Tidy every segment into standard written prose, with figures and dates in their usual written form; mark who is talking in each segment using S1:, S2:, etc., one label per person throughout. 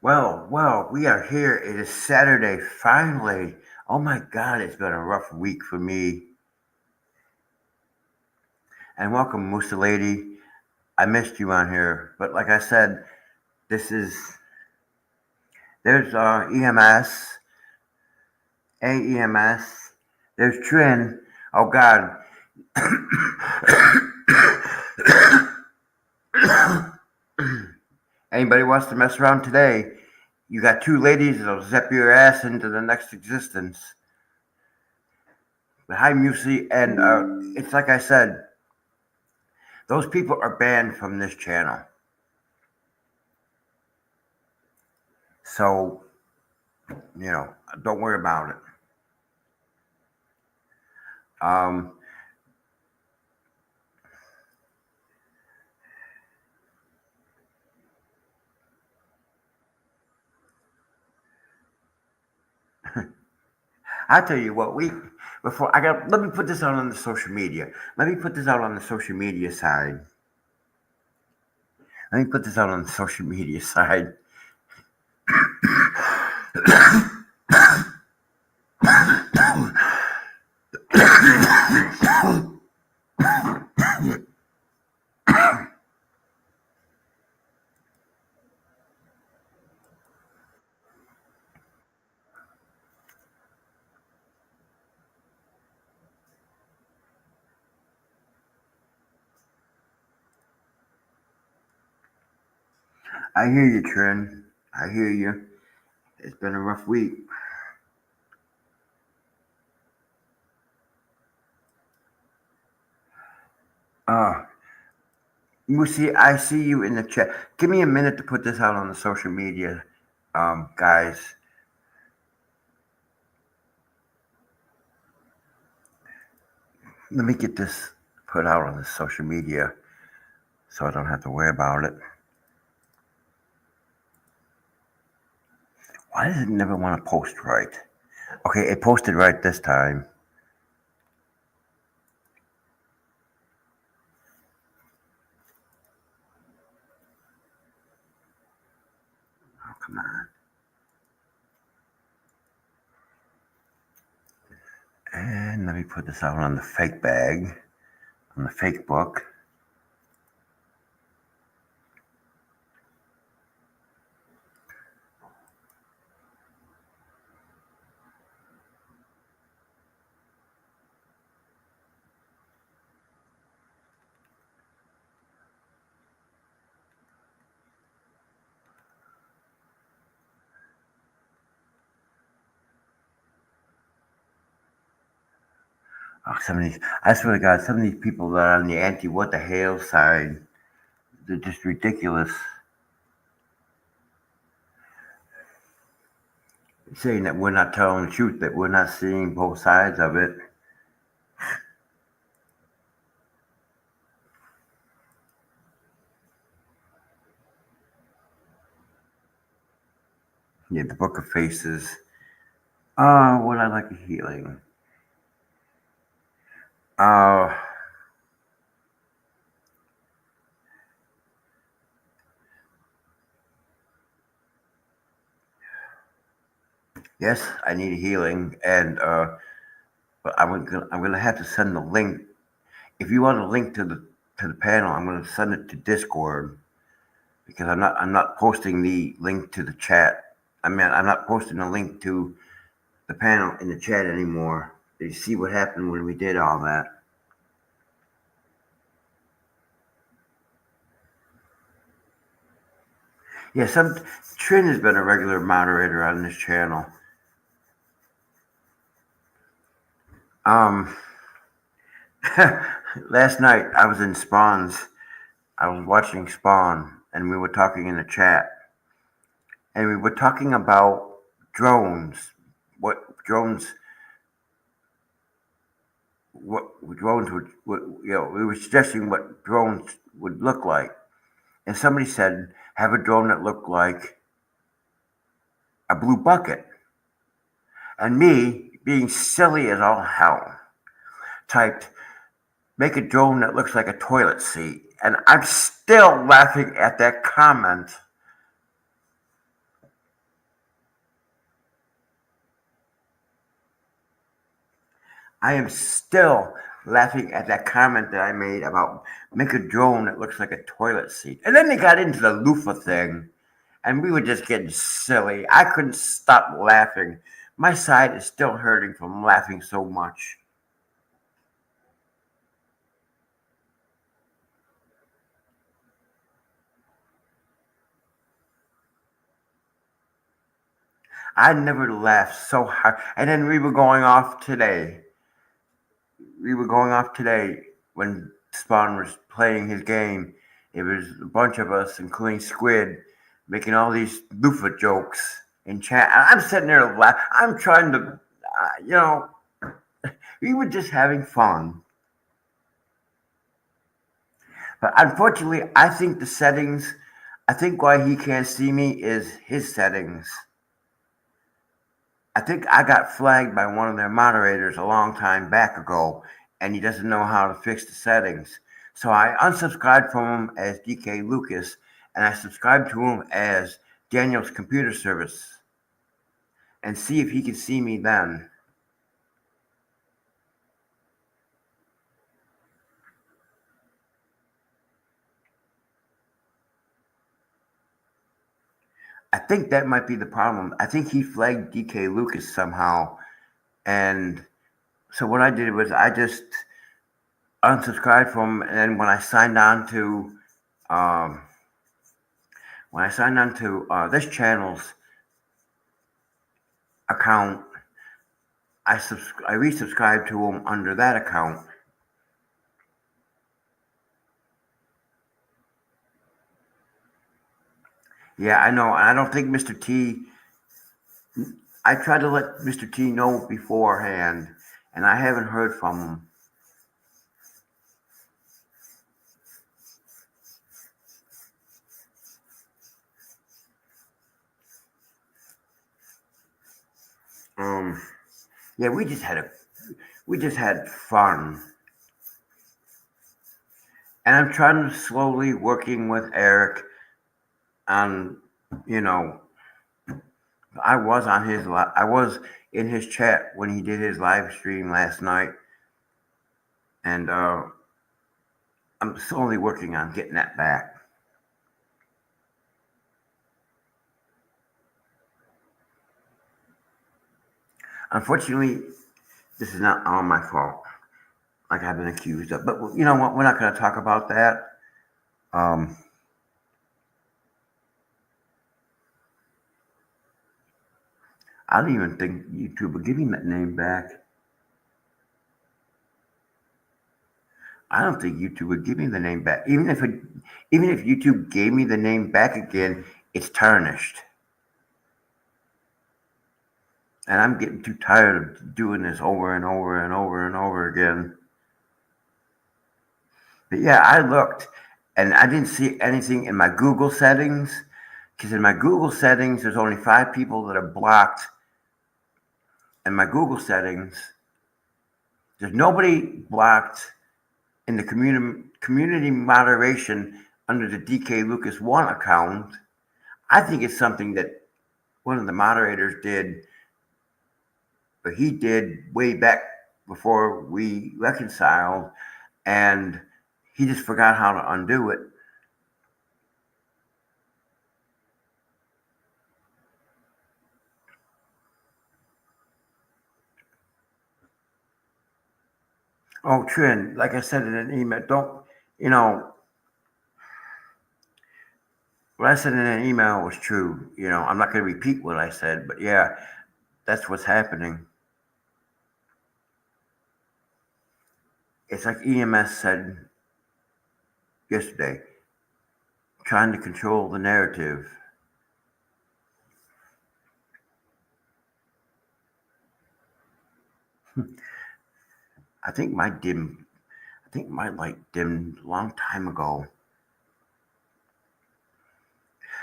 S1: Well, we are here. It is Saturday, finally. Oh my God, it's been a rough week for me. And welcome, Musa Lady. I missed you on here, but like I said, this is there's EMS, AEMS. There's Trin. Oh God. Anybody wants to mess around today? You got two ladies that'll zip your ass into the next existence. But hi, Musi, and it's like I said, those people are banned from this channel. So, you know, don't worry about it. Um, I tell you what, let me put this out on the social media. Let me put this out on the social media side. Let me put this out on the social media side. I hear you, Trin. I hear you. It's been a rough week. Uh, Musi, I see you in the chat. Give me a minute to put this out on the social media, guys. Let me get this put out on the social media so I don't have to worry about it. Why does it never want to post right? Okay, it posted right this time. Oh, come on. And let me put this out on the fake bag, on the fake book. Oh, I swear to God, some of these people that are on the anti what the hell side, they're just ridiculous. Saying that we're not telling the truth, that we're not seeing both sides of it. Yeah, the Book of Faces. Would I like a healing? Uh, yes, I need a healing, and but I'm gonna have to send the link. If you want a link to the panel, I'm gonna send it to Discord because I'm not posting the link to the chat. I mean, I'm not posting a link to the panel in the chat anymore. You see what happened when we did all that. Yeah, Trin has been a regular moderator on this channel. Um, last night I was in Spawn's. I was watching Spawn, and we were talking in the chat, and we were talking about drones. What drones? What drones would we were suggesting what drones would look like, and somebody said have a drone that looked like a blue bucket, and me being silly as all hell typed make a drone that looks like a toilet seat, and I'm still laughing at that comment. I am still laughing at that comment that I made about make a drone that looks like a toilet seat. And then they got into the loofah thing, and we were just getting silly. I couldn't stop laughing. My side is still hurting from laughing so much. I never laughed so hard. And then we were going off today. We were going off today when Spawn was playing his game. It was a bunch of us, including Squid, making all these loofah jokes in chat. I'm sitting there laughing. I'm trying to, you know, we were just having fun. But unfortunately, I think why he can't see me is his settings. I think I got flagged by one of their moderators a long time back ago, and he doesn't know how to fix the settings. So I unsubscribed from him as DK Lucas, and I subscribed to him as Daniel's Computer Service, and see if he can see me then. I think that might be the problem. I think he flagged DK Lucas somehow, and so what I did was I just unsubscribed from him, and then um, when I signed on to this channel's account, I resubscribed to him under that account. Yeah, I know. I don't think Mr. T. I tried to let Mr. T know beforehand, and I haven't heard from him. Um, yeah, we just had fun, and I'm trying to slowly working with Eric on, you know, I was in his chat when he did his live stream last night, and I'm slowly working on getting that back. Unfortunately, this is not all my fault, like I've been accused of. But you know what? We're not going to talk about that. Um, I don't even think YouTube will give me that name back. I don't think YouTube would give me the name back. Even if YouTube gave me the name back again, it's tarnished. And I'm getting too tired of doing this over and over and over and over again. But yeah, I looked and I didn't see anything in my Google settings. Because in my Google settings, there's only 5 people that are blocked. In my Google settings, there's nobody blocked in the community moderation under the DK Lucas 1 account. I think it's something that one of the moderators did, but he did way back before we reconciled, and he just forgot how to undo it. Oh, Trin, like I said in an email, don't, you know, what I said in an email was true. You know, I'm not going to repeat what I said, but yeah, that's what's happening. It's like EMS said yesterday, trying to control the narrative. I think my light dimmed a long time ago.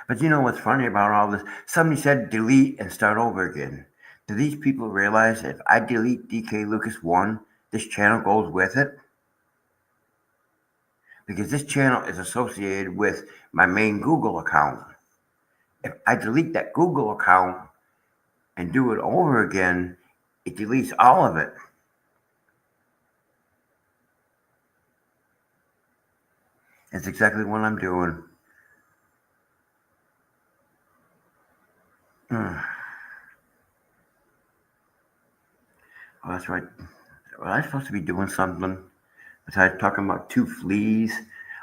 S1: But you know what's funny about all this? Somebody said delete and start over again. Do these people realize if I delete DK Lucas 1, this channel goes with it? Because this channel is associated with my main Google account. If I delete that Google account and do it over again, it deletes all of it. It's exactly what I'm doing. Mm. Oh, that's right. Was I supposed to be doing something besides talking about two fleas?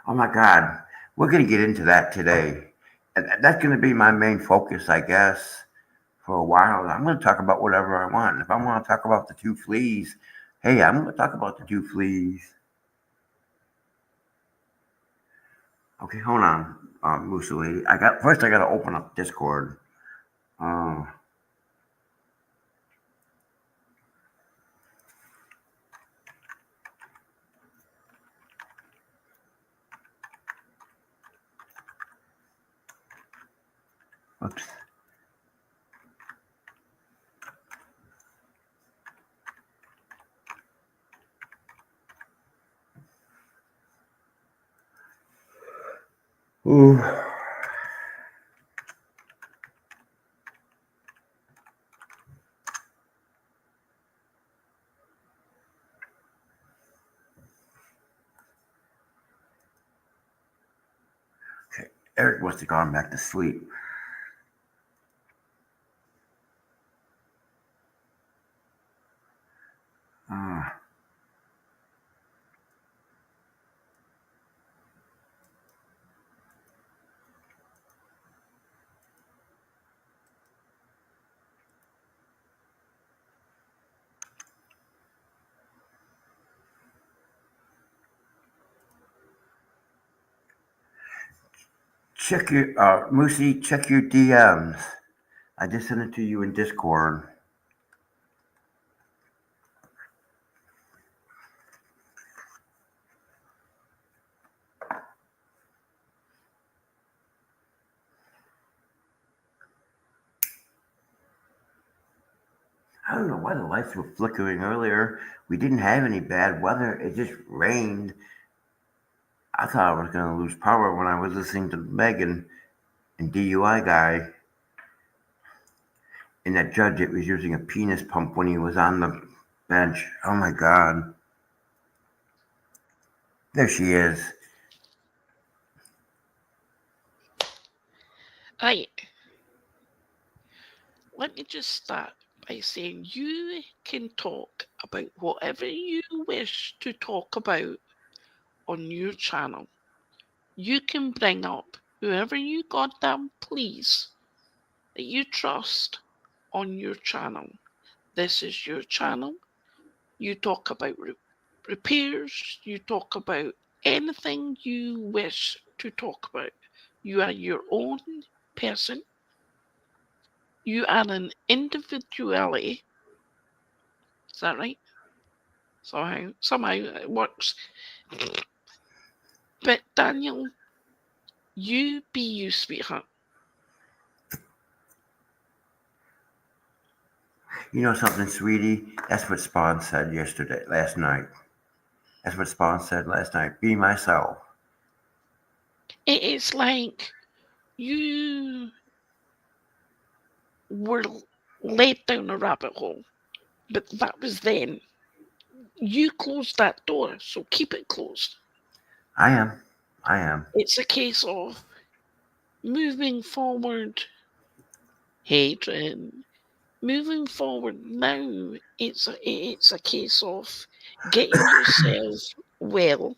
S1: Oh my God, we're gonna get into that today, and that's gonna be my main focus, I guess, for a while. I'm gonna talk about whatever I want. If I want to talk about the two fleas, hey, I'm gonna talk about the two fleas. Okay, hold on, Moose Lady. I gotta open up Discord. Uh, Oops. Ooh. Okay, Eric must have gone back to sleep. Uh, check your Moosey, check your DMs. I just sent it to you in Discord. I don't know why the lights were flickering earlier. We didn't have any bad weather. It just rained. I thought I was going to lose power when I was listening to Megan and DUI guy and that judge that was using a penis pump when he was on the bench. Oh my God. There she is.
S2: Right, let me just start by saying you can talk about whatever you wish to talk about on your channel. You can bring up whoever you goddamn please that you trust on your channel. This is your channel. You talk about repairs, you talk about anything you wish to talk about. You are your own person. You are an individuality. Is that right? Somehow it works. But Daniel, you be you, sweetheart.
S1: You know something, sweetie? That's what Spawn said last night. That's what Spawn said last night. Be myself.
S2: It's like you were led down a rabbit hole, but that was then. You closed that door, so keep it closed.
S1: I am. I am.
S2: It's a case of moving forward, hatred. Moving forward now, it's a case of getting yourself well,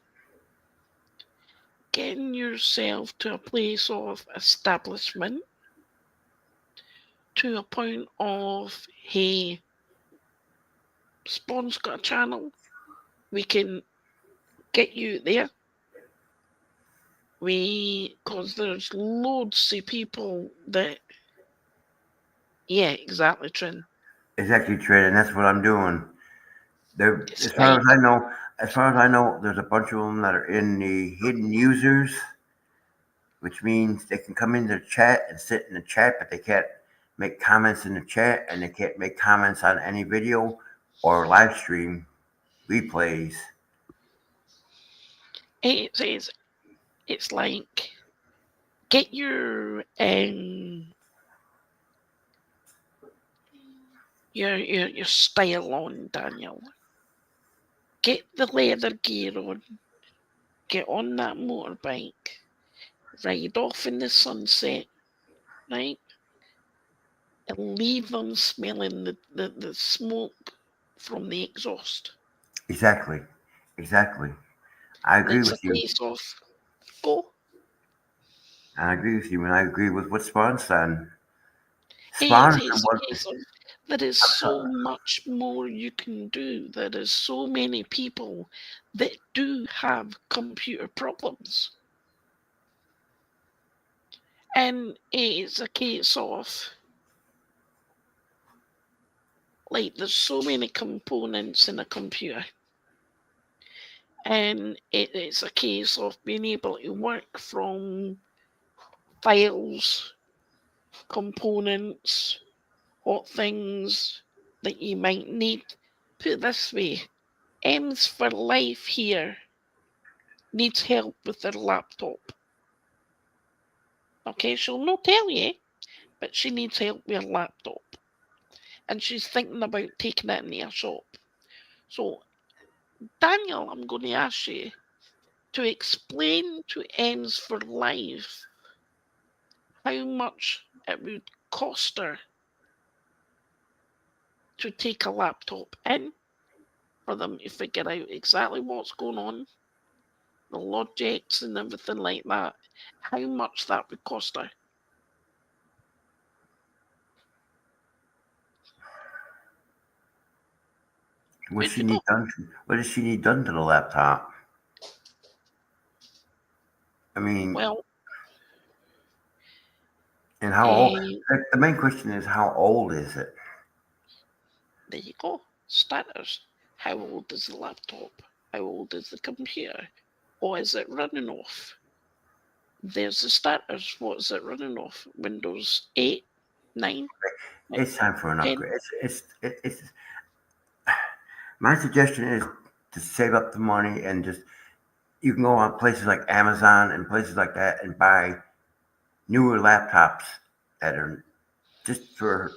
S2: getting yourself to a place of establishment, to a point of, hey, Spawn's got a channel, we can get you there. Because there's loads of people that, yeah, exactly, Trin.
S1: Exactly, Trey, and that's what I'm doing. There,
S2: It's like,
S1: as far as I know, there's a bunch of them that are in the hidden users, which means they can come into the chat and sit in the chat, but they can't make comments in the chat, and they can't make comments on any video or live stream replays.
S2: it's, it's like, get your style on, Daniel. Get the leather gear on. get on that motorbike, ride off in the sunset, right? And leave them smelling the smoke from the exhaust.
S1: Exactly. Exactly. I
S2: And
S1: agree
S2: it's a
S1: with you.
S2: case of go.
S1: I agree with you, and I agree with what Spawn said.
S2: It
S1: Spawn is the
S2: is a
S1: one.
S2: case of there is so much more you can do. There is so many people that do have computer problems. And it's a case of like there's so many components in a computer. And it's a case of being able to work from files, components, what things that you might need. Put it this way, M's for Life here needs help with their laptop. Okay, she'll not tell you, but she needs help with her laptop. And she's thinking about taking it in her shop. So, Daniel, I'm going to ask you to explain to M's for Life how much it would cost her to take a laptop in for them to figure out exactly what's going on, the logics and everything like that, how much that would cost her.
S1: What
S2: Would
S1: she
S2: you
S1: need
S2: go?
S1: done? What does she need done to the laptop? I mean,
S2: Well,
S1: and how old?
S2: eh,
S1: The main question is how old is it?
S2: there you go. Starters. How old is the laptop? How old is the computer? Or is it running off? There's the starters. What is it running off? Windows 8, 9,
S1: It's time for an
S2: 10?
S1: upgrade. It's my suggestion is to save up the money and just you can go on places like Amazon and places like that and buy newer laptops that are just for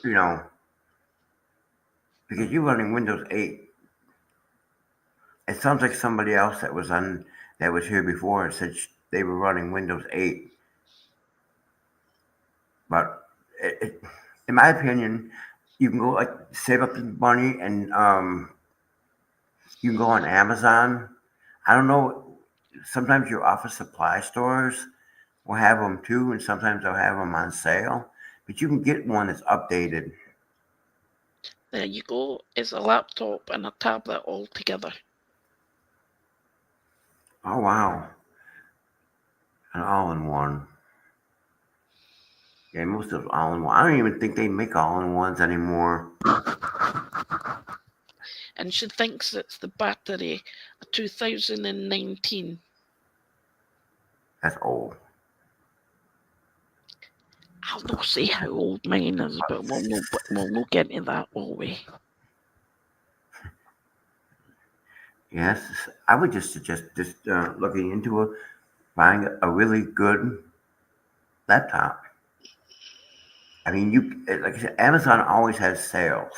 S1: because you're running Windows 8. It sounds like somebody else that was here before and said they were running Windows 8. But in my opinion, you can go like save up the money and you can go on Amazon. I don't know. Sometimes your office supply stores will have them too, and sometimes they'll have them on sale. But you can get one that's updated.
S2: There you go. It's a laptop and a tablet all together.
S1: Oh wow, an all-in-one. Yeah, most of all-in-one. I don't even think they make all-in-ones anymore.
S2: And she thinks it's the battery, a 2019.
S1: That's old.
S2: I'll not say how old mine is, but we'll not get into that, will we?
S1: Yes, I would just suggest just looking into buying a really good laptop. I mean, like I said, Amazon always has sales.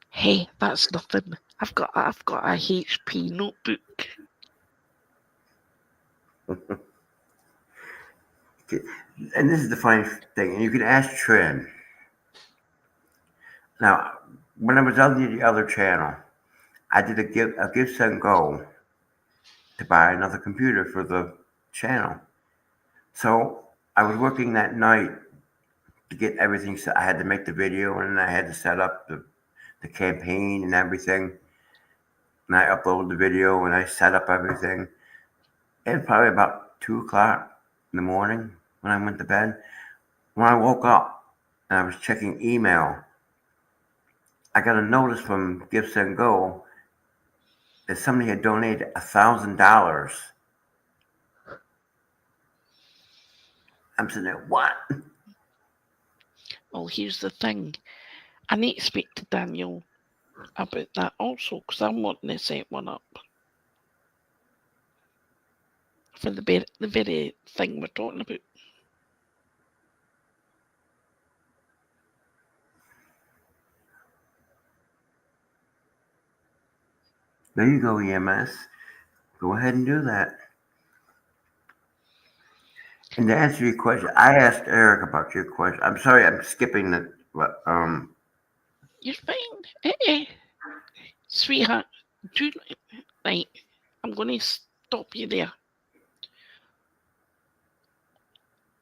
S2: Hey, that's nothing. I've got a HP notebook.
S1: And this is the funny thing, and you can ask Trin. Now, when I was on the other channel, I did a give send go to buy another computer for the channel. So I was working that night to get everything set. I had to make the video and I had to set up the campaign and everything. And I uploaded the video and I set up everything. It was probably about 2 o'clock in the morning when I went to bed. When I woke up and I was checking email, I got a notice from Give Send Go that somebody had donated $1,000. I'm sitting there, what?
S2: Well, here's the thing. I need to speak to Daniel about that also, because I'm wanting to set one up for the very thing we're talking about.
S1: There you go, EMS. Go ahead and do that. And to answer your question, I asked Eric about your question. I'm sorry, I'm skipping the.
S2: You're fine. Sweetheart, do right. I'm going to stop you there.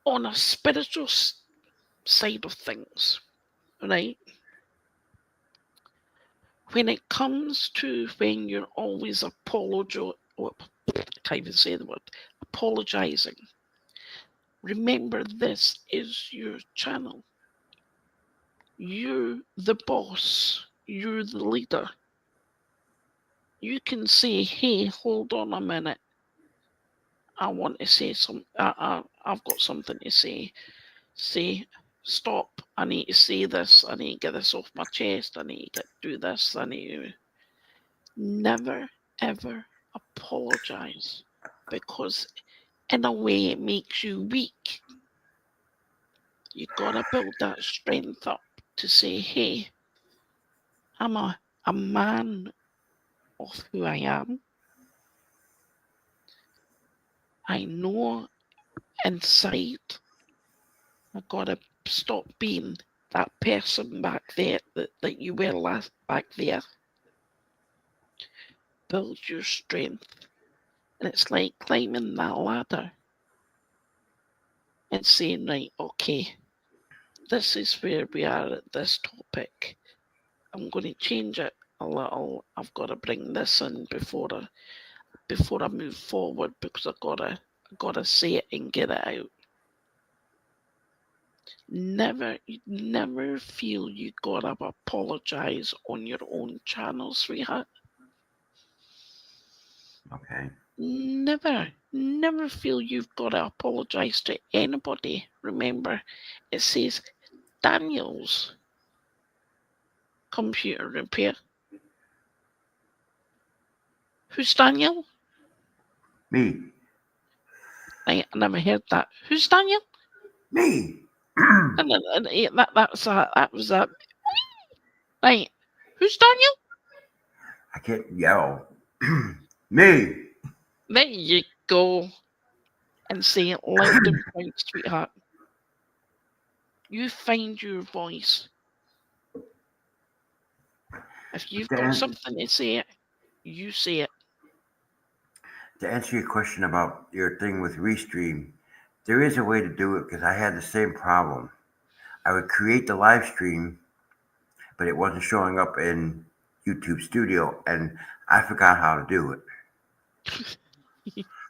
S2: On a spiritual side of things, right? When it comes to when you're always can't even say the word, apologizing. Remember, this is your channel. You're the boss. You're the leader. You can say, "Hey, hold on a minute. I want to say some. I've got something to say. Say, stop. I need to say this. I need to get this off my chest. I need to do this. I need to." Never ever apologize, because in a way it makes you weak. You gotta build that strength up to say, "Hey, I'm a man of who I am. I know inside I gotta stop being that person back there that you were last back there." Build your strength. And it's like climbing that ladder and saying, right, okay, this is where we are at this topic. I'm going to change it a little. I've got to bring this in before I move forward, because I gotta say it and get it out. Never feel you gotta apologize on your own channel, sweetheart.
S1: Okay.
S2: Never feel you've gotta apologize to anybody. Remember, it says Daniel's computer repair. Who's Daniel?
S1: Me.
S2: I never heard that. Who's Daniel?
S1: Me.
S2: And that was a right. Who's Daniel?
S1: I can't yell. Me.
S2: There you go. And say it loud and proud, sweetheart. You find your voice. If you've got something to say, you say it.
S1: To answer your question about your thing with Restream, there is a way to do it because I had the same problem. I would create the live stream, but it wasn't showing up in YouTube Studio, and I forgot how to do it.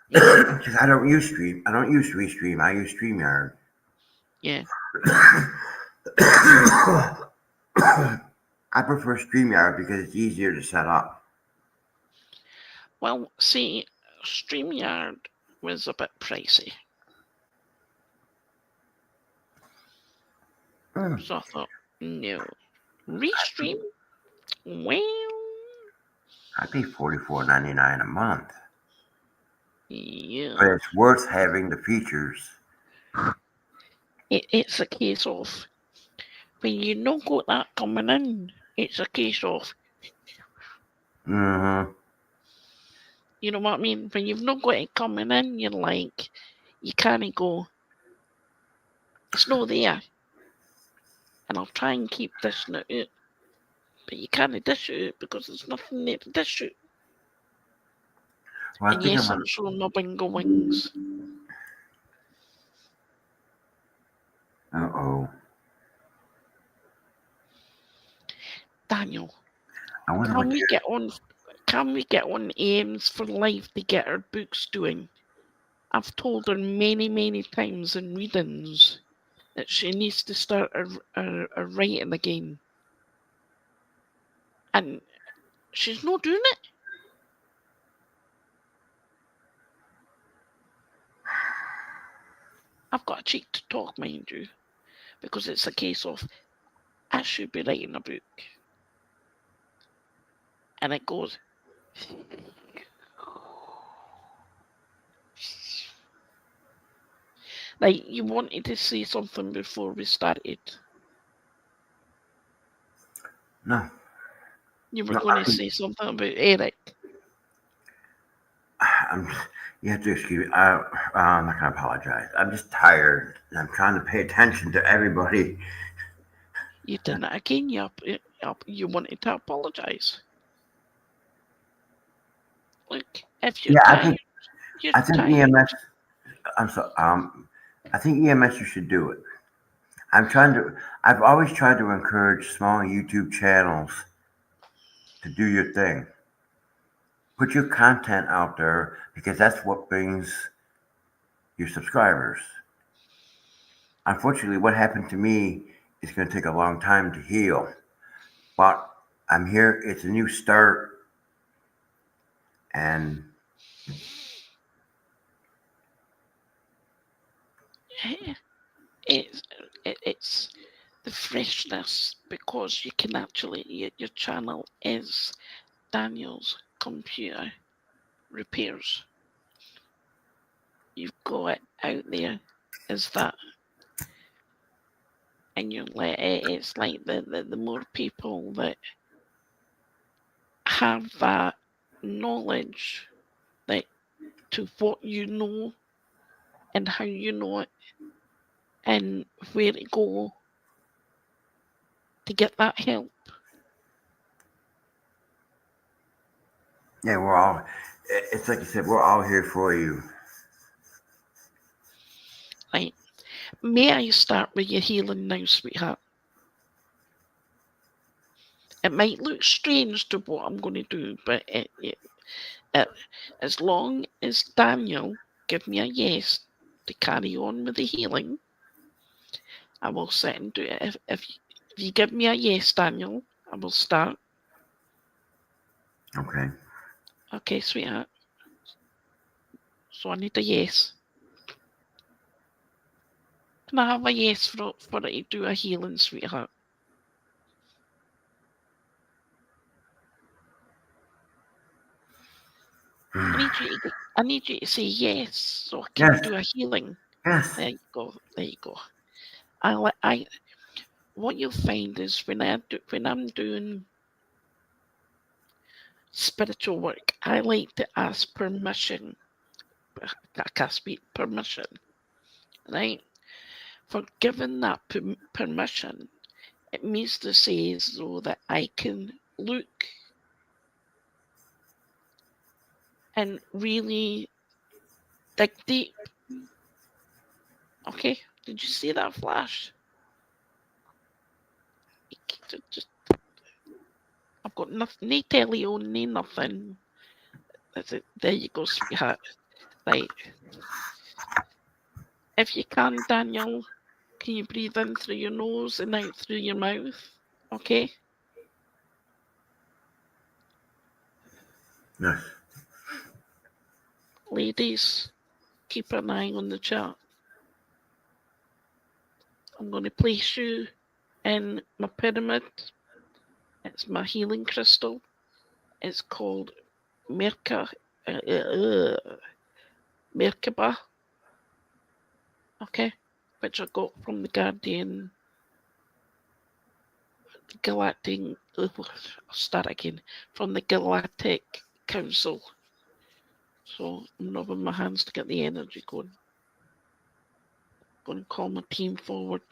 S1: Because I don't use Stream. I don't use Restream. I use StreamYard.
S2: Yeah.
S1: I prefer StreamYard because it's easier to set up.
S2: Well, see, StreamYard was a bit pricey. So I thought, no. Restream? Well,
S1: I pay $44.99 a month.
S2: yeah.
S1: But it's worth having the features.
S2: It's a case of when you not got that coming in, it's a case of,
S1: Mm-hmm.
S2: you know what I mean? When you've not got it coming in, you're like, you can't go, it's not there. And I'll try and keep dishing it out. But you can't dish it out because there's nothing there to dish out.
S1: Well,
S2: And yes, I'm showing my bingo wings.
S1: Uh-oh.
S2: Daniel,
S1: I wonder
S2: can
S1: what
S2: we get on Ames for Life to get her books doing? I've told her many times in readings that she needs to start her writing again. And she's not doing it. I've got a cheek to talk, mind you, because it's a case of, I should be writing a book. And it goes, like, you wanted to say something before we started.
S1: No.
S2: You were going to say something about Eric.
S1: I'm. You have to excuse me. I'm not gonna apologize. I'm just tired. And I'm trying to pay attention to everybody.
S2: You done it again. You wanted to apologise. Look, if you're
S1: Yeah,
S2: tired, you're
S1: I think
S2: tired.
S1: EMS. I'm so. I think EMS. You should do it. I'm trying to. I've always tried to encourage small YouTube channels to do your thing. Put your content out there because that's what brings your subscribers. Unfortunately, what happened to me is going to take a long time to heal. But I'm here. It's a new start, and
S2: Eh, It's it's the freshness because you can actually your channel is Daniel's computer repairs. You've got it out there as that, and you're like it's like the more people that have that knowledge, like to what you know and how you know it and where to go to get that help.
S1: yeah, we're all. It's like you said. We're all here for you.
S2: Like, may I start with your healing now, sweetheart? It might look strange to what I'm going to do, but it, as long as Daniel give me a yes to carry on with the healing, I will sit and do it. If you give me a yes, Daniel, I will start.
S1: Okay.
S2: Okay, sweetheart. So I need a yes. Can I have a yes for it to do a healing, sweetheart? I need you to say yes so I can
S1: Yes.
S2: do a healing.
S1: Yes.
S2: There you go. There you go. What you'll find is when I'm doing spiritual work, I like to ask permission. I can't speak permission, right? For giving that permission, it means to say as though that I can look and really dig deep. Okay, did you see that flash? Just, I've got nothing, no telly on, no nothing. That's it. There you go, sweetheart. Right. If you can, Daniel, can you breathe in through your nose and out through your mouth? Okay?
S1: Yes.
S2: Ladies, keep an eye on the chat. I'm going to place you in my pyramid. It's my healing crystal. It's called Merka, Merkaba, okay? Which I got from the Guardian Galactic. I'll start again. From the Galactic Council. So I'm rubbing my hands to get the energy going. Going to call my team forward.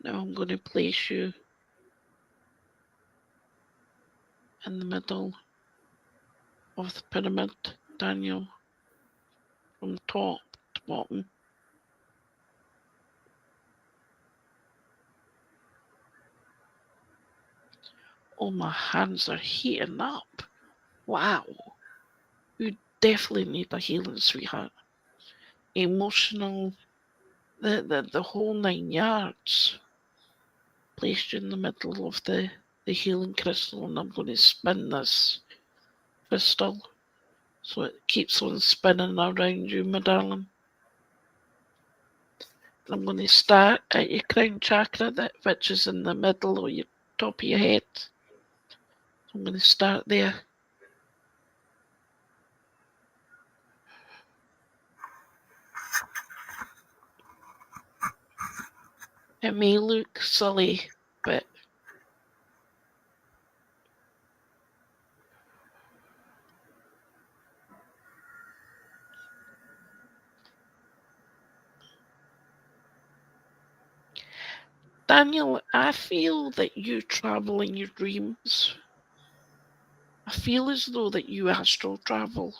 S2: Now I'm going to place you in the middle of the pyramid, Daniel, from top to bottom. Oh, my hands are heating up. Wow. You definitely need a healing, sweetheart. Emotional, the whole 9 yards. Placed you in the middle of the healing crystal, and I'm going to spin this crystal so it keeps on spinning around you, my darling. I'm going to start at your crown chakra, which is in the middle or your top of your head. I'm going to start there. It may look silly, but Daniel, I feel that you travel in your dreams. I feel as though that you astral travel.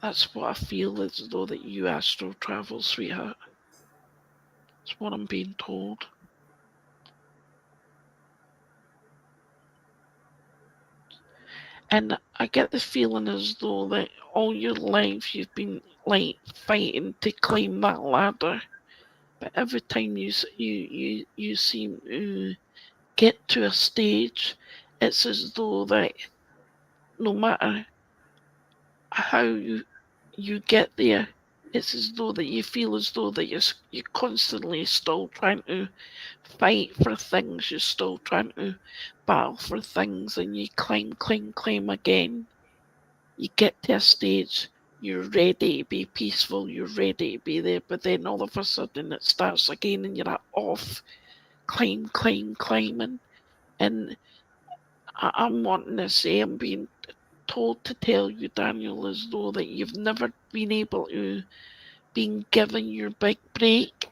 S2: That's what I feel, as though that you astral travel, sweetheart. That's what I'm being told. And I get the feeling as though that all your life you've been like fighting to climb that ladder, but every time you seem to get to a stage, it's as though that no matter how you get there, it's as though that you feel as though that you're constantly still trying to fight for things. You're still trying to battle for things, and you climb again. You get to a stage, you're ready to be peaceful, you're ready to be there, but then all of a sudden it starts again, and you're off climbing. And I'm wanting to say, I'm being told to tell you, Daniel, as though that you've never been able to been given your big break.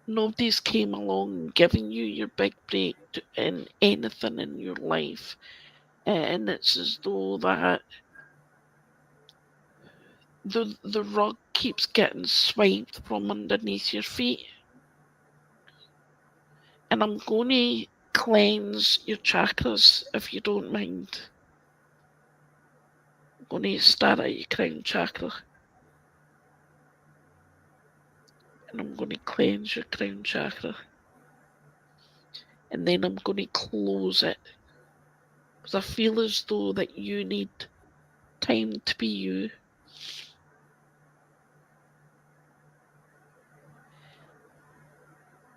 S2: Nobody's came along and given you your big break in anything in your life. And it's as though that the rug keeps getting swiped from underneath your feet. And I'm going to cleanse your chakras, if you don't mind. I'm going to start at your crown chakra. And I'm going to cleanse your crown chakra. And then I'm going to close it. Because I feel as though that you need time to be you.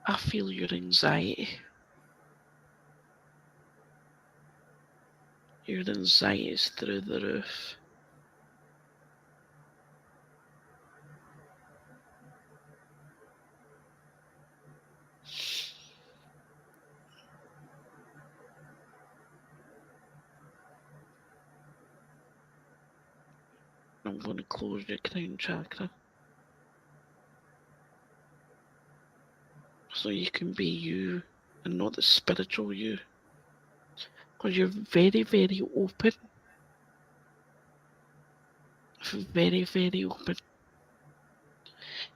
S2: I feel your anxiety. Your anxiety is through the roof. I'm going to close your crown chakra. So you can be you and not the spiritual you. Because you're very, very open. Very, very open.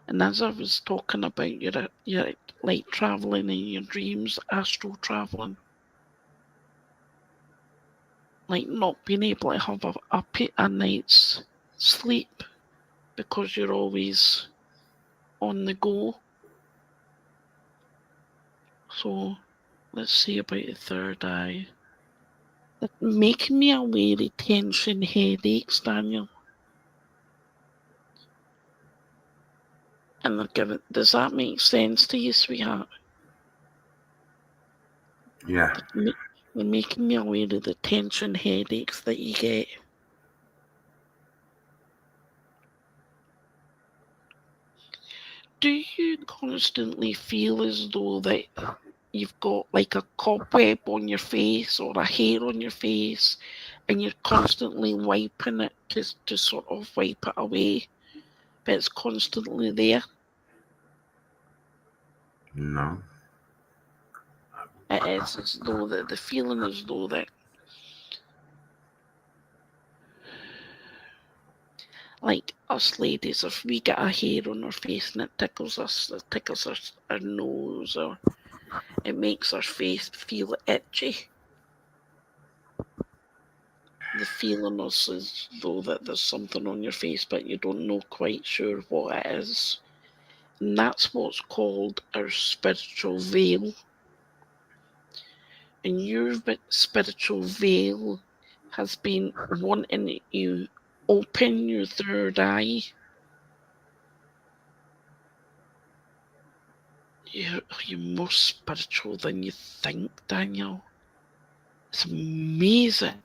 S2: And as I was talking about your like traveling in your dreams, astral traveling, like not being able to have a night's sleep because you're always on the go. So let's see about the third eye. They're making me aware of tension, headaches, Daniel. And they're giving, does that make sense to you, sweetheart?
S1: Yeah.
S2: They're making me aware of the tension, headaches that you get. Do you constantly feel as though that you've got like a cobweb on your face or a hair on your face, and you're constantly wiping it to sort of wipe it away, but it's constantly there?
S1: No.
S2: It is as though the feeling as though that like us ladies, if we get a hair on our face and it tickles us, it tickles our nose, or it makes our face feel itchy. the feeling is as though that there's something on your face, but you don't know quite sure what it is. And that's what's called our spiritual veil. And your spiritual veil has been wanting you open your third eye. You're more spiritual than you think, Daniel. It's amazing.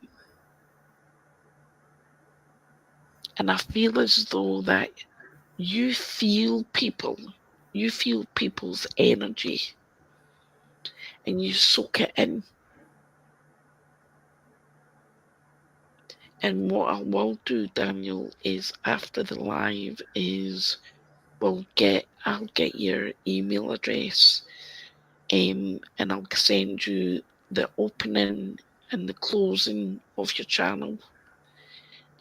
S2: And I feel as though that you feel people's energy, and you soak it in. And what I will do, Daniel, is after the live is I'll get your email address, and I'll send you the opening and the closing of your channel,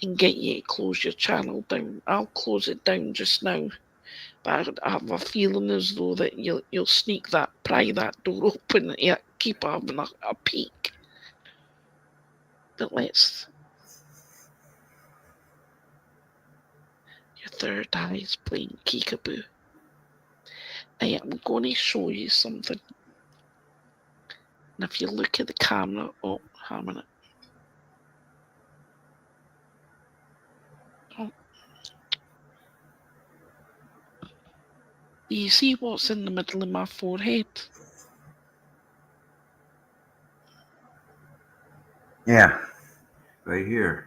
S2: and get you to close your channel down. I'll close it down just now, but I have a feeling as though that you'll pry that door open, and keep having a peek. But let's. Your third eye is playing peekaboo. I am going to show you something. And if you look at the camera, hang a minute. Oh. Do you see what's in the middle of my forehead?
S1: Yeah, right here.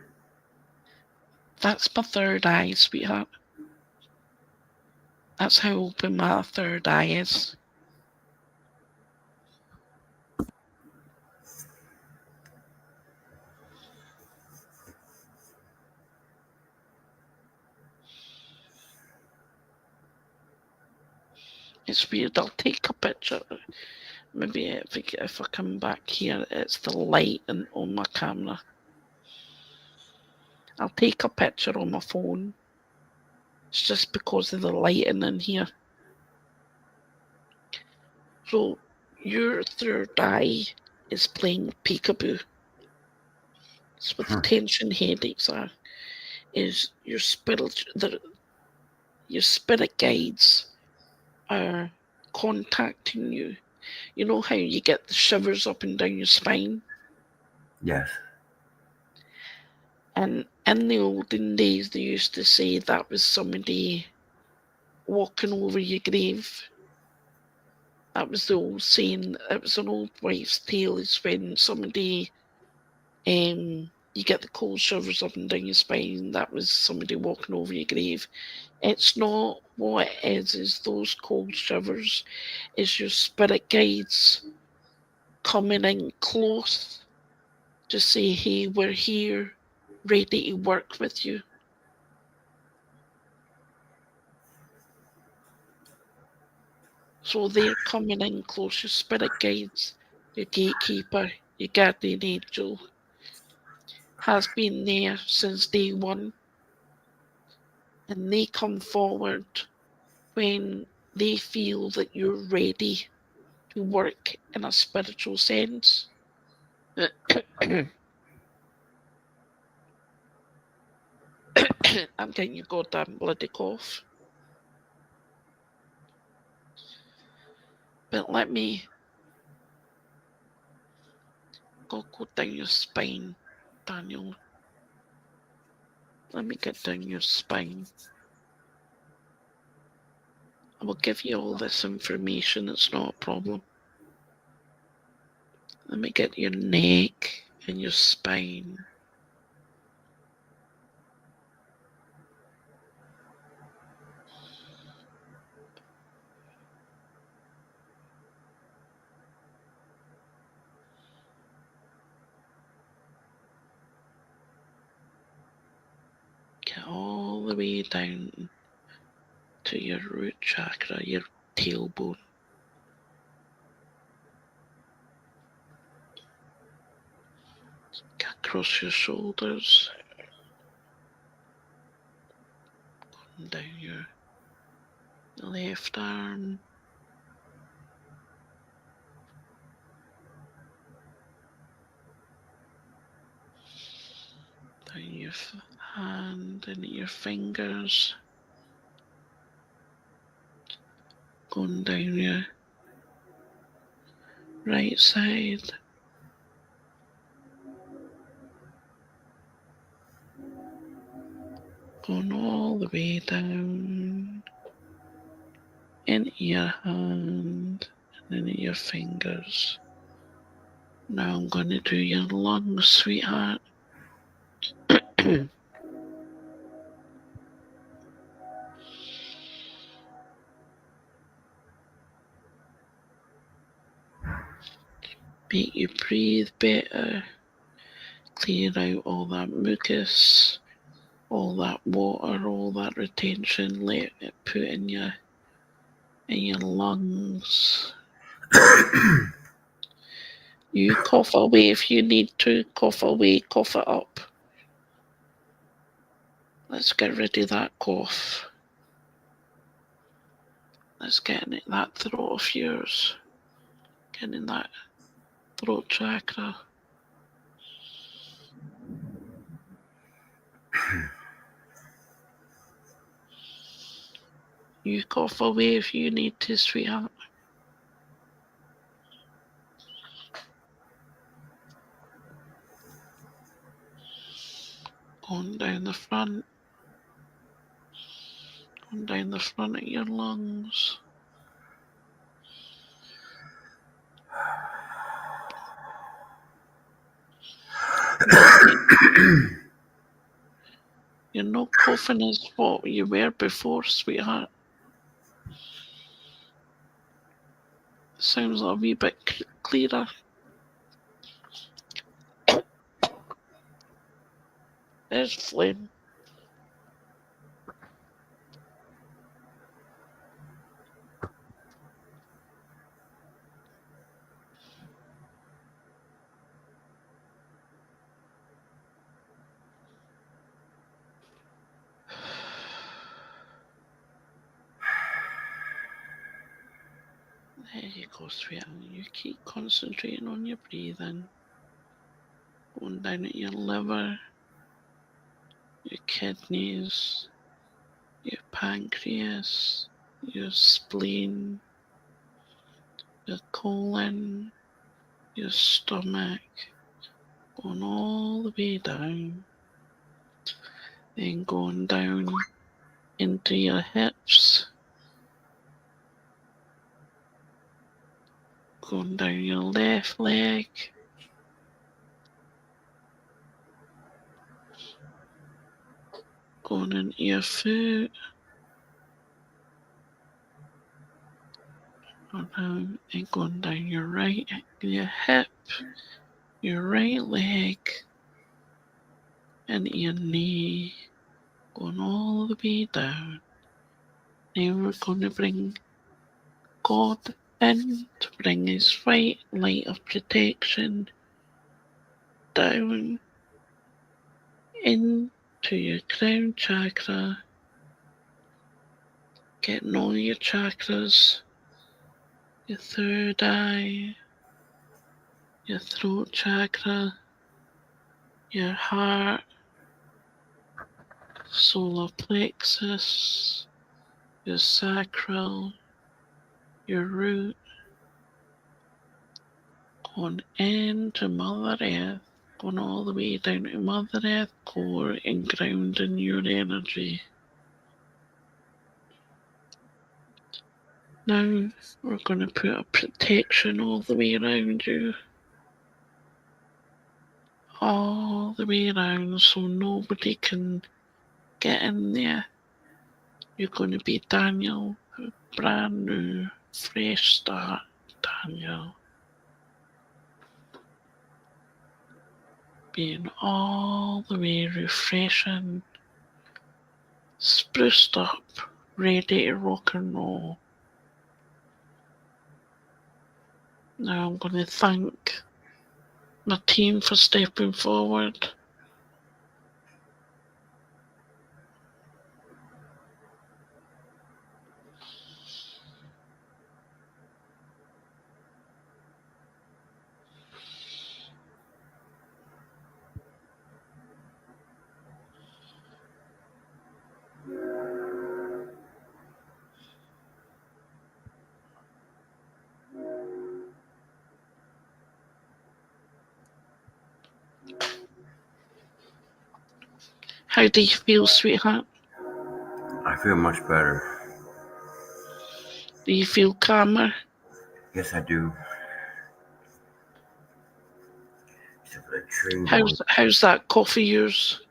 S2: That's my third eye, sweetheart. That's how open my third eye is. It's weird. I'll take a picture. Maybe if I come back here, it's the light on my camera. I'll take a picture on my phone. It's just because of the lighting in here. So your third eye is playing peekaboo. It's what the tension headaches are. Is your spirit guides are contacting you. You know how you get the shivers up and down your spine?
S1: Yes.
S2: And in the olden days, they used to say that was somebody walking over your grave. That was the old saying. It was an old wives' tale. Is when somebody, you get the cold shivers up and down your spine. That was somebody walking over your grave. It's not. What it is those cold shivers is your spirit guides coming in close to say, hey, we're here, ready to work with you. So they're coming in close, your spirit guides, your gatekeeper, your guardian angel, has been there since day one. And they come forward when they feel that you're ready to work in a spiritual sense. I'm getting your goddamn bloody cough. But let me go down your spine, Daniel. Let me get down your spine. I will give you all this information, it's not a problem. Let me get your neck and your spine. Get all the way down to your root chakra, your tailbone. Get across your shoulders. Going down your left arm. hand into your fingers, going down your right side, going all the way down into your hand and into your fingers. Now I'm going to do your lungs, sweetheart. Make you breathe better, clear out all that mucus, all that water, all that retention, let it put in your lungs. You cough away if you need to, cough away, cough it up. Let's get rid of that cough. Let's get in that throat of yours. Get in that throat chakra. You cough away if you need to, sweetheart. Going down the front. Going down the front of your lungs. You're not coughing as what you were before, sweetheart. Sounds a wee bit clearer. There's phlegm. There you go, sweetheart. You keep concentrating on your breathing. Going down at your liver, your kidneys, your pancreas, your spleen, your colon, your stomach, going all the way down, then going down into your hips, going down your left leg, going into your foot, and going down your right, your hip, your right leg, and your knee, going all the way down. Now we're going to bring God in to bring His white light of protection down into your crown chakra, getting all your chakras, your third eye, your throat chakra, your heart, solar plexus, your sacral, your root, going into Mother Earth, going all the way down to Mother Earth core and grounding your energy. Now we're going to put a protection all the way around you. All the way around so nobody can get in there. You're going to be Daniel, brand new, fresh start, Daniel. Being all the way refreshing, spruced up, ready to rock and roll. Now I'm going to thank my team for stepping forward. How do you feel, sweetheart?
S1: I feel much better.
S2: Do you feel calmer?
S1: Yes, I do. Except for that train going.
S2: How's that coffee yours?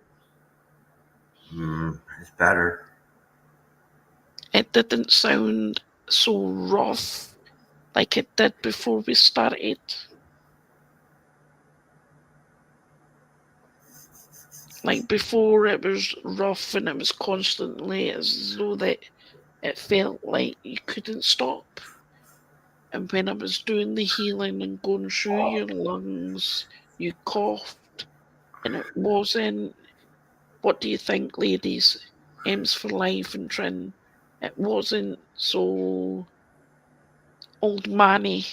S1: It's better.
S2: It didn't sound so rough like it did before we started. Like before it was rough and it was constantly as though that it felt like you couldn't stop. And when I was doing the healing and going through your lungs, you coughed and it wasn't, what do you think, ladies? M's for life and Trin. It wasn't so old manny.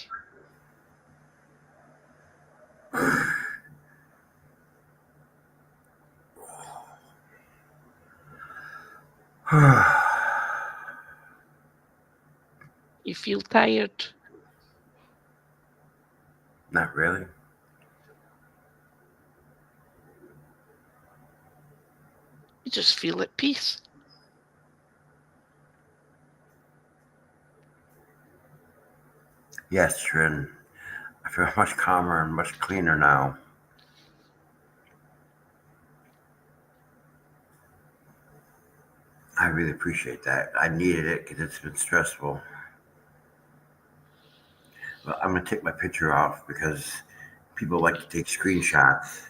S2: You feel tired.
S1: Not really.
S2: You just feel at peace.
S1: Yes, Trin. I feel much calmer and much cleaner now. I really appreciate that. I needed it because it's been stressful. But I'm gonna take my picture off because people like to take screenshots.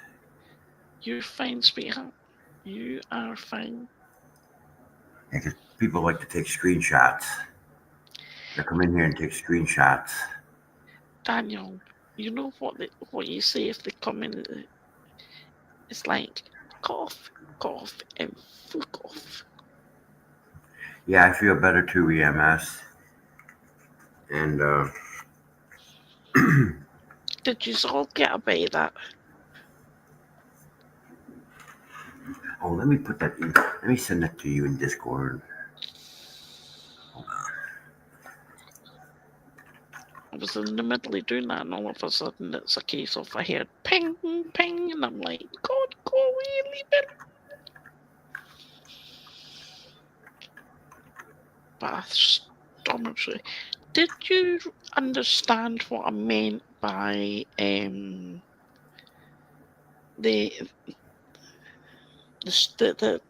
S2: You're fine, sweetheart. You are fine.
S1: Because people like to take screenshots. They come in here and take screenshots.
S2: Daniel, you know what you say if they come in? It's like cough, cough, and fuck off.
S1: Yeah, I feel better too, EMS. And
S2: Did you all get a bit of that?
S1: oh, let me put that in. Let me send that to you in Discord.
S2: I was in the middle of doing that, and all of a sudden it's a case of I heard ping, ping, and I'm like, God, go away, leave it. But did you understand what I meant by the the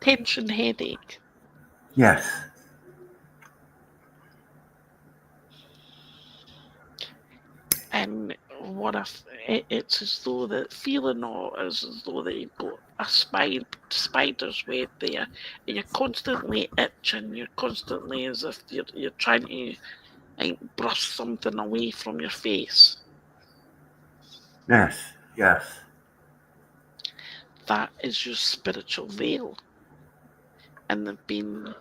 S2: tension headache?
S1: Yes,
S2: And what if it's as though that feeling or as though that you've got a spider's web there, and you're constantly itching, you're constantly as if you're trying to like brush something away from your face.
S1: yes, yes.
S2: That is your spiritual veil, and they've been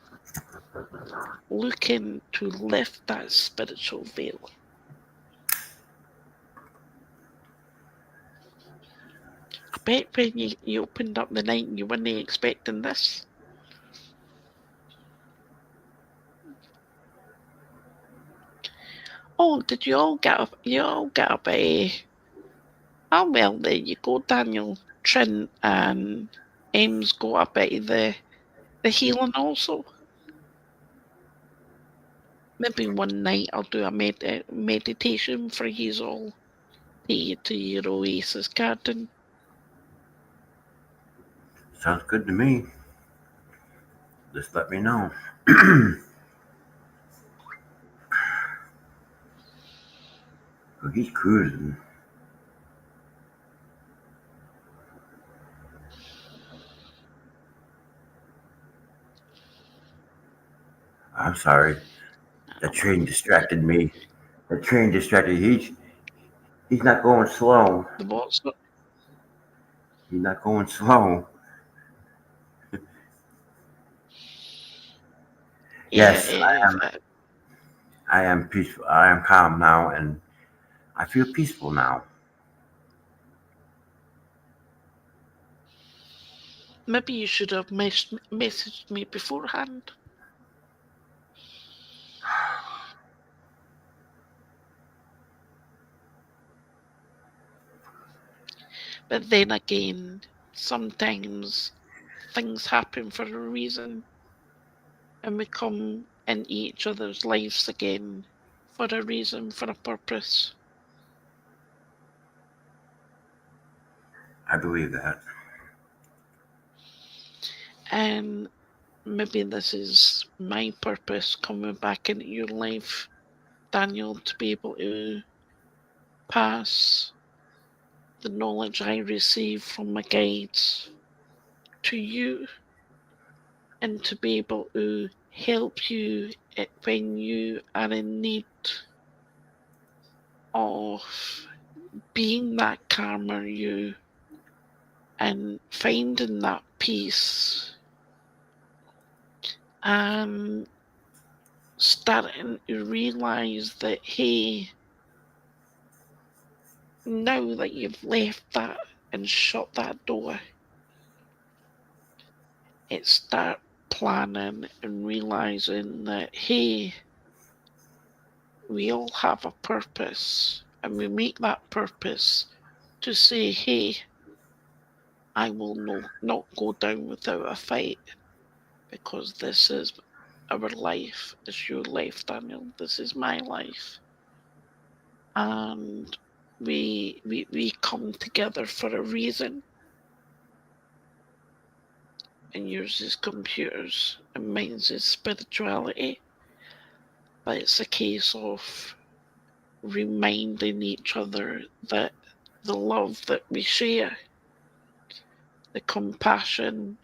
S2: looking to lift that spiritual veil. I bet when you opened up the night, you weren't expecting this. Oh, did you all get up? You all get up? Oh well, there you go, Daniel. Trin and Ames got a bit of the healing also. Maybe one night I'll do a meditation for you all. Take you to your oasis garden.
S1: Sounds good to me. Just let me know. Oh, he's cruising. I'm sorry. The train distracted me. The train distracted. He's not going slow.
S2: The what's not?
S1: He's not going slow.
S2: Yeah,
S1: Yes,
S2: if
S1: I am peaceful. I am calm now, and I feel peaceful now.
S2: maybe you should have messaged me beforehand. But then again, sometimes things happen for a reason, and we come into each other's lives again for a reason, for a purpose.
S1: I believe that.
S2: And maybe this is my purpose coming back into your life, Daniel, to be able to pass the knowledge I receive from my guides to you, and to be able to help you when you are in need of being that calmer you and finding that peace and starting to realize that, hey, now that you've left that and shut that door, it's start planning and realizing that, hey, we all have a purpose, and we make that purpose to say, hey, I will not go down without a fight, because this is our life. It's your life, Daniel. This is my life. And we come together for a reason. And yours is computers and mine's is spirituality. But it's a case of reminding each other that the love that we share, the compassion,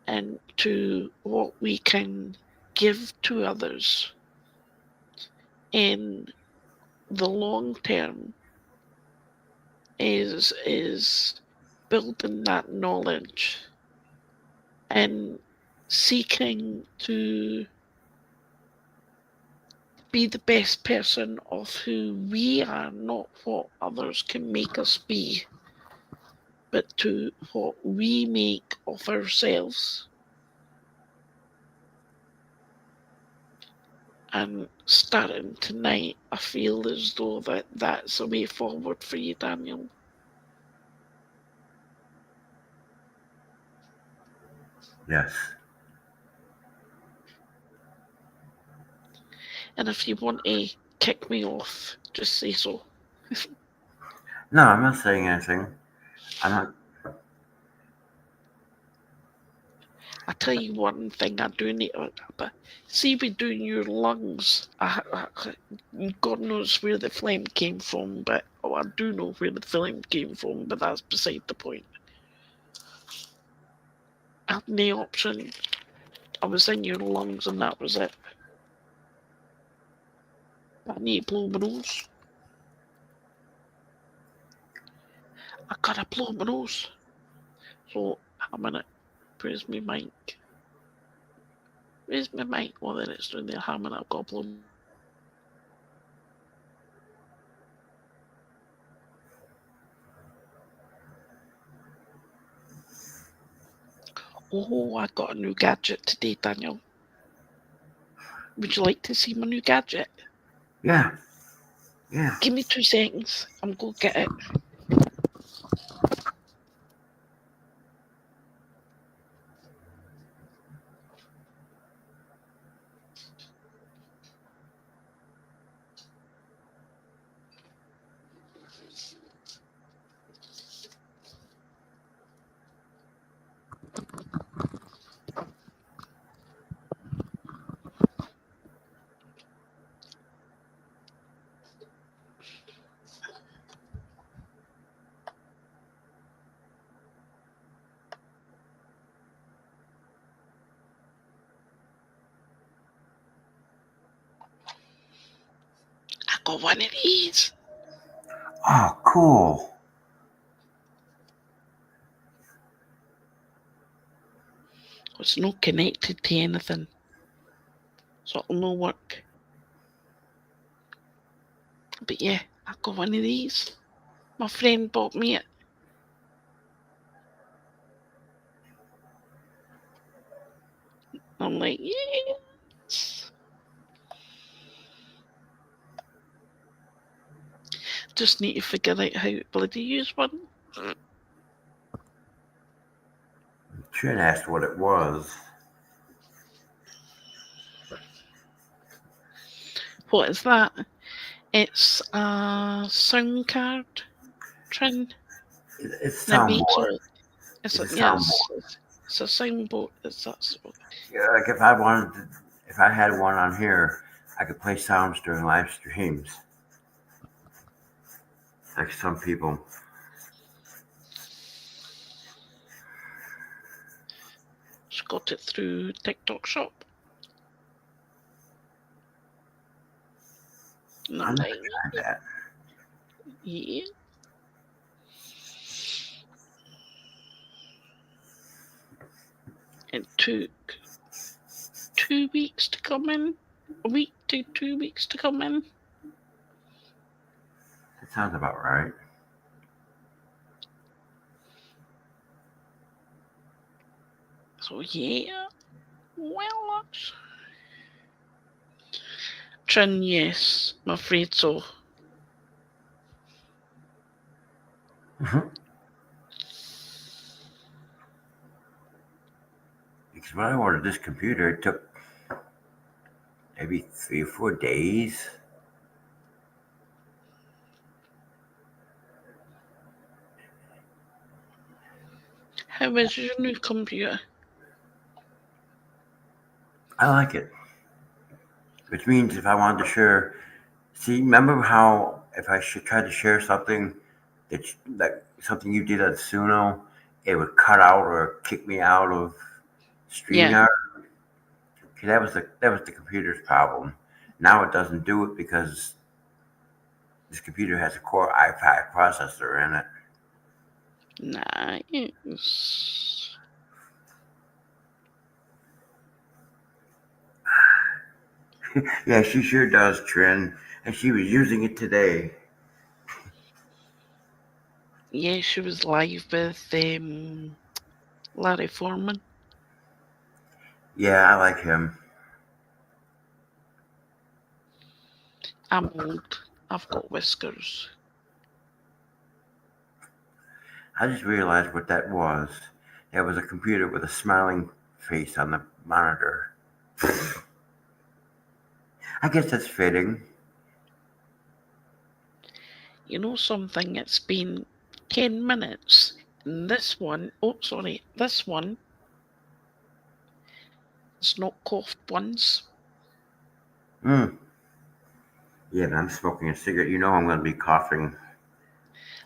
S2: and to what we can give to others in the long term is building that knowledge and seeking to be the best person of who we are, not what others can make us be, but to what we make of ourselves. And starting tonight, I feel as though that's a way forward for you, Daniel.
S1: Yes.
S2: And if you want to kick me off, just say so.
S1: No, I'm not saying anything. I'm not.
S2: I tell you one thing I do need to, but see, we doing your lungs. God knows where the flame came from, but I do know where the flame came from, but that's beside the point. I had no option. I was in your lungs, and that was it. I need to blow my nose. I gotta blow my nose. So, a minute. Where's my mic? Where's my mic? Well, then it's doing there. A minute. I've got to blow. Oh, I got a new gadget today, Daniel. Would you like to see my new gadget?
S1: Yeah. Yeah.
S2: Give me 2 seconds. I'm going to get it. I got one of these.
S1: Oh, cool.
S2: It's not connected to anything, so it'll no work. But yeah, I got one of these. My friend bought me it. I'm like, yes. Just need to figure out how to bloody use one.
S1: Trent asked what it was.
S2: What is that? It's a sound card, Trin,
S1: It's
S2: that makes
S1: soundboard.
S2: all. It's
S1: It's
S2: a,
S1: a
S2: yes,
S1: soundboard.
S2: it's a soundboard. It's that sort.
S1: Yeah, like if I wanted to, if I had one on here, I could play sounds during live streams. Like some people.
S2: She got it through TikTok Shop. And
S1: I
S2: I'm
S1: never
S2: like,
S1: tried that.
S2: yeah. It took 2 weeks to come in. A week to 2 weeks to come in.
S1: That sounds about right.
S2: So yeah. Well, that's Trin, yes, I'm afraid so.
S1: Because when I ordered this computer, it took maybe 3 or 4 days.
S2: How is your new computer?
S1: I like it. Which means if I wanted to share, see, remember how if I should try to share something that something you did at Suno, it would cut out or kick me out of
S2: Yeah,
S1: StreamYard. Okay, that was the computer's problem. Now it doesn't do it because this computer has a Core i5 processor in it.
S2: nice.
S1: Yeah, she sure does, Trin, and she was using it today.
S2: Yeah, she was live with Larry Foreman.
S1: Yeah, I like him.
S2: I'm old. I've got whiskers.
S1: I just realized what that was. It was a computer with a smiling face on the monitor. I guess that's fitting.
S2: You know something? It's been 10 minutes. And this one, oh, sorry, this one has not coughed once.
S1: Mm. Yeah, but I'm smoking a cigarette. You know I'm going to be coughing.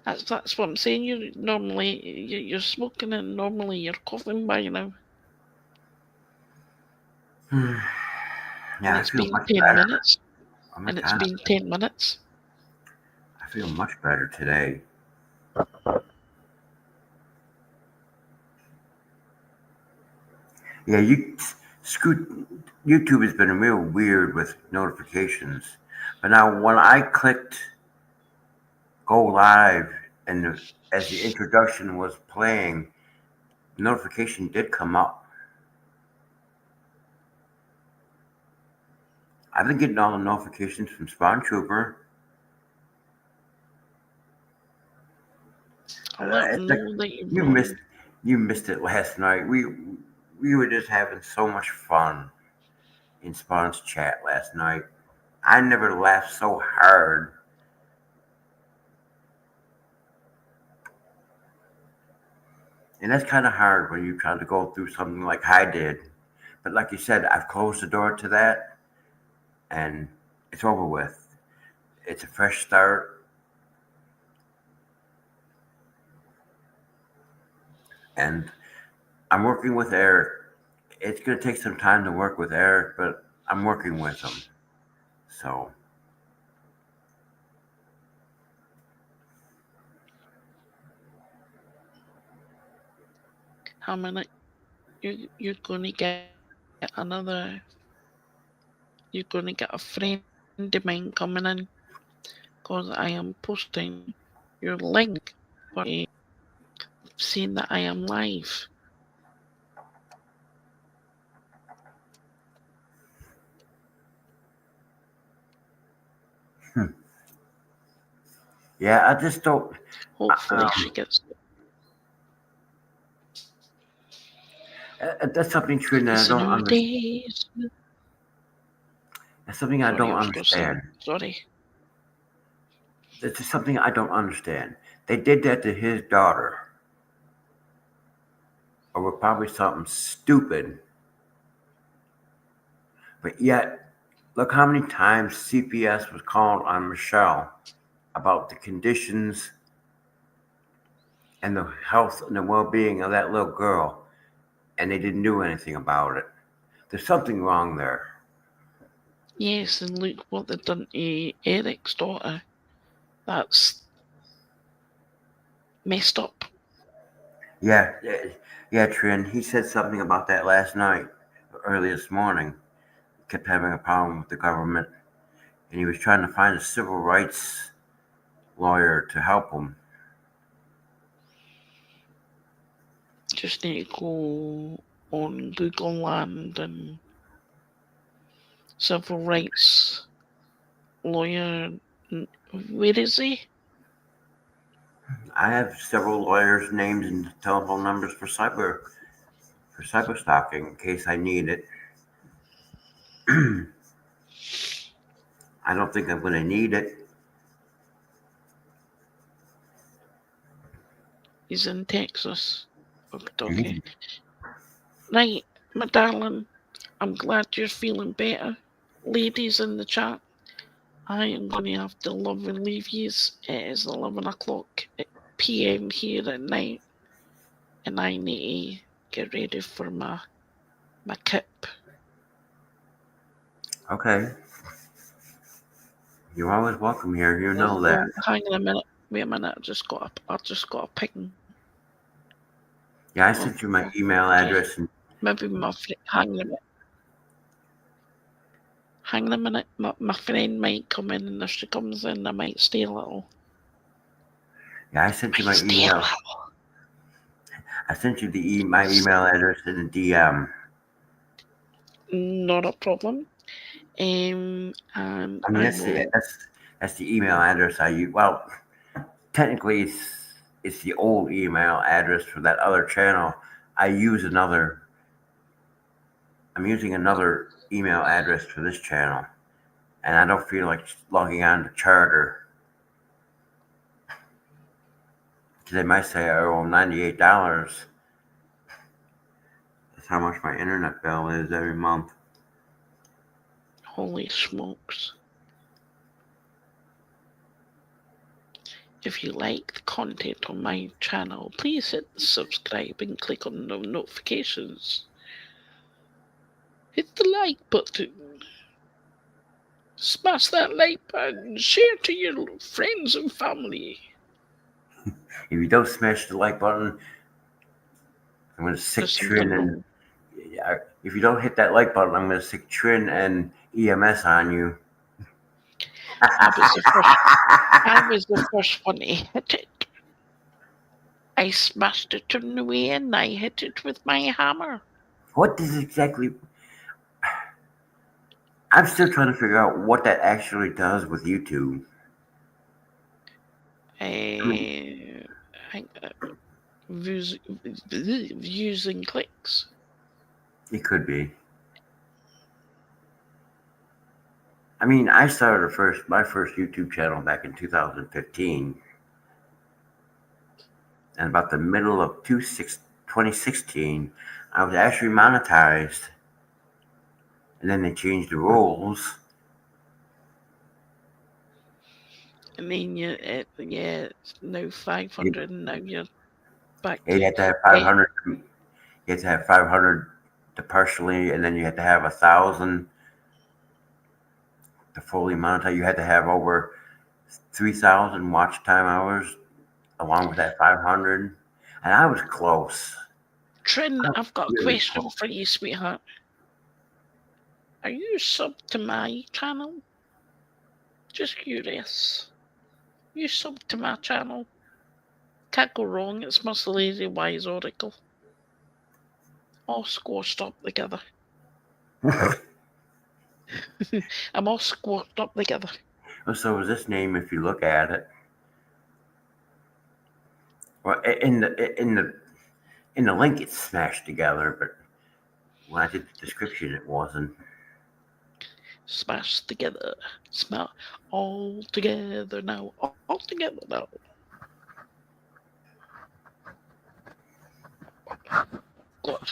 S2: That's what I'm saying. You're smoking and normally you're coughing by now. And
S1: Yeah, I
S2: it's
S1: feel
S2: been
S1: much
S2: 10
S1: better.
S2: minutes.
S1: Oh my
S2: And it's
S1: god,
S2: been 10 minutes.
S1: I feel much better today. Yeah, Scoot, YouTube has been real weird with notifications. But now when I clicked go live and as the introduction was playing, the notification did come up. I've been getting all the notifications from Spawn Trooper.
S2: I'll let
S1: It's
S2: them
S1: like
S2: know that you've
S1: you
S2: won.
S1: missed you missed it last night. We were just having so much fun in Spawn's chat last night. I never laughed so hard. And that's kind of hard when you try to go through something like I did. But like you said, I've closed the door to that and it's over with. It's a fresh start. And I'm working with Eric. It's going to take some time to work with Eric, but I'm working with him. So,
S2: How many? You're going to get another. You're going to get a friend of mine coming in because I am posting your link for saying that I am live.
S1: hmm. Yeah, I just don't.
S2: Hopefully, she
S1: Um,
S2: gets.
S1: That's something, Trin, that I
S2: It's a
S1: don't
S2: new
S1: understand.
S2: day.
S1: That's something I
S2: Sorry,
S1: don't
S2: I was going to sing.
S1: understand.
S2: Sorry.
S1: That's just something I don't understand. They did that to his daughter over probably something stupid, but yet, look how many times CPS was called on Michelle about the conditions and the health and the well-being of that little girl, and they didn't do anything about it. There's something wrong there.
S2: Yes, and look what they've done to Eric's daughter. That's messed up.
S1: Yeah, yeah, Trin. He said something about that last night, early this morning. Kept having a problem with the government, and he was trying to find a civil rights lawyer to help him.
S2: Just need to go on Google Land and civil rights lawyer. Where is he?
S1: I have several lawyers' names and telephone numbers for cyber stalking in case I need it. I don't think I'm going to need it.
S2: He's in Texas. Okay.
S1: Mhm.
S2: Right, my darling, I'm glad you're feeling better. Ladies in the chat, I am going to have to love and leave yous. It is 11 o'clock p.m. here at night, and I need to get ready for my kip.
S1: Okay, you're always welcome here. You know that.
S2: Oh, hang on a minute. Wait a minute. I just got a ping.
S1: Yeah, I
S2: Oh,
S1: sent you my email
S2: okay.
S1: address and
S2: Maybe hang on a minute. Hang on a minute. My friend might come in, and if she comes in, I might stay a little.
S1: yeah, I sent you
S2: Might
S1: my
S2: stay a
S1: email.
S2: little.
S1: I sent you my email address in the DM.
S2: Not a problem. And
S1: I mean,
S2: I will.
S1: that's the email address I use. Well, technically, it's the old email address for that other channel. I use another. I'm using another email address for this channel, and I don't feel like logging on to Charter because they might say I owe $98. That's how much my internet bill is every month.
S2: Holy smokes. If you like the content on my channel, please hit the subscribe and click on the notifications. Hit the like button. Smash that like button. Share to your friends and family.
S1: If you don't smash the like button, I'm gonna
S2: There's
S1: sick
S2: something
S1: Trin and
S2: wrong.
S1: if you don't hit that like button, I'm gonna sick Trin and EMS on you.
S2: I was the first. I was the first one to hit it. I smashed it in the way and I hit it with my hammer.
S1: What does exactly? I'm still trying to figure out what that actually does with YouTube. I mean,
S2: Uh, views, views and clicks.
S1: it could be. I mean, I started my first YouTube channel back in 2015, and about the middle of 2016, I was actually monetized, and then they changed the rules.
S2: And then it's now 500, and now you're back
S1: You
S2: to
S1: had to have
S2: eh,
S1: 500. You had to have 500 to partially, and then you had to have 1,000 to fully monetize. You had to have over 3,000 watch time hours along with that 500, and I was close.
S2: Trin.
S1: I was
S2: I've got a
S1: really
S2: question
S1: close.
S2: for you, sweetheart. Are you subbed to my channel? Just curious. You subbed to my channel? Can't go wrong. It's my lazy wise oracle. All squashed up together. I'm all squashed up together.
S1: So is this name, if you look at it, well, in the link, it's smashed together, but when I did the description, it wasn't.
S2: Smash together. Smell all together now. All together now. God,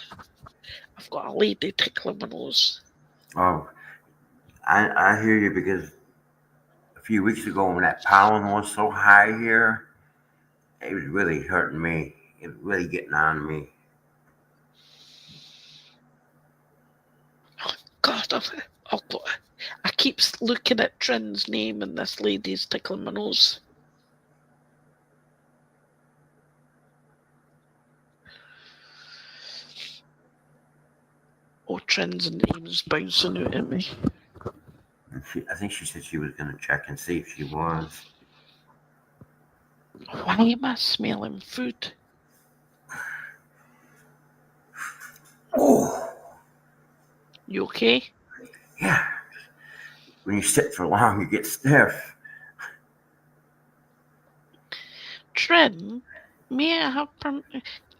S2: I've got a lady tickling my nose.
S1: Oh, I hear you because a few weeks ago when that pollen was so high here, it was really hurting me. It was really getting on me.
S2: Oh, God, oh, God. I keep looking at Trin's name and this lady's tickling my nose. Oh, Trin's name's bouncing out at me.
S1: And I think she said she was going to check and see if she was.
S2: Why am I smelling food?
S1: Oh,
S2: You okay?
S1: yeah. When you sit for long, you get stiff.
S2: Trin, may I have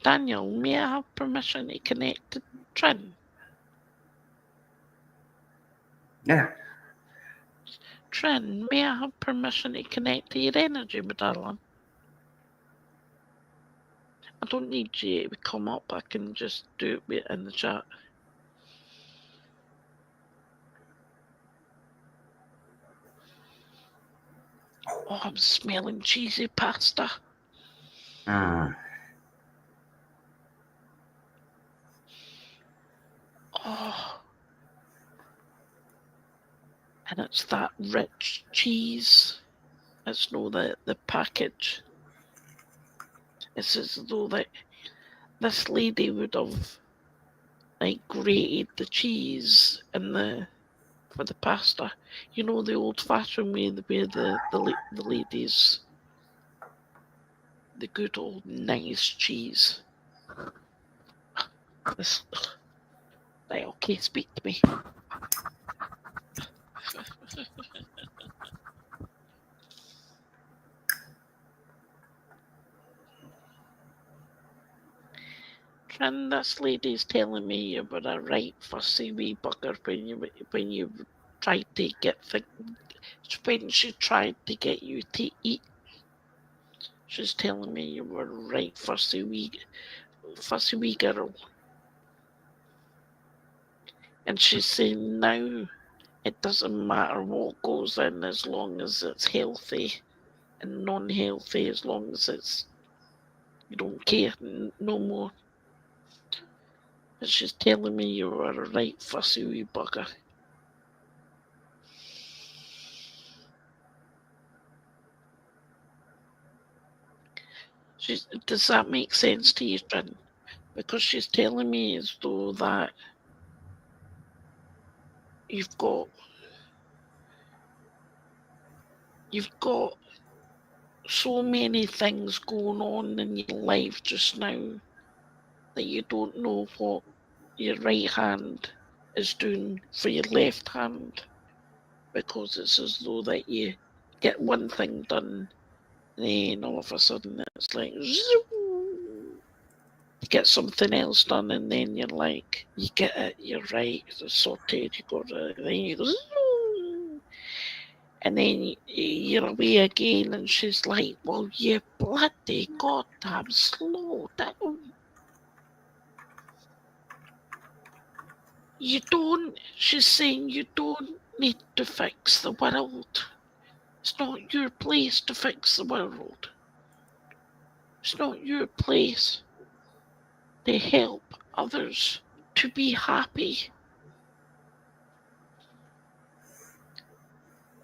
S2: Daniel, may I have permission to connect to Trin?
S1: Yeah.
S2: Trin, may I have permission to connect to your energy, my darling? I don't need you to come up, I can just do it in the chat. Oh, I'm smelling cheesy pasta.
S1: Mm.
S2: Oh, and it's that rich cheese. It's no the package. It's as though that this lady would have like grated the cheese in the for the pasta. You know the old-fashioned way, the ladies, the good old nice cheese. This, right, okay, speak to me. Trin, this lady's telling me you were a right fussy wee bugger when you tried to when she tried to get you to eat. She's telling me you were a right fussy wee girl. And she's saying now it doesn't matter what goes in as long as it's healthy, and non-healthy as long as it's you don't care no more. And she's telling me you are a right fussy wee bugger. Does that make sense to you, Trin? Because she's telling me as though that you've got so many things going on in your life just now that you don't know what your right hand is doing for your left hand, because it's as though that you get one thing done and then all of a sudden it's like you get something else done and then you're like you get it, you're right, it's sorted, you got it, then you go and then you're away again and she's like, well, you bloody goddamn slow down. She's saying you don't need to fix the world. It's not your place to fix the world. It's not your place to help others to be happy.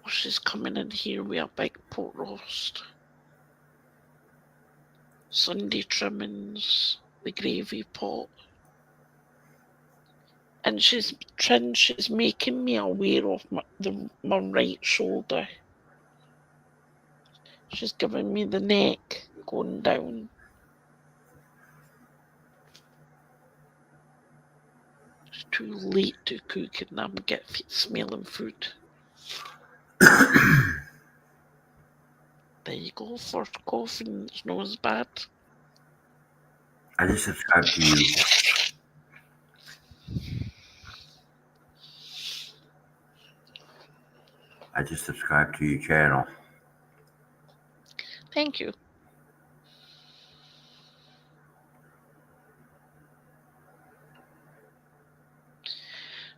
S2: Oh, she's coming in here with a big pot roast. Sunday trimmings, the gravy pot. And she's making me aware of my right shoulder. She's giving me the neck going down. It's too late to cook and I'm smelling food. There you go, first coughing, it's not as bad.
S1: I just subscribed to you. I just subscribed to your channel.
S2: Thank you.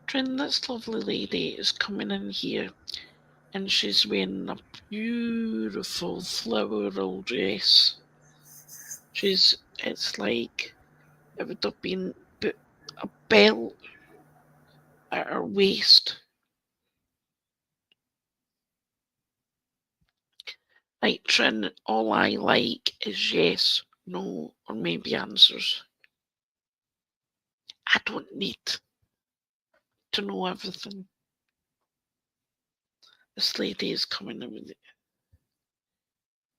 S2: Trin, this lovely lady is coming in here and she's wearing a beautiful floral dress. It's like it would have been put a belt at her waist. Right, Trin, all I like is yes, no, or maybe answers. I don't need to know everything. This lady is coming in with it.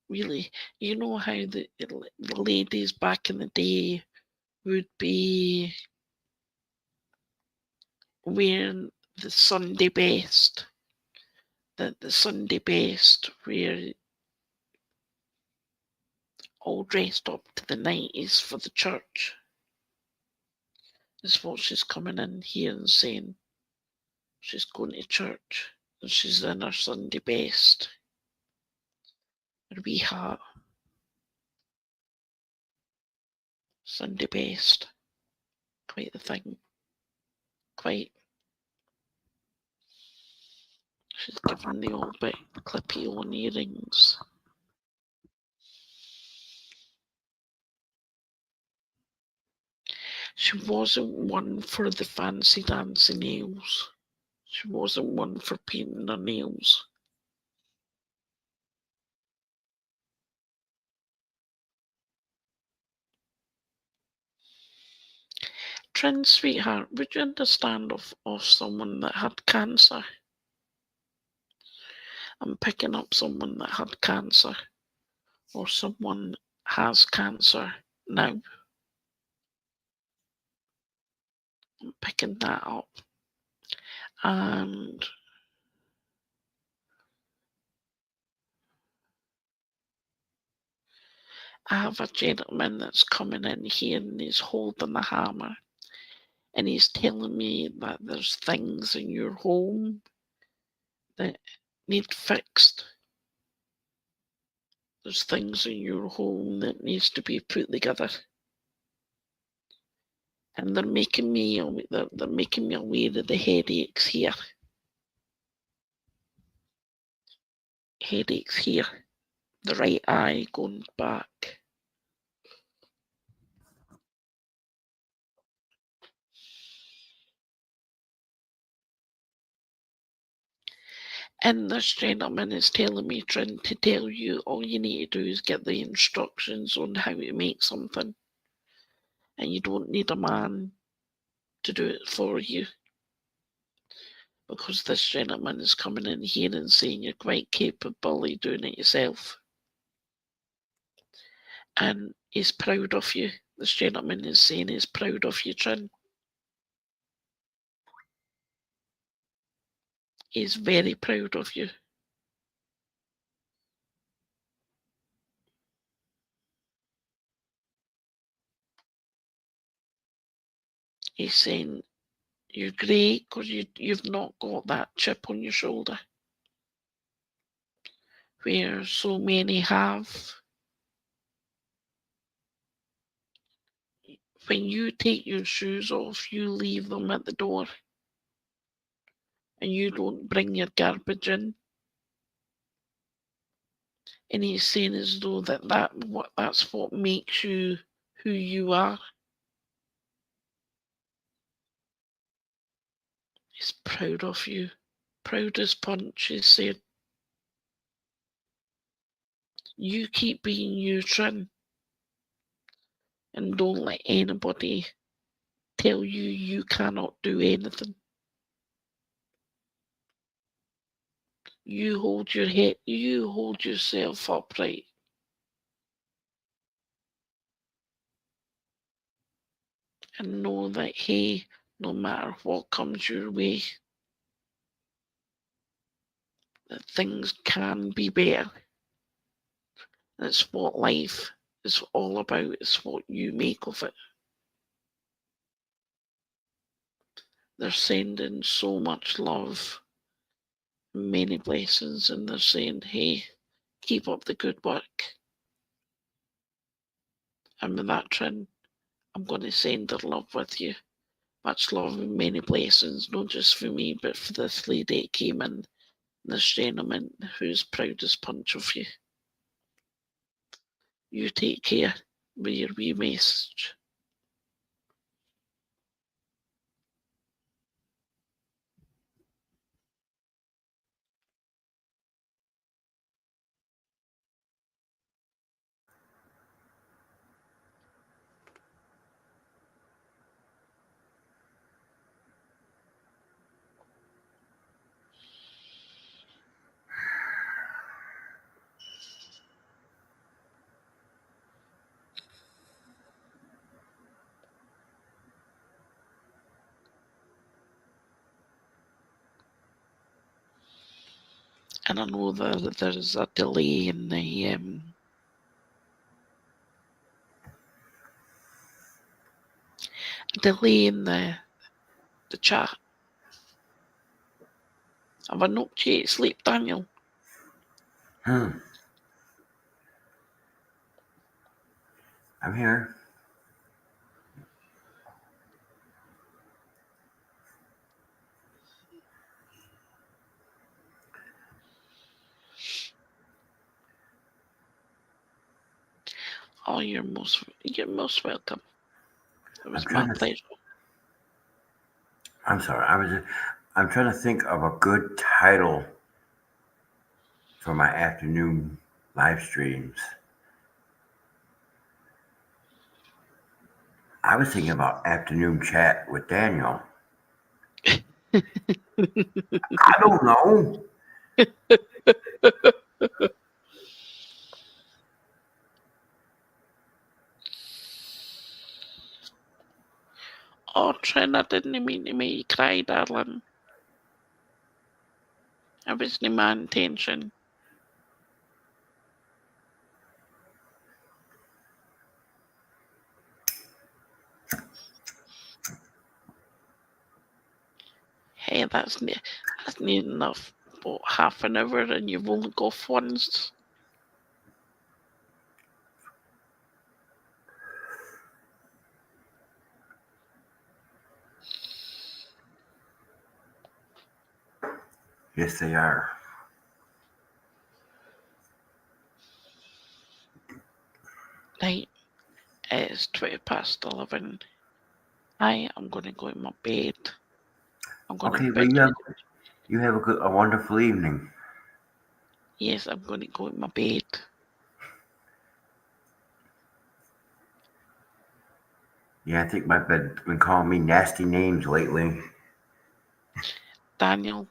S2: Really, you know how the ladies back in the day would be wearing the Sunday best, the Sunday best, where all dressed up to the 90s for the church. Is what she's coming in here and saying. She's going to church and she's in her Sunday best. Her wee hat. Sunday best. Quite the thing. Quite. She's given the old bit clippy on earrings. She wasn't one for the fancy dancy nails. She wasn't one for painting her nails. Trin, sweetheart, would you understand of someone that had cancer? I'm picking up someone that had cancer, or someone has cancer now. I'm picking that up. And I have a gentleman that's coming in here and he's holding the hammer and he's telling me that there's things in your home that need fixed. There's things in your home that needs to be put together. And they're making me aware of the headaches here. Headaches here. The right eye going back. And this gentleman is telling me, trying to tell you, all you need to do is get the instructions on how to make something. And you don't need a man to do it for you. Because this gentleman is coming in here and saying you're quite capable of doing it yourself. And he's proud of you. This gentleman is saying he's proud of you, Trin. He's very proud of you. He's saying you're great because you've not got that chip on your shoulder where so many have. When you take your shoes off, you leave them at the door and you don't bring your garbage in. And he's saying as though that's what makes you who you are. He's proud of you. Proud as punch, he said. You keep being you, Trin. And don't let anybody tell you you cannot do anything. You hold your head, you hold yourself upright. And know that, hey, no matter what comes your way, that things can be better. That's what life is all about. It's what you make of it. They're sending so much love many blessings, and they're saying, hey, keep up the good work. And with that, Trin, I'm going to send their love with you. Much love and many blessings, not just for me, but for this lady that came in, this gentleman who's proud as punch of you. You take care with your wee message. And I know that there's a delay in the chat. Have I knocked you to sleep, Daniel?
S1: I'm here.
S2: Oh, you're most welcome. It was
S1: I'm
S2: my
S1: trying to.
S2: pleasure.
S1: I'm sorry. I'm trying to think of a good title for my afternoon live streams. I was thinking about afternoon chat with Daniel. I don't know.
S2: Oh, Trin, I didn't mean to make you cry, darling. It wasn't my intention. Hey, that's near enough. About half an hour, and you've only got once.
S1: Yes, they are.
S2: Right, it's 11:20. I am going to go in my bed. I'm going to
S1: Okay, well
S2: bid you.
S1: you have a wonderful evening.
S2: Yes, I'm going to go in my bed.
S1: Yeah, I think my bed's been calling me nasty names lately.
S2: Daniel,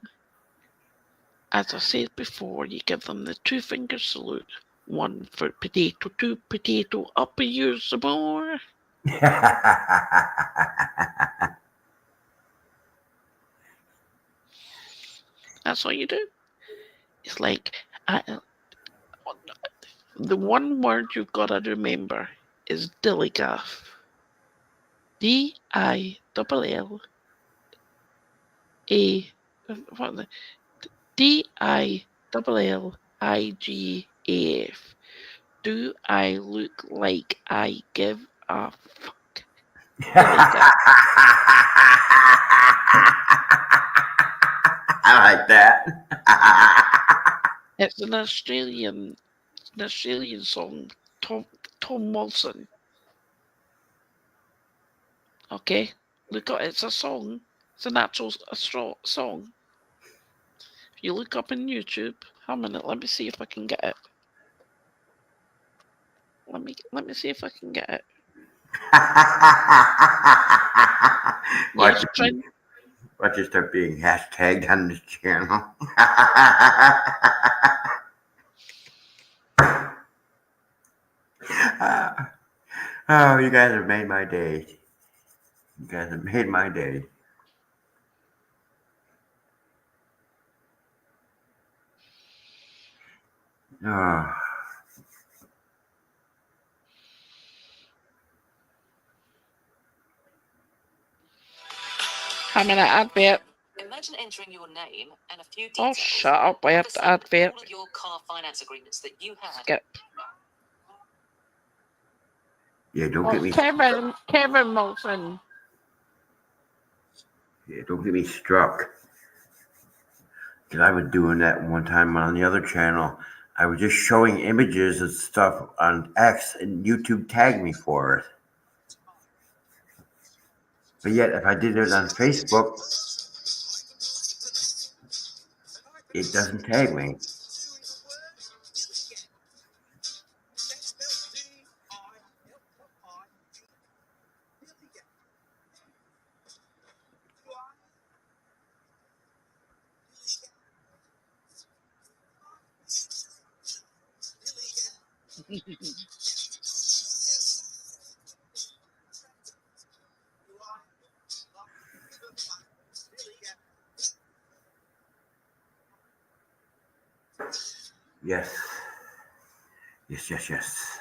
S2: as I said before, you give them the two-finger salute. One for potato, two potato, up a year some more. That's all you do. It's like the one word you've got to remember is dillygaff. D-I-double-L-A. What? D-I-double-L-I-G-A-F. Do I look like I give a fuck? Dillygaff.
S1: I like that.
S2: It's an Australian song. Tom Wilson. Okay, look up. It's a song. It's an actual song. If you look up on YouTube, a minute. Let me see if I can get it. Let me see if I can get it. Yes, Trent.
S1: Watch you start being hashtagged on this channel. Oh, you guys have made my day. You guys have made my day. Oh.
S2: I'm gonna advert.
S3: Imagine entering your name and a few
S2: Oh,
S3: details.
S2: shut up. I
S3: All of
S2: have
S3: a
S2: to
S3: sudden,
S2: advert.
S3: all of your car finance agreements that you had.
S2: Skip.
S1: Yeah, don't
S2: Oh,
S1: get me.
S2: Kevin Wilson.
S1: Yeah, don't get me struck. Because I was doing that one time on the other channel. I was just showing images of stuff on X, and YouTube tagged me for it. But yet, if I did it on Facebook, it doesn't tag me. Yes. Yes.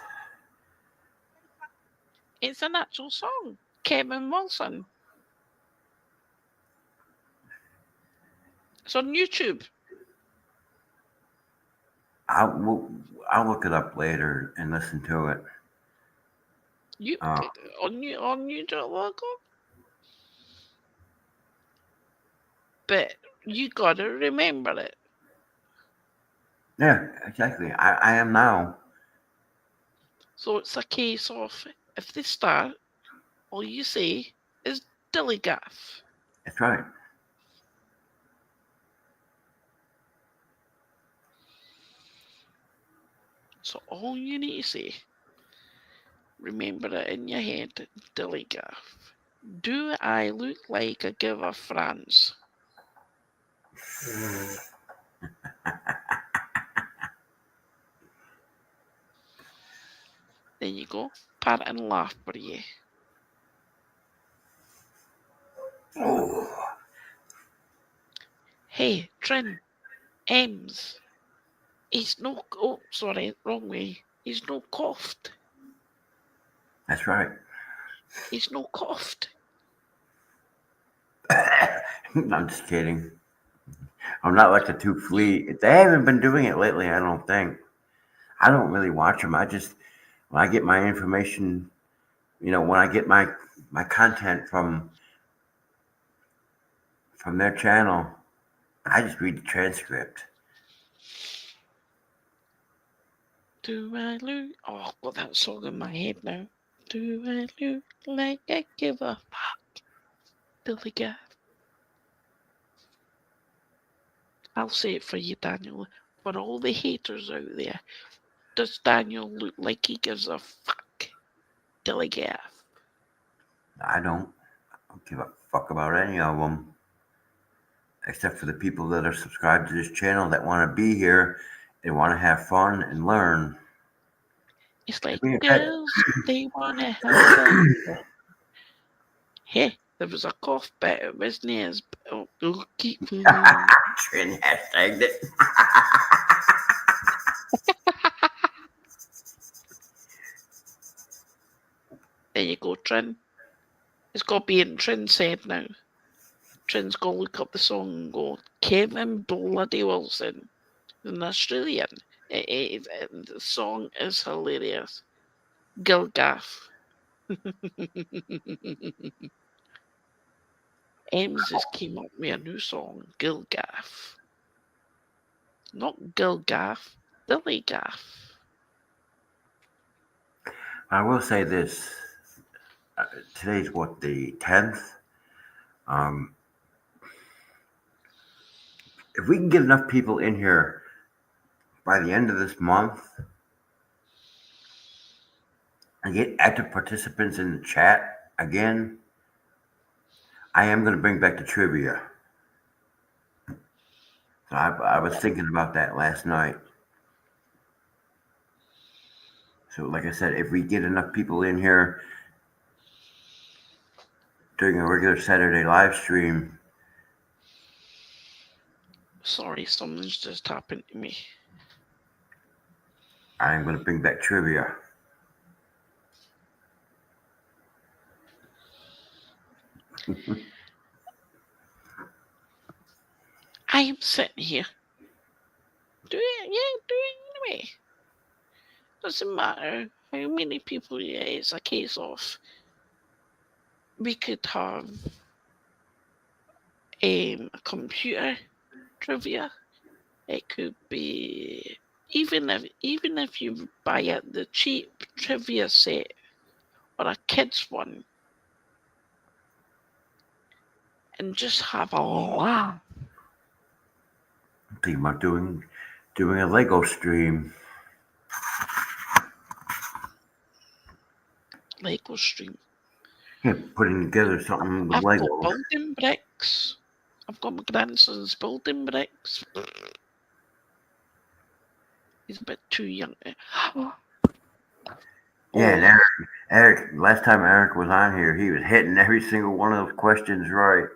S2: It's an actual song. Kevin Wilson. It's on YouTube.
S1: I'll look it up later and listen to it.
S2: You on YouTube. But you gotta remember it.
S1: Yeah, exactly. I am now.
S2: So it's a case of if they start, all you say is dilly gaff.
S1: That's right.
S2: So all you need to say, remember it in your head, dilly gaff. Do I look like a giver France? There you go. Pat and laugh for you.
S1: Oh,
S2: Hey, Trin, Ems. He's no. Oh, sorry, wrong way. He's no coughed.
S1: that's right.
S2: He's no coughed.
S1: I'm just kidding. I'm not like the two flea. They haven't been doing it lately, I don't think. I don't really watch them. When I get my information, when I get my content from their channel, I just read the transcript.
S2: Do I look? Oh, I've got that song in my head now. Do I look like I give a fuck? Billy Gaff. I'll say it for you, Daniel. For all the haters out there, does Daniel look like he gives a fuck? Billy Gaff.
S1: I don't give a fuck about any of them, except for the people that are subscribed to this channel that want to be here and want to have fun and learn.
S2: It's like
S1: I mean,
S2: girls, they wanna have fun. Hey, there was a cough bit. It wasn't as. Oh, keep.
S1: Trin hashtagged it.
S2: There you go, Trin. It's got to be in Trin's head now. Trin's got to look up the song and go, Kevin Bloody Wilson, an Australian. The song is hilarious. Gilgaff. Ems just came up with a new song, Gilgaff. Not Gilgaff, Dillygaff.
S1: I will say this. Today's what, the 10th? If we can get enough people in here by the end of this month and get active participants in the chat again, I am going to bring back the trivia. So I was thinking about that last night. So, like I said, if we get enough people in here during a regular Saturday live stream.
S2: Sorry, something's just happened to me.
S1: I'm going to bring back trivia.
S2: I am sitting here. Do it anyway. Doesn't matter how many people it's a case of. We could have a computer trivia. It could be even if you buy the cheap trivia set or a kids one and just have a laugh.
S1: I'm thinking about doing a Lego stream.
S2: Lego stream.
S1: Yeah, putting together something with
S2: I've got
S1: Legos.
S2: building bricks. I've got my grandson's building bricks. He's a bit too young.
S1: Yeah, and
S2: Oh,
S1: Eric. Last time Eric was on here, he was hitting every single one of those questions right.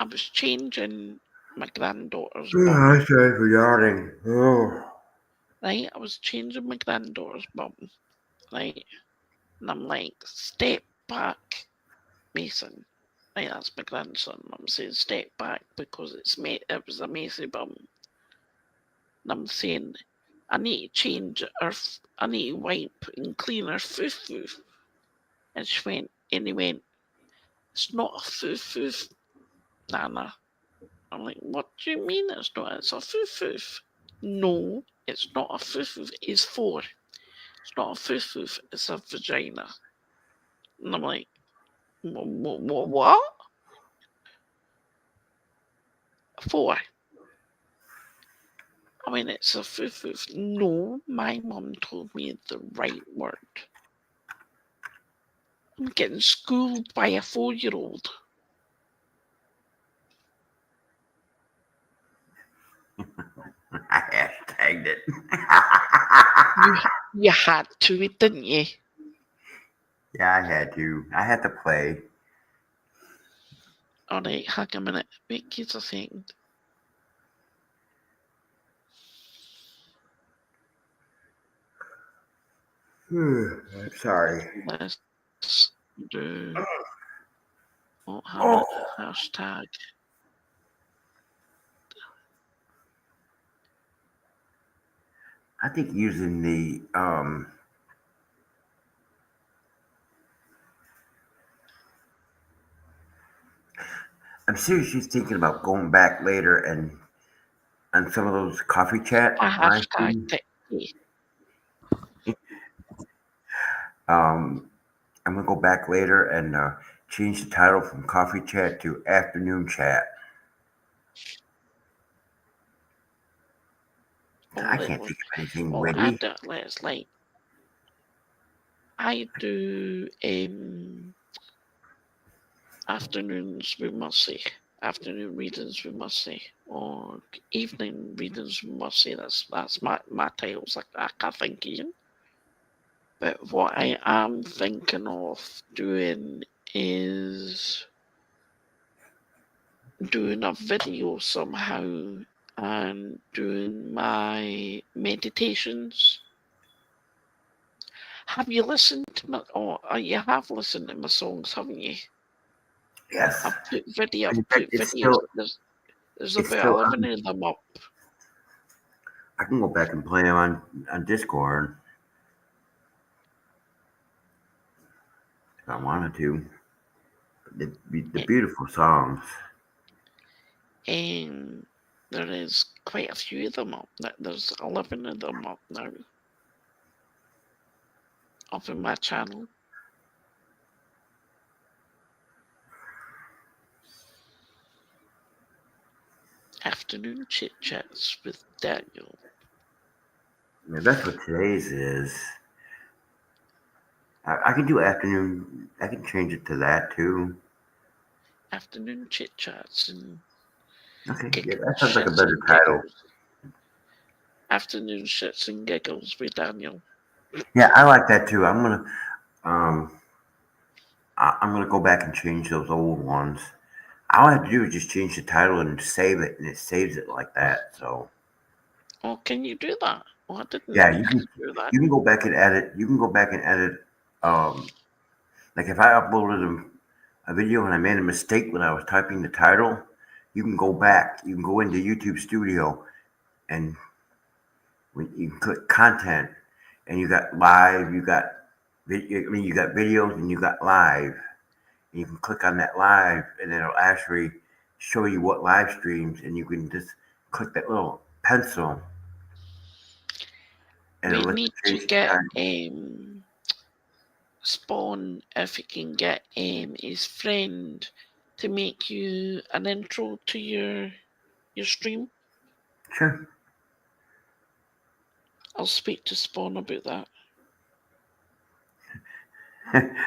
S2: I was changing my granddaughter's bum.
S1: I started yawning. Oh.
S2: Right, I was changing my granddaughter's bum. Right, and I'm like, step back, Mason. Right, that's my grandson. I'm saying step back because it was a Macy bum. And I'm saying I need to change her. I need to wipe and clean her foo-foo. And he went, it's not a foo-foo, Nana. I'm like, what do you mean it's not? It's a foo-foo. No, it's not a foo-foo. It's four. It's not a foo-foo. It's a vagina. And I'm like, what? Four. I mean, it's a foo-foo. No, my mum told me the right word. I'm getting schooled by a 4-year-old.
S1: I hashtagged it.
S2: You had to, didn't you?
S1: Yeah, I had to. I had to play.
S2: All right, hang a minute. Wait just a second.
S1: I'm sorry.
S2: Let's do. Oh, hang a minute. Hashtag.
S1: I think using the I'm seriously thinking about going back later and on some of those coffee chat
S2: A
S1: live
S2: hashtag
S1: streams.
S2: techie.
S1: I'm gonna go back later and change the title from coffee chat to afternoon chat. I can't think of anything
S2: Well,
S1: witty.
S2: let's like. I do afternoons with Mercy, afternoon readings with Mercy, or evening readings with Mercy. That's my titles. I can't think of you. But what I am thinking of doing is doing a video somehow and doing my meditations. Have you listened to my? Oh, you have listened to my songs, haven't you?
S1: Yes.
S2: I've put video.
S1: In
S2: I've
S1: fact,
S2: put
S1: it's
S2: videos.
S1: still
S2: There's
S1: it's
S2: about
S1: still
S2: 11
S1: on.
S2: of them up.
S1: I can go back and play them on Discord if I wanted to. The beautiful songs.
S2: And there is quite a few of them up. There's 11 of them up now. Up in my channel. Afternoon chit chats with Daniel.
S1: Yeah, that's what today's is. I can do afternoon. I can change it to that too.
S2: Afternoon chit chats and
S1: Okay, yeah,
S2: giggles,
S1: that sounds like a
S2: shits
S1: better
S2: and
S1: title.
S2: giggles. Afternoon shits and giggles with Daniel.
S1: Yeah, I like that too. Um, I'm gonna go back and change those old ones. All I have to do is just change the title and save it, and it saves it like that. So
S2: Oh, can you do that? Oh, I didn't know
S1: yeah,
S2: you could do that.
S1: you can go back and edit. You can go back and edit. Like if I uploaded them a video and I made a mistake when I was typing the title, you can go back. You can go into YouTube Studio and when you click content and you got live, you got you got videos and you got live. And you can click on that live and it'll actually show you what live streams and you can just click that little pencil and
S2: We
S1: it'll let
S2: need
S1: you
S2: to
S1: change the
S2: get
S1: time.
S2: Spawn if he can get his friend to make you an intro to your stream.
S1: Sure.
S2: I'll speak to Spawn about that.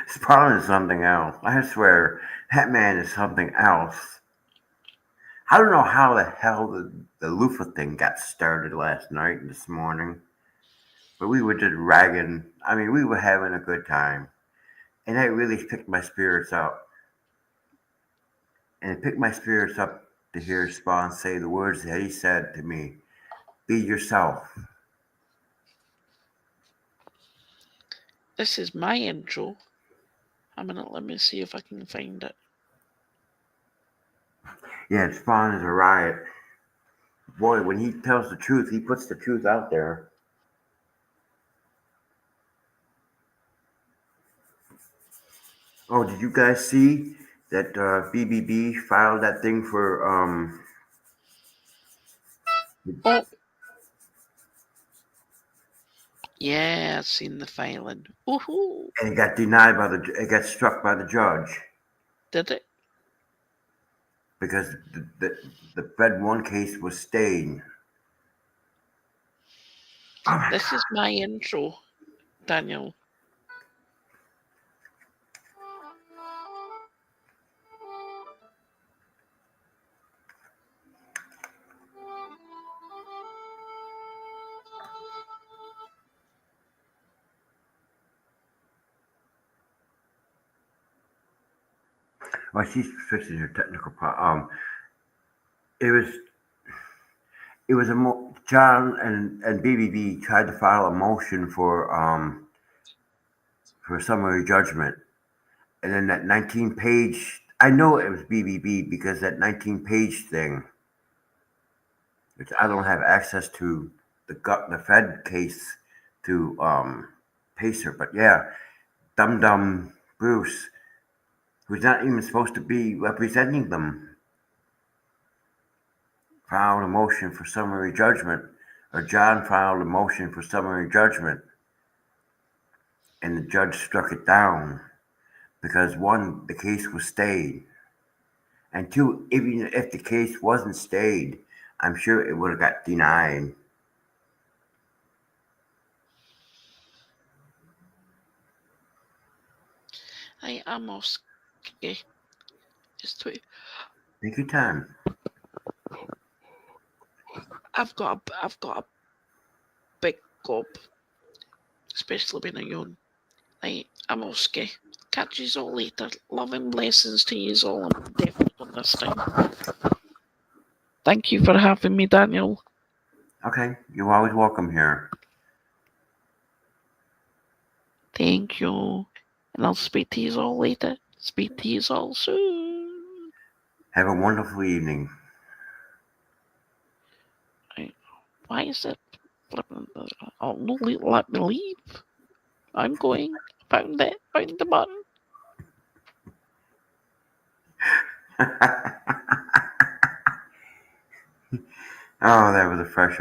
S1: Spawn is something else. I swear, that man is something else. I don't know how the hell the loofah thing got started last night and this morning, but we were just ragging. I mean, we were having a good time, and that really picked my spirits up. And it picked my spirits up to hear Spawn say the words that he said to me: "Be yourself."
S2: This is my intro. A minute, let me see if I can find it.
S1: Yeah, Spawn is a riot. Boy, when he tells the truth, he puts the truth out there. Oh, did you guys see that BBB filed that thing for
S2: Oh, yeah, I've seen the filing. Woohoo!
S1: and it got denied by it got struck by the judge
S2: Did it?
S1: because the Fed 1 case was stayed. Oh my
S2: This
S1: God.
S2: is my intro, Daniel.
S1: Well, she's fixing her technical problem. It was John and BBB tried to file a motion for summary judgment, and then that 19-page. I know it was BBB because that 19-page thing, which I don't have access to the Fed case to Pacer, but yeah, Dum Dum Bruce, who's not even supposed to be representing them, filed a motion for summary judgment, or John filed a motion for summary judgment, and the judge struck it down because one, the case was stayed, and two, even if the case wasn't stayed, I'm sure it would have got denied.
S2: I am okay. Just wait.
S1: Take your time.
S2: I've got a big gob, especially when I yawn. I'm okay. Catch you all later. Love and blessings to you all. I'm definitely on this time. Thank you for having me, Daniel.
S1: Okay, you're always welcome here.
S2: Thank you. And I'll speak to you all later. Speak to you all soon.
S1: Have a wonderful evening.
S2: Why is it? Oh, no, let me leave. I'm going. Found the button.
S1: Oh, that was a fresh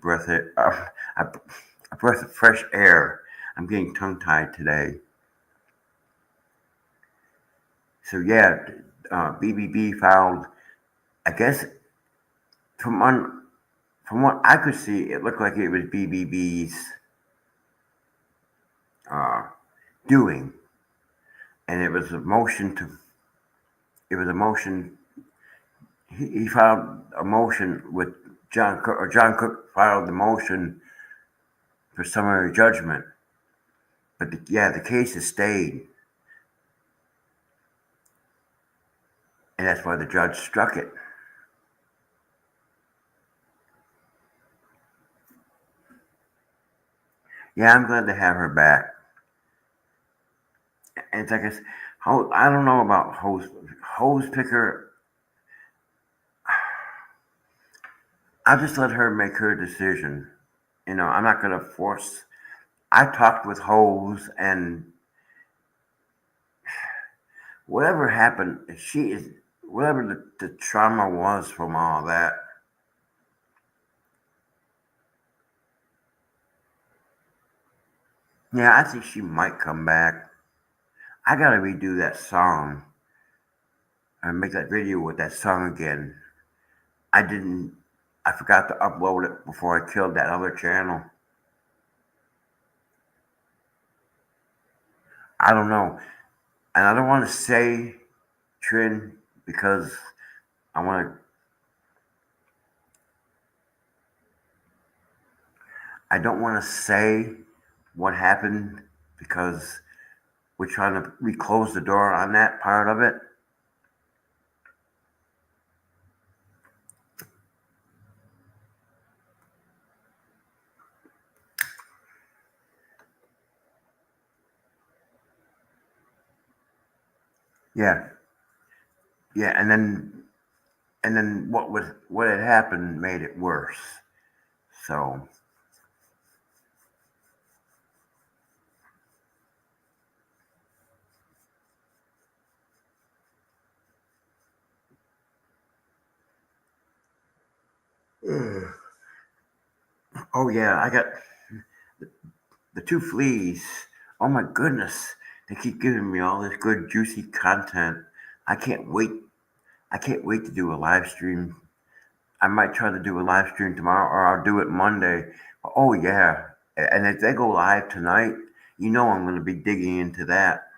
S1: breath, a breath of fresh air. I'm getting tongue tied today. So yeah, BBB filed. I guess from on, from what I could see, it looked like it was BBB's uh, doing, and it was a motion to. It was a motion. He filed a motion with John Cook, or John Cook filed the motion for summary judgment. But the case has stayed, and that's why the judge struck it. Yeah, I'm glad to have her back. And it's like I don't know about hose picker. I just let her make her decision. I'm not gonna force. I talked with Hose, and whatever happened, she is whatever the trauma was from all that. Yeah, I think she might come back. I gotta redo that song and make that video with that song again. I didn't. I forgot to upload it before I killed that other channel. I don't know, and I don't want to say Trin because I want to. I don't want to say what happened because we're trying to reclose the door on that part of it. Yeah, yeah, and then what had happened made it worse. So oh yeah, I got the two fleas. Oh my goodness, they keep giving me all this good juicy content. I can't wait. I can't wait to do a live stream. I might try to do a live stream tomorrow, or I'll do it Monday. Oh yeah, and if they go live tonight, I'm going to be digging into that.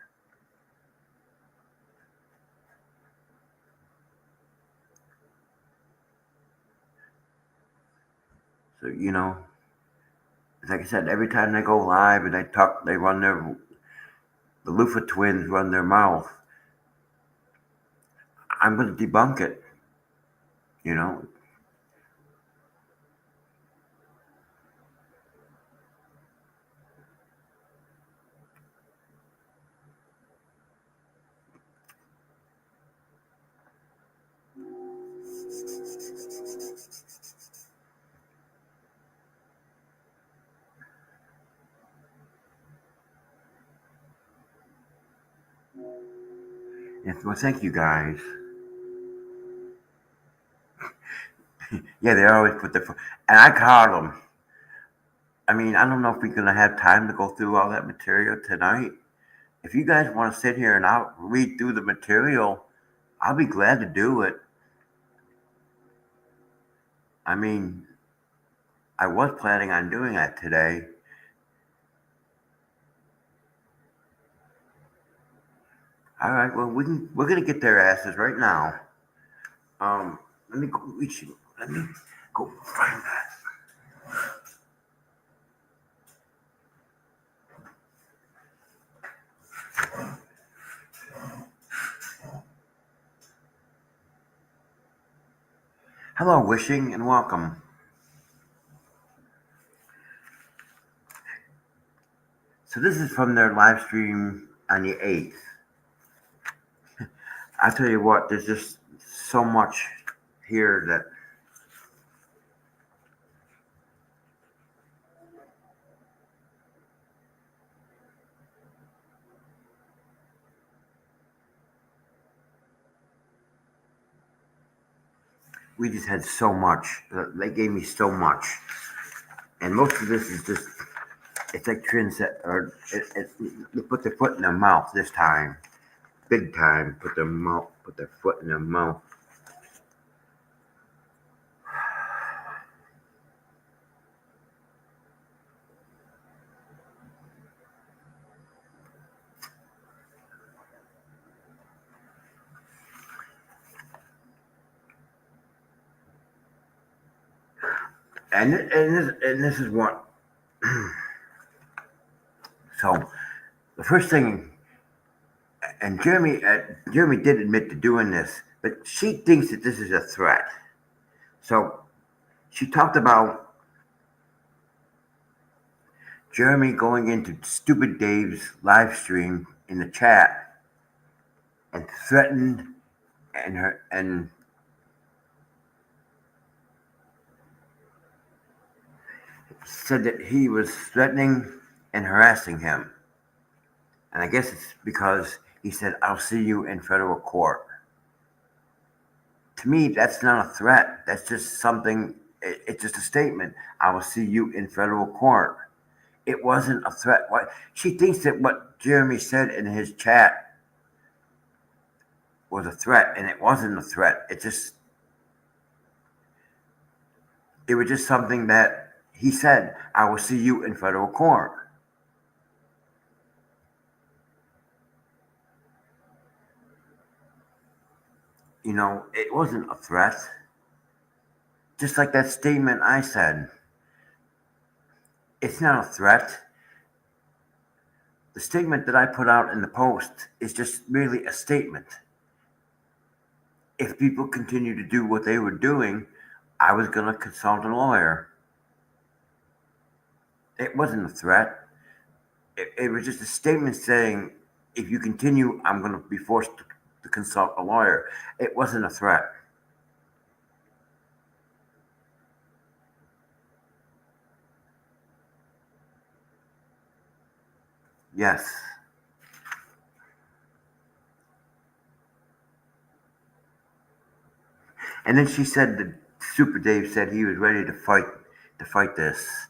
S1: So like I said, every time they go live and they talk, the Lufa twins run their mouth. I'm going to debunk it. You know, yes, well, thank you guys. Yeah, they always put and I caught them. I mean, I don't know if we're going to have time to go through all that material tonight. If you guys want to sit here and I'll read through the material, I'll be glad to do it. I mean, I was planning on doing that today. All right, well, we're gonna get their asses right now. Let me go reach you. Let me go find that. Hello, wishing and welcome. So this is from their live stream on the 8th. I tell you what, there's just so much here that we just had so much. They gave me so much, and most of this is just it's like trends that or they put their foot in their mouth this time, big time. Put their foot in their mouth. And this is what. So the first thing, and Jeremy did admit to doing this, but she thinks that this is a threat. So she talked about Jeremy going into Stupid Dave's live stream in the chat and threatened and said that he was threatening and harassing him. And I guess it's because he said, "I'll see you in federal court." To me, that's not a threat. That's just something, it's just a statement. "I will see you in federal court." It wasn't a threat. What she thinks that what Jeremy said in his chat was a threat, and it wasn't a threat. It was just something that he said, "I will see you in federal court." It wasn't a threat. Just like that statement I said, it's not a threat. The statement that I put out in the post is just merely a statement. If people continue to do what they were doing, I was going to consult a lawyer. It wasn't a threat. It was just a statement saying, if you continue, I'm going to be forced to consult a lawyer. It wasn't a threat. Yes. And then she said that Super Dave said he was ready to fight this.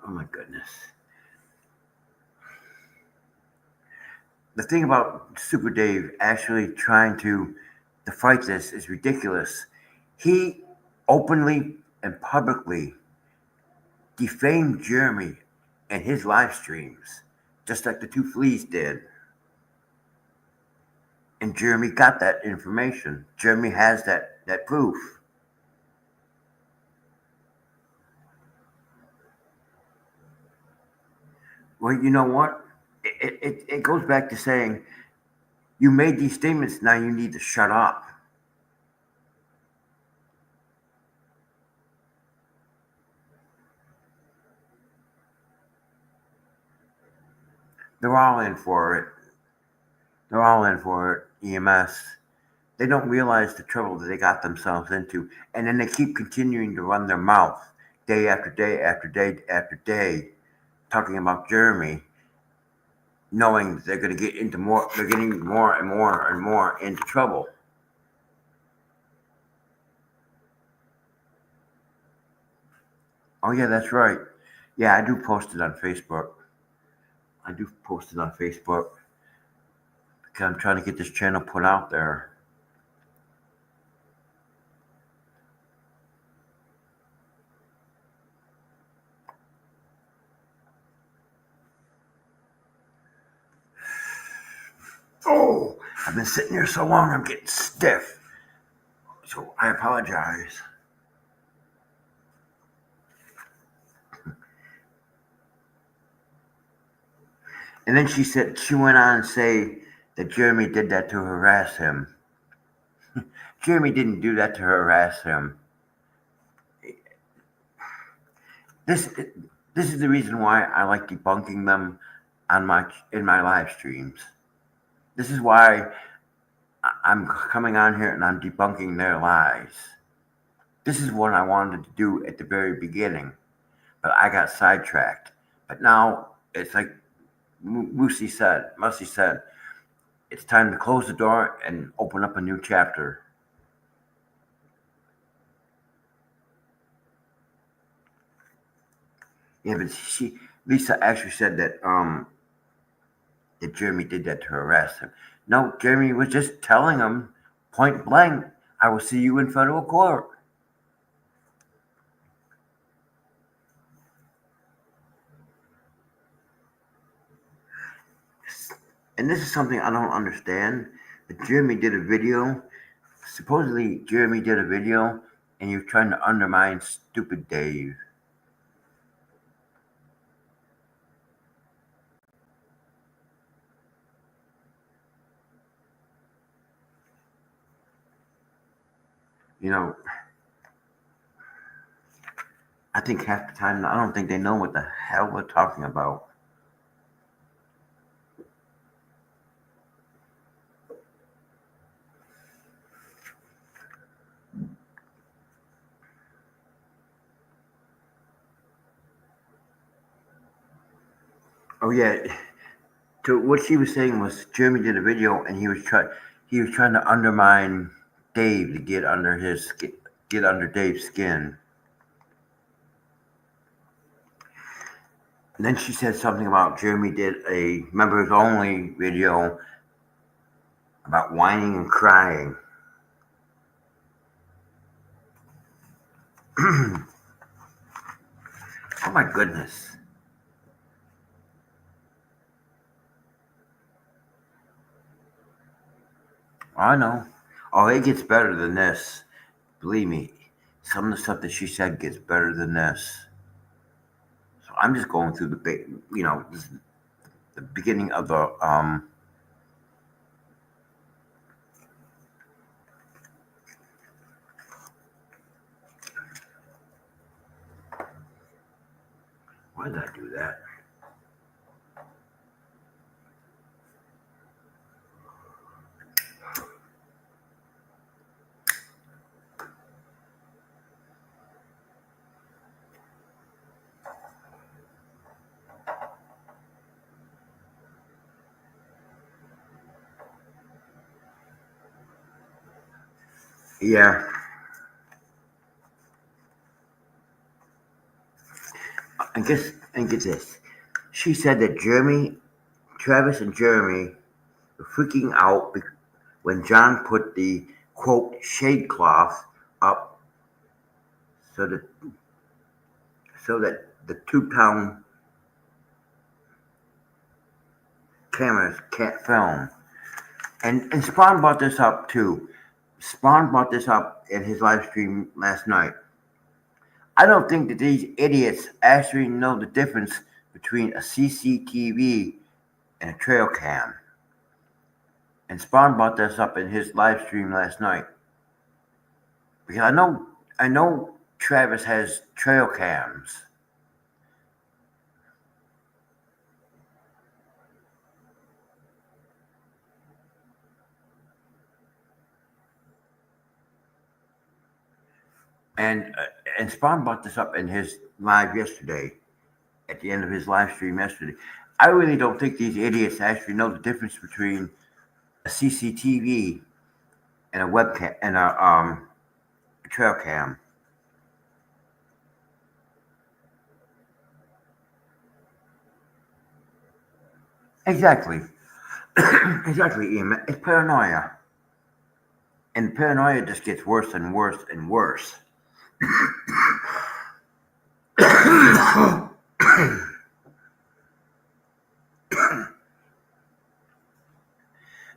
S1: Oh my goodness. The thing about Super Dave actually trying to fight this is ridiculous. He openly and publicly defamed Jeremy in his live streams, just like the two fleas did. And Jeremy got that information. Jeremy has that proof. Well, you know what? It goes back to saying, you made these statements, now you need to shut up. They're all in for it. They're all in for it, EMS. They don't realize the trouble that they got themselves into. And then they keep continuing to run their mouth day after day after day after day, talking about Jeremy, knowing they're going to get into more, they're getting more and more and more into trouble. Oh, yeah, that's right. Yeah, I do post it on Facebook. Because I'm trying to get this channel put out there. Oh, I've been sitting here so long, I'm getting stiff. So I apologize. And then she went on and say that Jeremy did that to harass him. Jeremy didn't do that to harass him. This is the reason why I like debunking them in my live streams. This is why I'm coming on here and I'm debunking their lies. This is what I wanted to do at the very beginning, but I got sidetracked. But now it's like Mussy said, it's time to close the door and open up a new chapter. Yeah, but Lisa actually said that Jeremy did that to harass him. No, Jeremy was just telling him point blank, "I will see you in federal court." And this is something I don't understand. But Jeremy did a video. Supposedly, Jeremy did a video, and you're trying to undermine stupid Dave. I think half the time I don't think they know what the hell we're talking about. Oh yeah. To what she was saying was Jeremy did a video and he was trying to undermine Dave to get under Dave's skin. And then she said something about Jeremy did a members only video about whining and crying. Oh my goodness. I know. Oh, it gets better than this. Believe me, some of the stuff that she said gets better than this. So I'm just going through this is the beginning of the why did I do that? Yeah, and get this. She said that Travis and Jeremy were freaking out when John put the quote shade cloth up so that the two-pound cameras can't film. And Spawn brought this up too. Spawn brought this up in his live stream last night. I don't think that these idiots actually know the difference between a CCTV and a trail cam. And Spawn brought this up in his live stream last night. Because I know Travis has trail cams. And Spawn brought this up in his live yesterday, at the end of his live stream yesterday. I really don't think these idiots actually know the difference between a CCTV and a webcam and a trail cam. Exactly. Exactly, Ian. It's paranoia. And paranoia just gets worse and worse and worse.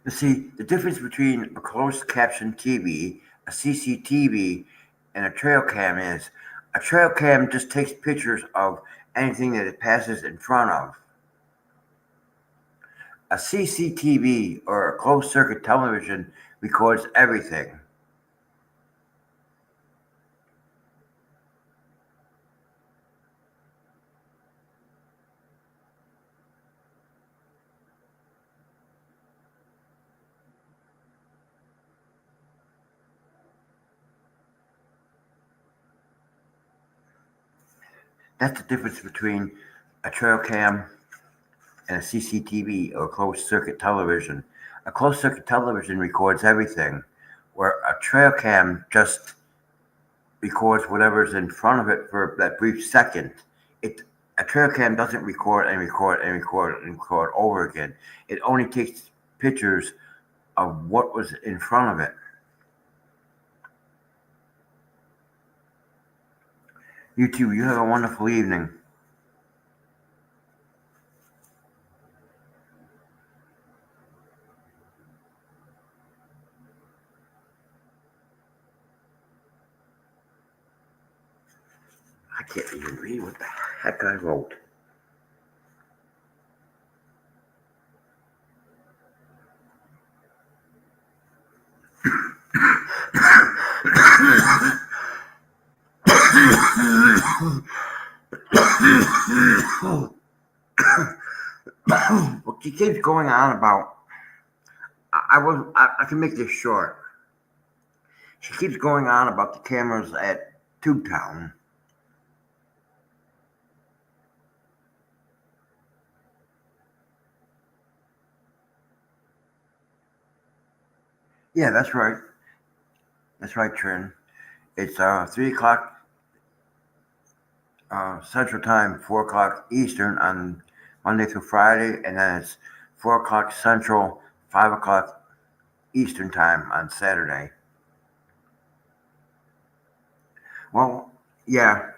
S1: You see, the difference between a closed caption TV, a CCTV, and a trail cam is a trail cam just takes pictures of anything that it passes in front of. A CCTV or a closed circuit television records everything. That's the difference between a trail cam and a CCTV or a closed circuit television. A closed circuit television records everything, where a trail cam just records whatever's in front of it for that brief second. A trail cam doesn't record and record and record and record over again. It only takes pictures of what was in front of it. You too. You have a wonderful evening. I can't even read what the heck I wrote. Well, she keeps going on about. I can make this short. She keeps going on about the cameras at Tubetown. Yeah, that's right. That's right, Trin. It's 3 o'clock Central Time, 4 o'clock Eastern on Monday through Friday, and then it's 4 o'clock Central, 5 o'clock Eastern Time on Saturday. Well, yeah.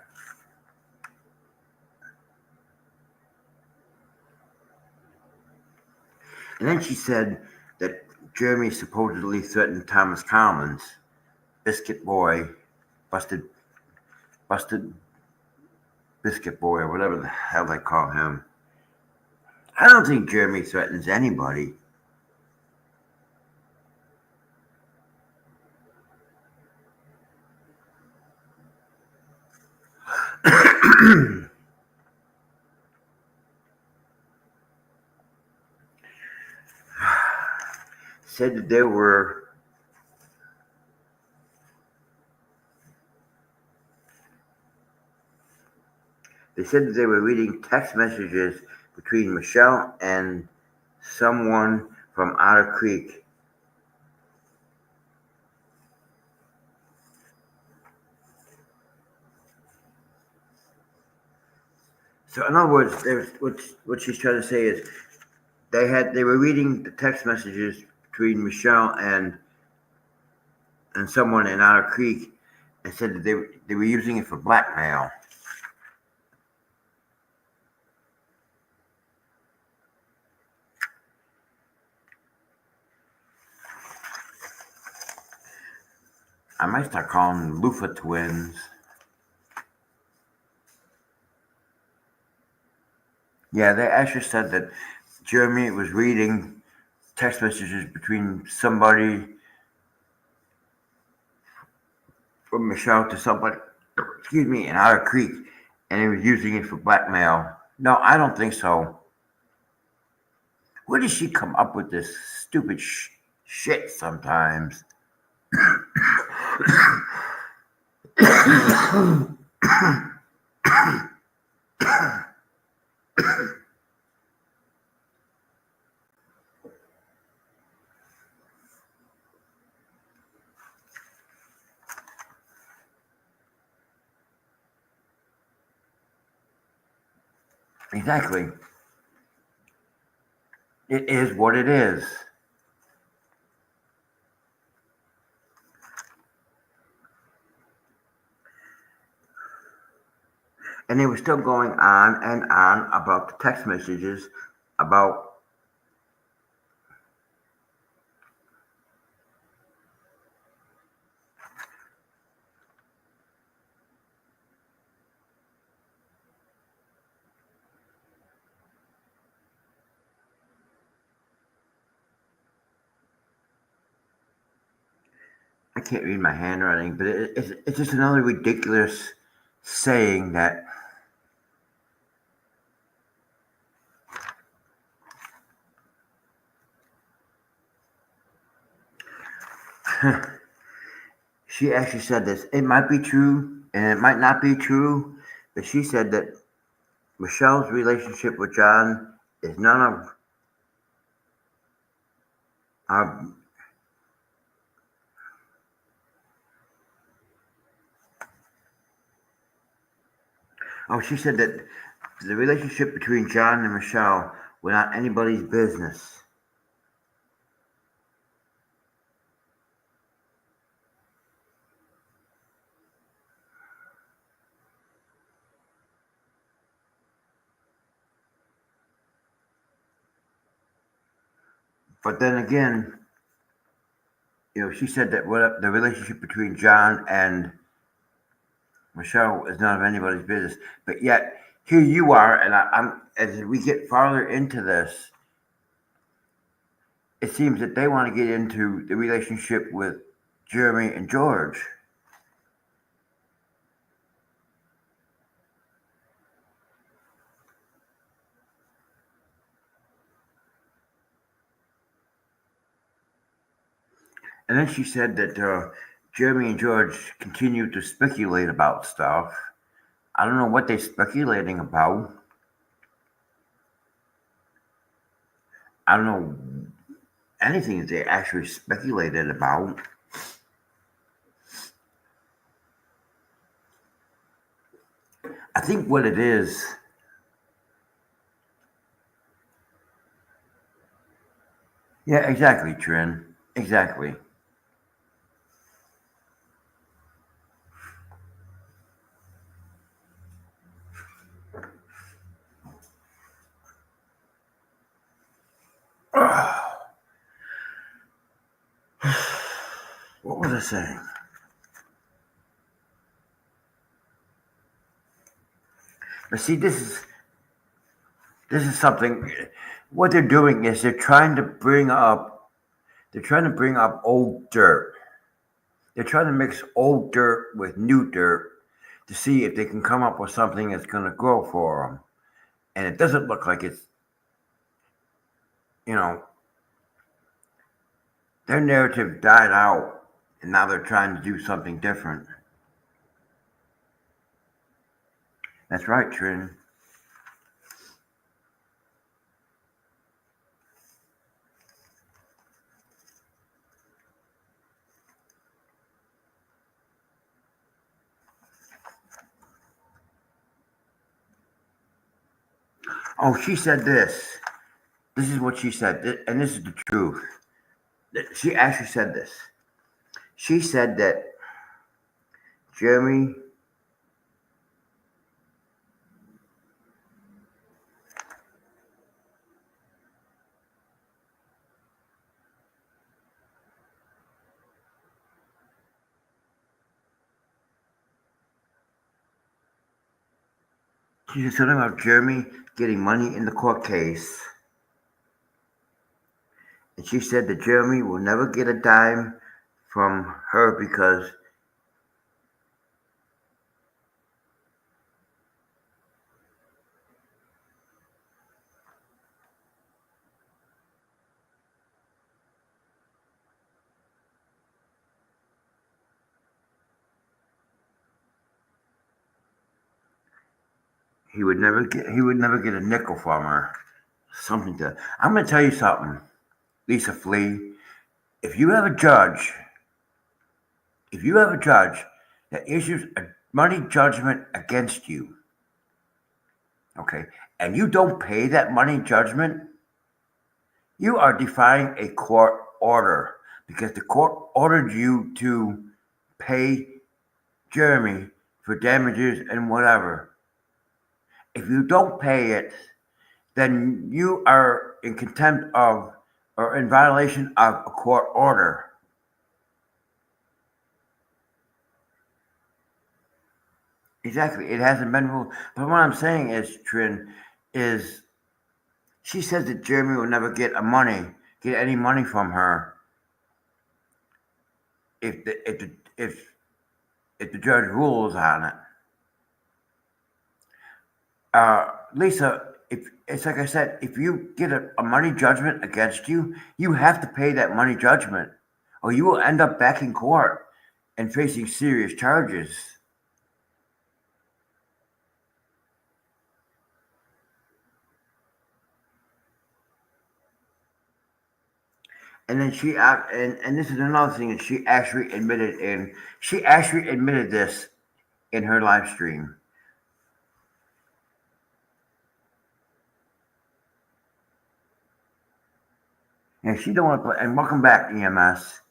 S1: And then she said that Jeremy supposedly threatened Thomas Collins, Biscuit Boy, busted, busted Biscuit Boy, or whatever the hell they call him. I don't think Jeremy threatens anybody. Said that they said that they were reading text messages between Michelle and someone from Otter Creek. So in other words, what she's trying to say is they were reading the text messages between Michelle and someone in Otter Creek, and said that they were using it for blackmail. I might start calling them Lufa twins. Yeah, they actually said that Jeremy was reading text messages between somebody from Michelle to somebody, excuse me, in Otter Creek, and he was using it for blackmail. No, I don't think so. Where does she come up with this stupid shit sometimes? Exactly. It is what it is. And they were still going on and on about the text messages about. I can't read my handwriting, but it's just another ridiculous saying that she actually said this. It might be true and it might not be true, but she said that Michelle's relationship with John is none of our. Oh, she said that the relationship between John and Michelle were not anybody's business. But then again, she said that what the relationship between John and Michelle is none of anybody's business. But yet, here you are, and I'm as we get farther into this, it seems that they want to get into the relationship with Jeremy and George. And then she said that Jeremy and George continue to speculate about stuff. I don't know what they're speculating about. I don't know. anything that they actually speculated about. I think what it is, yeah, exactly, Trin. Exactly. What was I saying? But see, this is something. What they're doing is they're trying to bring up old dirt. They're trying to mix old dirt with new dirt to see if they can come up with something that's going to grow for them. And it doesn't look like it's, you know, their narrative died out, and now they're trying to do something different. That's right, Trin. Oh, she said this. This is what she said, and this is the truth. She actually said this. She said that Jeremy, she was talking about Jeremy getting money in the court case. And she said that Jeremy will never get a dime from her because he would never get a nickel from her. Something to I'm gonna tell you something, Lisa Flea. If you have a judge, if you have a judge that issues a money judgment against you, okay, and you don't pay that money judgment, you are defying a court order because the court ordered you to pay Jeremy for damages and whatever. If you don't pay it, then you are in contempt of or in violation of a court order. Exactly. It hasn't been ruled. But what I'm saying is, Trin, is she says that Jeremy will never get any money from her if the judge rules on it. Lisa, if it's like I said, if you get a money judgment against you, you have to pay that money judgment, or you will end up back in court and facing serious charges. And then and this is another thing that she actually admitted this in her live stream. And she don't want to play. And welcome back, EMS.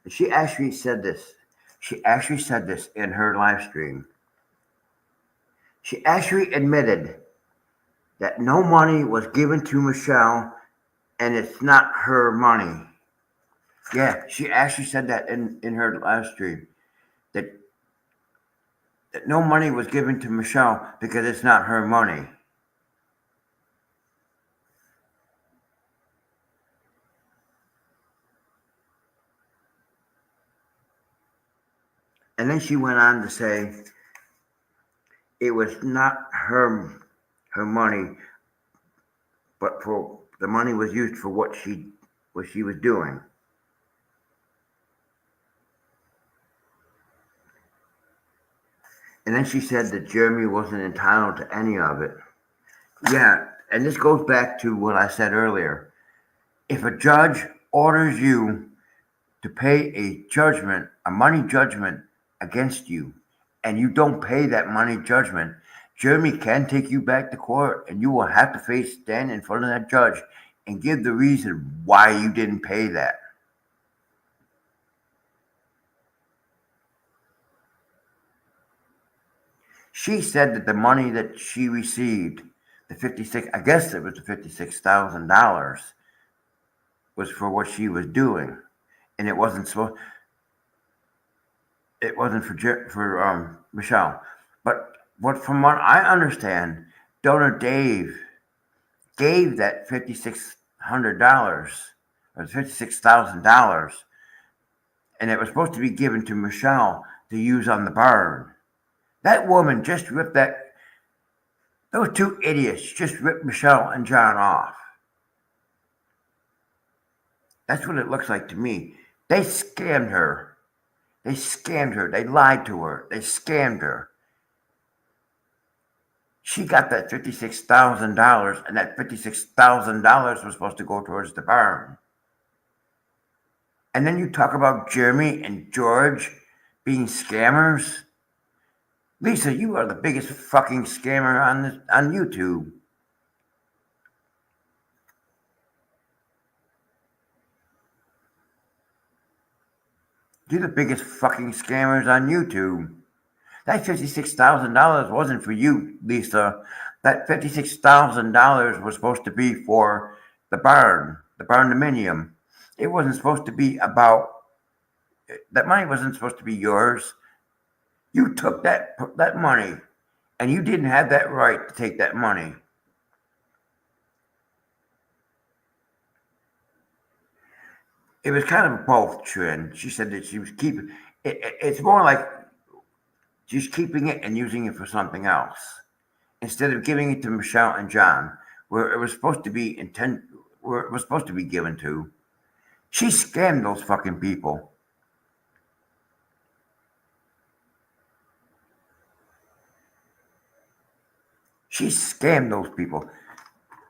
S1: She actually said this. She actually said this in her live stream. She actually admitted that no money was given to Michelle, and it's not her money. Yeah, she actually said that in her live stream that that no money was given to Michelle because it's not her money. And then she went on to say it was not her money, but for the money was used for what she was doing. And then she said that Jeremy wasn't entitled to any of it. Yeah, and this goes back to what I said earlier. If a judge orders you to pay a judgment, a money judgment against you, and you don't pay that money judgment, Jeremy can take you back to court and you will have to stand in front of that judge and give the reason why you didn't pay that. She said that the money that she received, the 56, I guess it was the $56,000, was for what she was doing, and it wasn't for Michelle. But from what I understand, donor Dave gave that $5,600 or $56,000, and it was supposed to be given to Michelle to use on the barn. That woman just ripped those two idiots just ripped Michelle and John off. That's what it looks like to me. They scammed her. They scammed her. They lied to her. They scammed her. She got that $56,000, and that $56,000 was supposed to go towards the barn. And then you talk about Jeremy and George being scammers. Lisa, you are the biggest fucking scammer on YouTube. You're the biggest fucking scammers on YouTube. That $56,000 wasn't for you, Lisa. That $56,000 was supposed to be for the barn dominium. It wasn't supposed to be about, that money wasn't supposed to be yours. You took that money, and you didn't have that right to take that money. It was kind of both, Trin. She said that she was keeping it. It's more like she's keeping it and using it for something else instead of giving it to Michelle and John, where it was supposed to be given to. She scammed those fucking people. She scammed those people.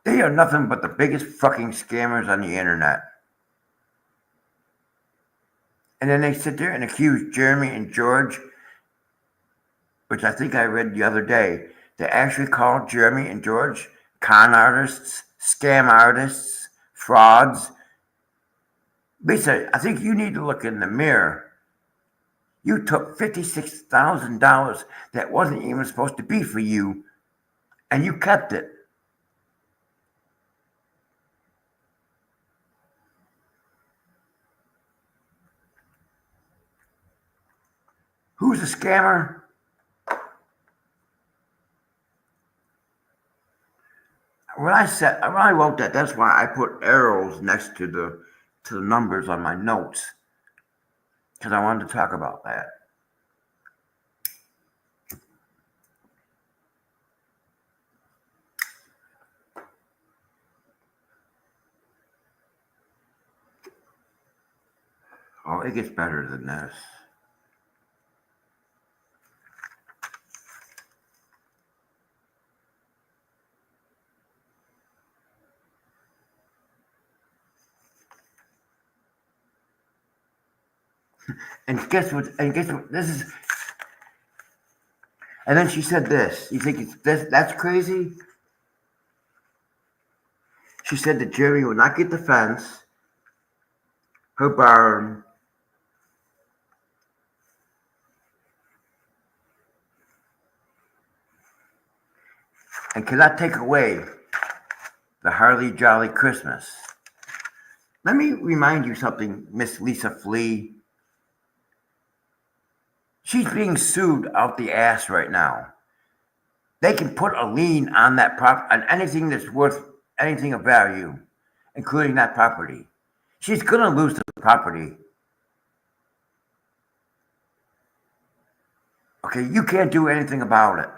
S1: They are nothing but the biggest fucking scammers on the internet. And then they sit there and accuse Jeremy and George, which I think I read the other day. They actually called Jeremy and George con artists, scam artists, frauds. Lisa, I think you need to look in the mirror. You took $56,000 that wasn't even supposed to be for you, and you kept it. Who's a scammer? When I wrote that, that's why I put arrows next to the numbers on my notes, because I wanted to talk about that. Oh, it gets better than this. And guess what? This is. And then she said this. You think that's crazy? She said that Jeremy would not get the fence, her barn, and cannot take away the Harley Jolly Christmas. Let me remind you something, Miss Lisa Flea. She's being sued out the ass right now. They can put a lien on that on anything that's worth anything of value, including that property. She's going to lose the property. Okay, you can't do anything about it.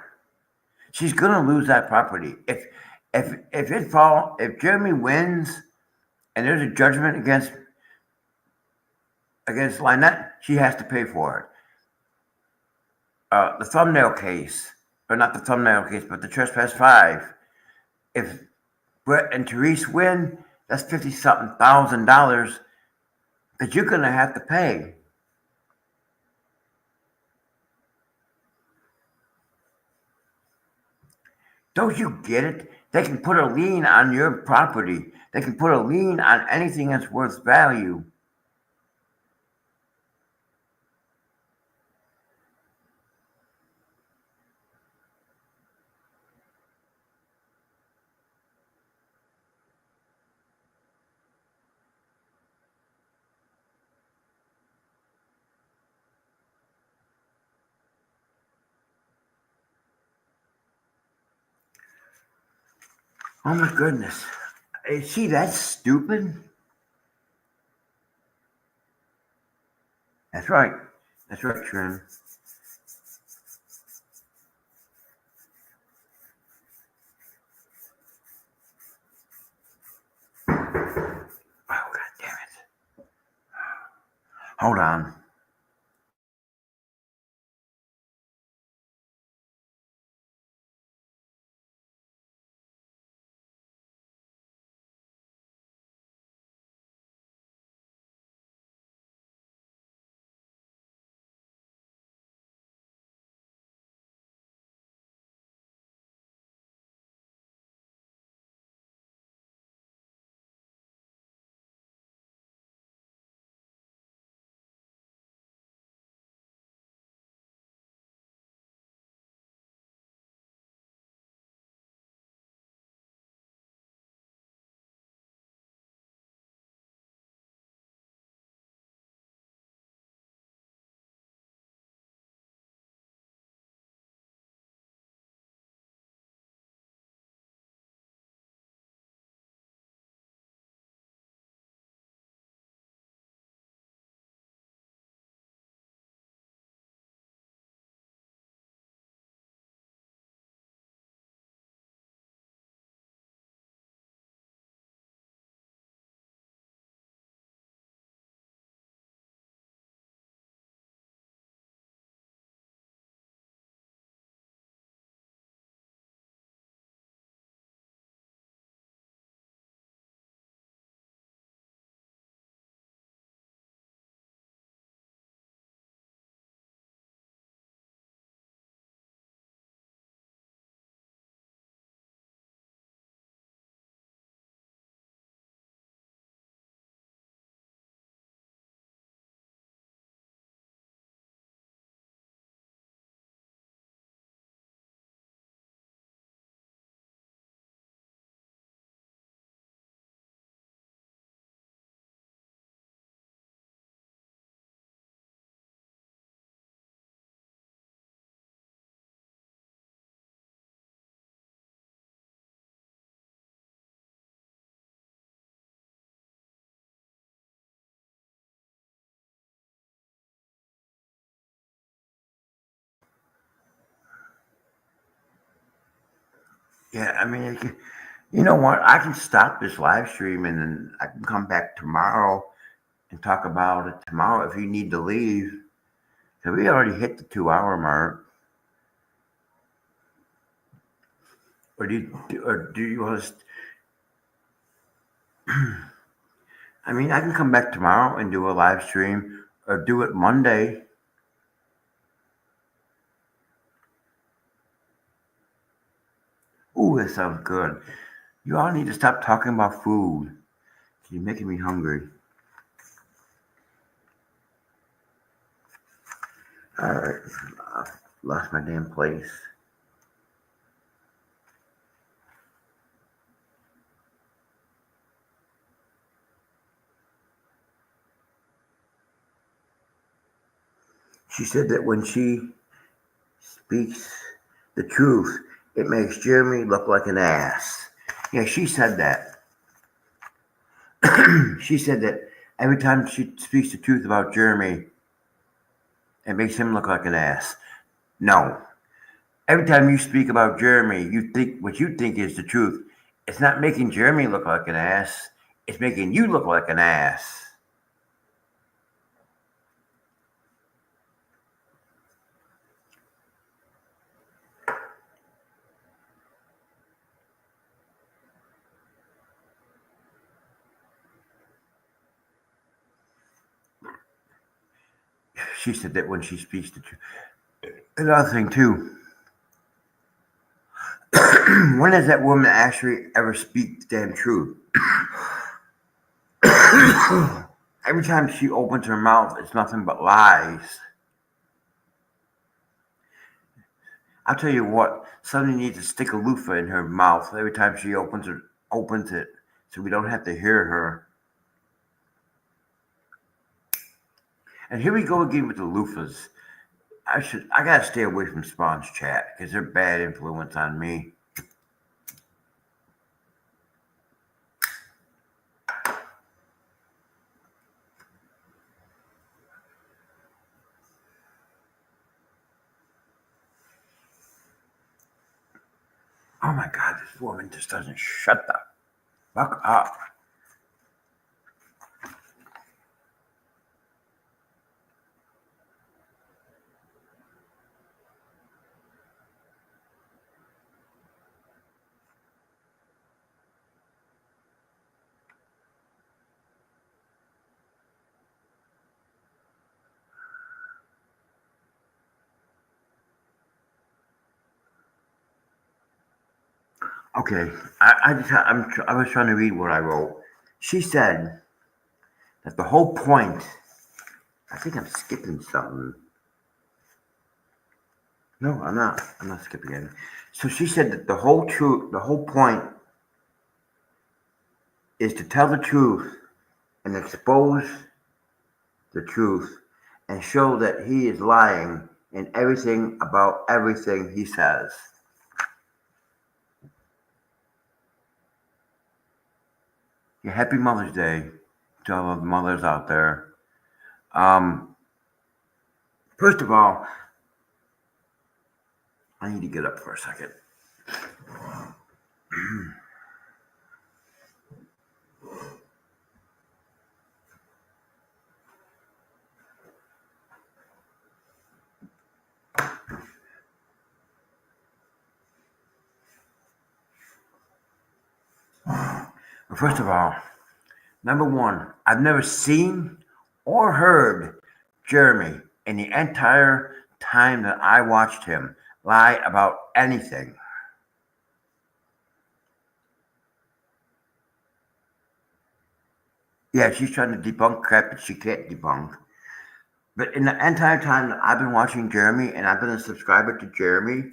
S1: She's going to lose that property. If Jeremy wins and there's a judgment against Lynette, she has to pay for it. The thumbnail case, or not the thumbnail case, but the Trespass 5. If Brett and Therese win, that's $50-something thousand that you're going to have to pay. Don't you get it? They can put a lien on your property. They can put a lien on anything that's worth value. Oh my goodness. See, that's stupid. That's right. That's right, Trin. Oh, God damn it. Hold on. Yeah, I mean, you know what? I can stop this live stream and then I can come back tomorrow and talk about it tomorrow if you need to leave. So we already hit the 2 hour mark. Or do you want to? I mean, I can come back tomorrow and do a live stream, or do it Monday. Ooh, that sounds good. You all need to stop talking about food. You're making me hungry. All right, I lost my damn place. She said that when she speaks the truth, it makes Jeremy look like an ass. Yeah, she said that. She said that every time she speaks the truth about Jeremy, it makes him look like an ass. No. Every time you speak about Jeremy, you think what you think is the truth. It's not making Jeremy look like an ass. It's making you look like an ass. she said that when she speaks the truth. Another thing too. When does that woman actually ever speak the damn truth? Every time she opens her mouth, it's nothing but lies. I'll tell you what, somebody needs to stick a loofah in her mouth every time she opens it, so we don't have to hear her. And here we go again with the loofahs. I gotta stay away from Spawn's chat because they're bad influence on me. Oh my God, this woman just doesn't shut the fuck up. Okay, I was trying to read what I wrote. She said that the whole point. I think I'm skipping something. No, I'm not. I'm not skipping it. So she said that the whole point is to tell the truth and expose the truth and show that he is lying in everything about everything he says. Yeah, happy Mother's Day to all of the mothers out there. Um, First of all, I need to get up for a second. First of all, number one, I've never seen or heard Jeremy in the entire time that I watched him lie about anything. Yeah, she's trying to debunk crap that she can't debunk. But in the entire time that I've been watching Jeremy and I've been a subscriber to Jeremy,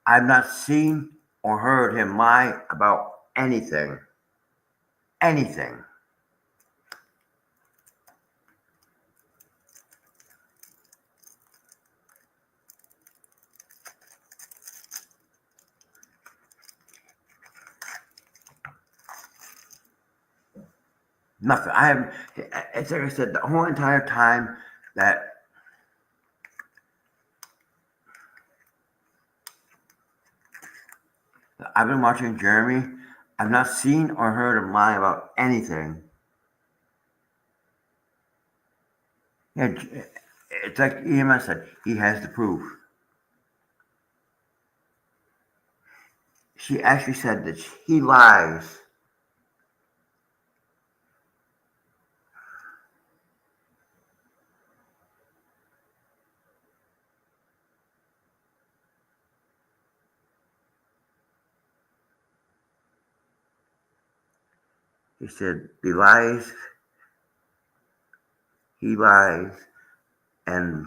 S1: I've not seen or heard him lie about anything. Anything. Nothing. I have. It's like I said, the whole entire time that I've been watching Jeremy, I've not seen or heard him lie about anything. Yeah, it's like EMS said, he has the proof. She actually said that he lies. He said he lies, and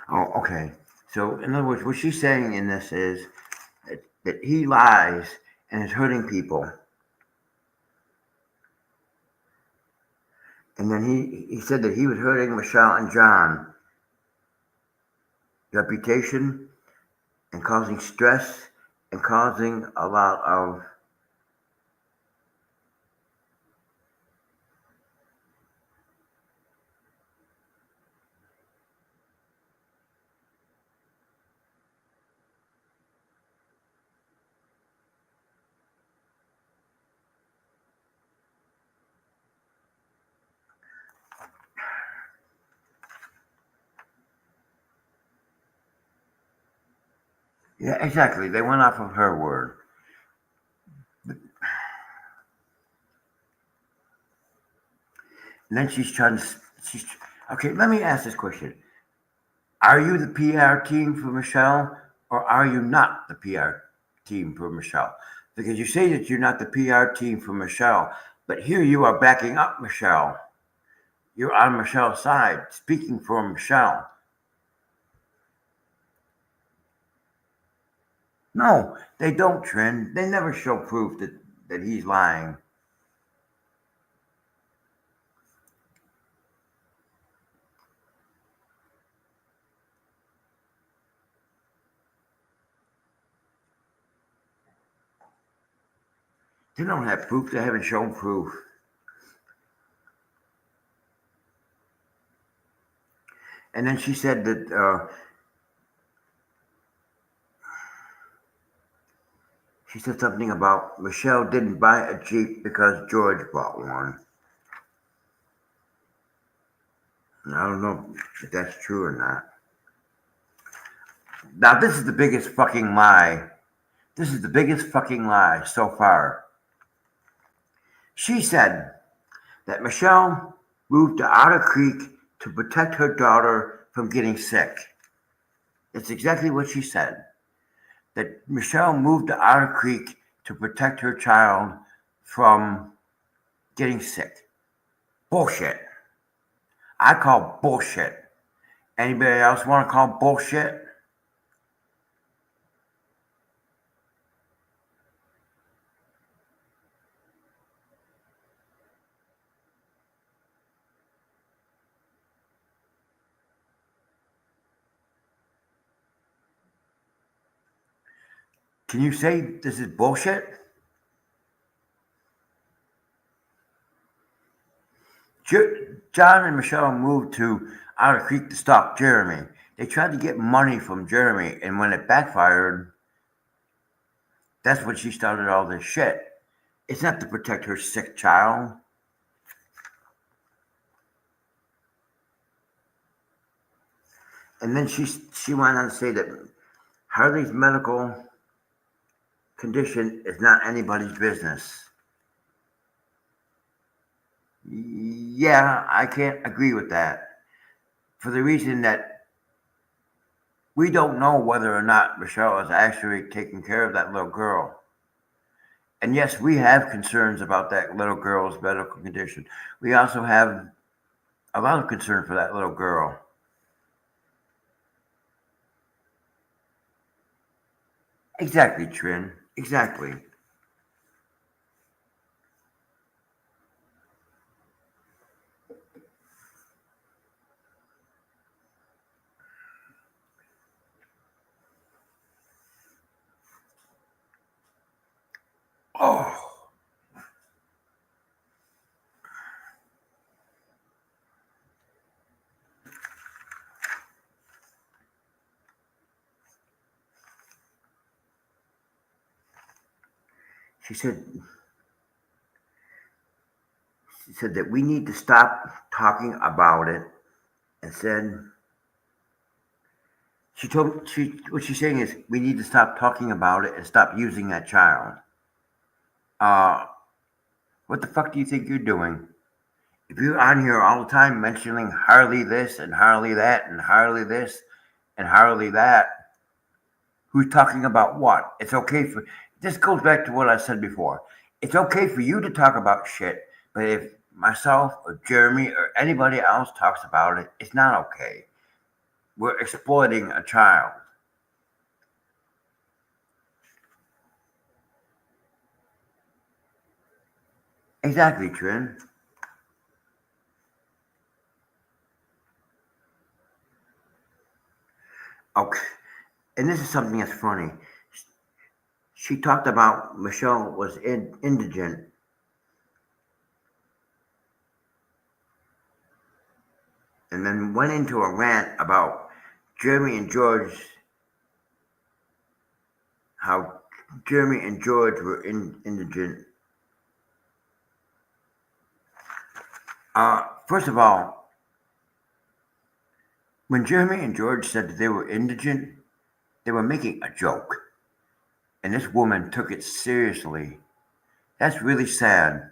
S1: oh, okay. So, in other words, what she's saying in this is that he lies and is hurting people. And then he said that he was hurting Michelle and John reputation and causing stress and causing a lot of Yeah, exactly. They went off of her word. And then she's okay. Let me ask this question: are you the PR team for Michelle, or are you not the PR team for Michelle? Because you say that you're not the PR team for Michelle, but here you are backing up Michelle. You're on Michelle's side, speaking for Michelle. No, they don't, Trin. They never show proof that he's lying. They don't have proof. They haven't shown proof. And then she said that she said something about Michelle didn't buy a Jeep because George bought one. And I don't know if that's true or not. Now, this is the biggest fucking lie. This is the biggest fucking lie so far. She said that Michelle moved to Otter Creek to protect her daughter from getting sick. It's exactly what she said. That Michelle moved to Otter Creek to protect her child from getting sick. Bullshit. I call bullshit. Anybody else want to call bullshit? Can you say this is bullshit? John and Michelle moved to Otter Creek to stop Jeremy. They tried to get money from Jeremy, and when it backfired, that's when she started all this shit. It's not to protect her sick child. And then she went on to say that Harley's medical condition is not anybody's business. Yeah, I can't agree with that for the reason that we don't know whether or not Michelle is actually taking care of that little girl. And yes, we have concerns about that little girl's medical condition. We also have a lot of concern for that little girl. Exactly, Trin. Exactly. Oh, she said she said that we need to stop talking about it and said she what she's saying is we need to stop talking about it and stop using that child. Uh what the fuck do you think you're doing? If you're on here all the time mentioning Harley this and Harley that and Harley this and Harley that, who's talking about what? It's okay for this goes back to what I said before. It's okay for you to talk about shit, but if myself or Jeremy or anybody else talks about it, it's not okay. We're exploiting a child. Exactly, Trin. Okay. And this is something that's funny. She talked about Michelle was indigent, and then went into a rant about Jeremy and George, how Jeremy and George were indigent. First of all, when Jeremy and George said that they were indigent, They were making a joke, and this woman took it seriously. That's really sad.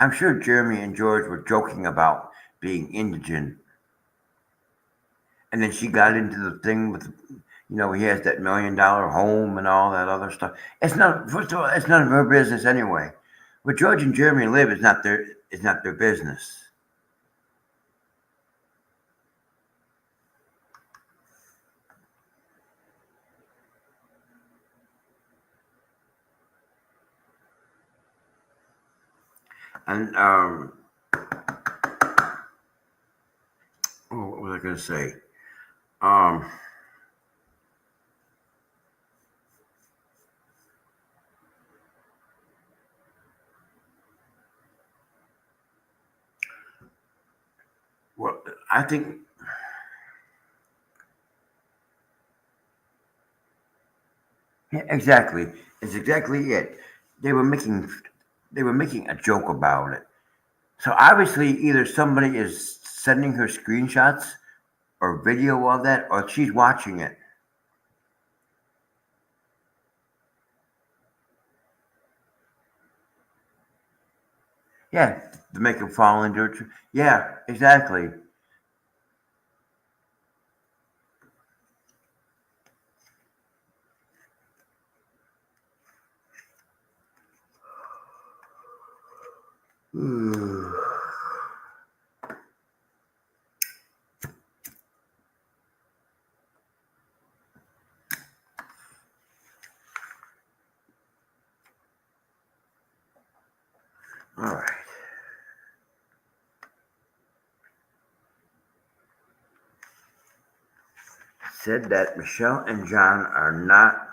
S1: I'm sure Jeremy and George were joking about being indigent, and then she got into the thing with, he has that $1 million home and all that other stuff. It's not, first of all, it's none of her business anyway. Where George and Jeremy live is not their business. And what was I going to say? Um, well, I think yeah, exactly. It's exactly it. They were making they were making a joke about it. So obviously, either somebody is sending her screenshots or video of that, or she's watching it. Yeah, to make her fall into it. Yeah, exactly. All right. Said that Michelle and John are not.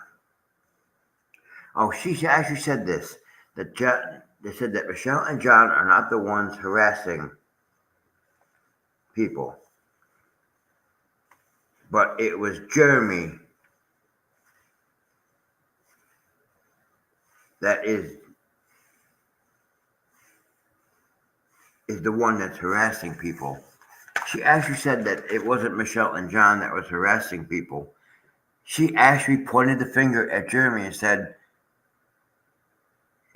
S1: Oh, she actually said this. They said that Michelle and John are not the ones harassing people, but it was Jeremy that is the one that's harassing people. She actually said that it wasn't Michelle and John that was harassing people. She actually pointed the finger at Jeremy and said,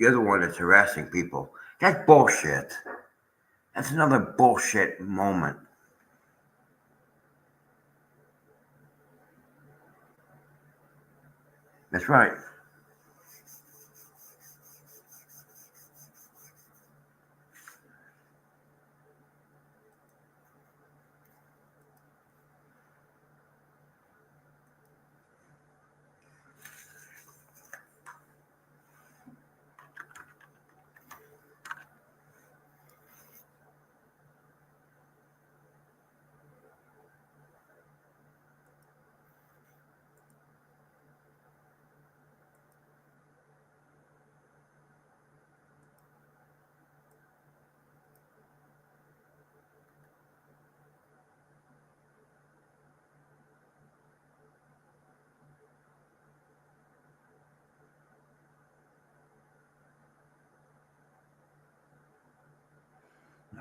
S1: "You're the one that's harassing people." That's bullshit. That's another bullshit moment. That's right.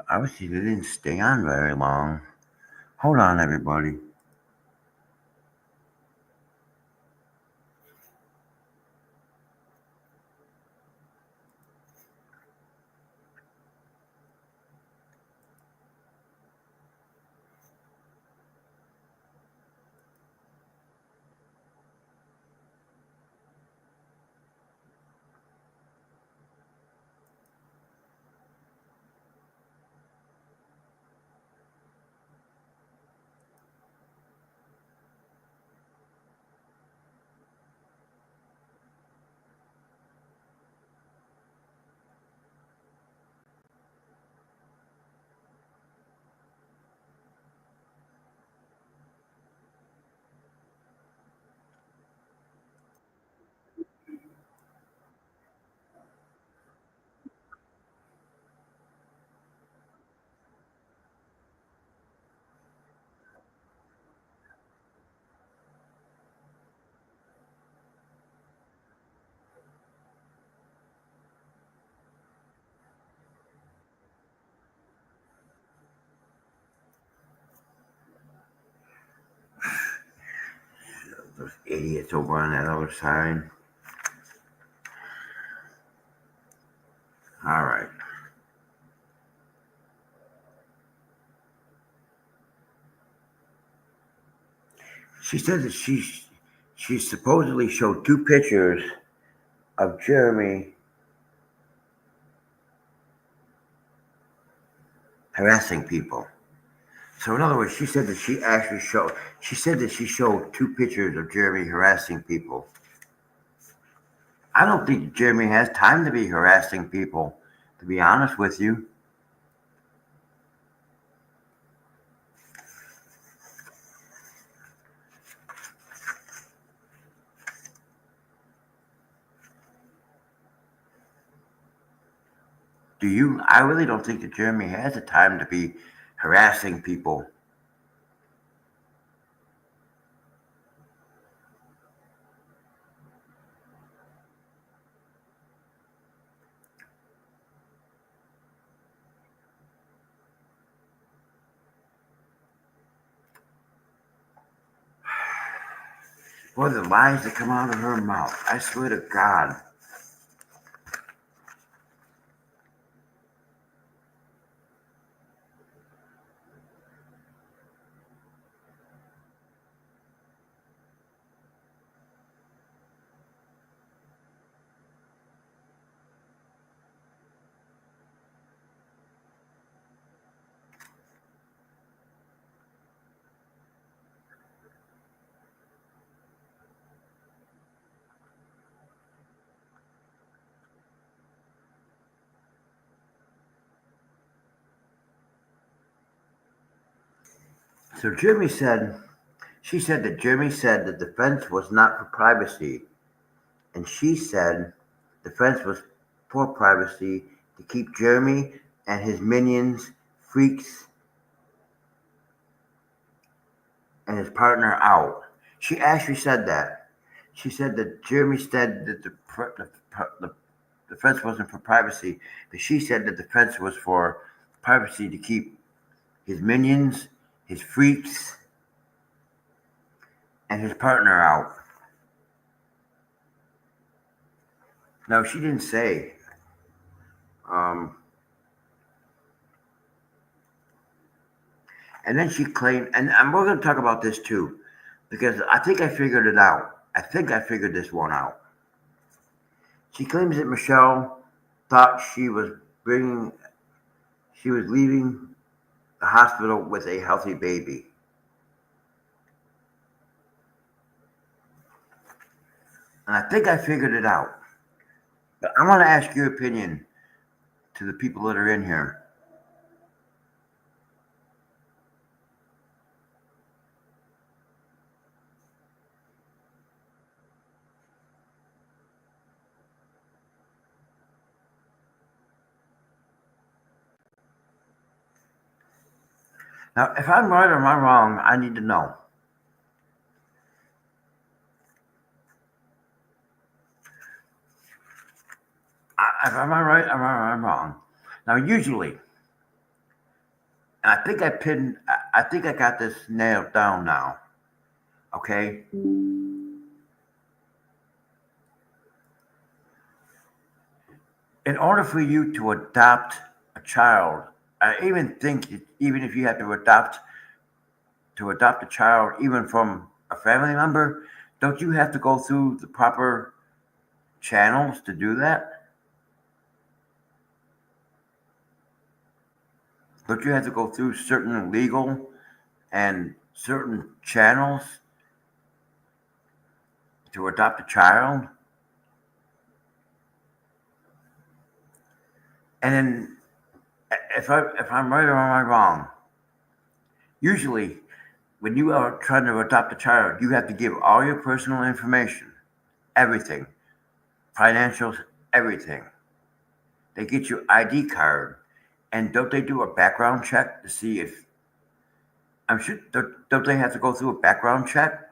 S1: Obviously, they didn't stay on very long. Hold on, everybody. idiots over on that other side. All right. She said that she supposedly showed two pictures of Jeremy harassing people. So in other words, she said that she said that she showed two pictures of Jeremy harassing people. I don't think Jeremy has time to be harassing people, to be honest with you. Do you? I really don't think that Jeremy has the time to be harassing people. Boy, the lies that come out of her mouth. I swear to God. So she said that Jeremy said the defense was not for privacy, and she said the defense was for privacy to keep Jeremy and his minions, freaks, and his partner out. She actually said that. She said that Jeremy said that the defense wasn't for privacy, but she said the defense was for privacy to keep his minions, his freaks, and his partner out. No, she didn't say. Um, and then she claimed, and we're going to talk about this too, because I think I figured it out. I think I figured this one out. She claims that Michelle thought she was leaving the hospital with a healthy baby. And I think I figured it out. But I want to ask your opinion to the people that are in here. Now, if I'm right or I'm wrong, I need to know. If I'm right or I'm wrong. Now, usually, and I think I got this nailed down now. Okay? In order for you to adopt a child, I even think that even if you have to adopt a child, even from a family member, don't you have to go through the proper channels to do that? Don't you have to go through certain legal and certain channels to adopt a child? And then, if I'm right or am I wrong? Usually, when you are trying to adopt a child, you have to give all your personal information, everything, financials, everything. They get your ID card, and don't they do a background check to see if I'm sure don't they have to go through a background check?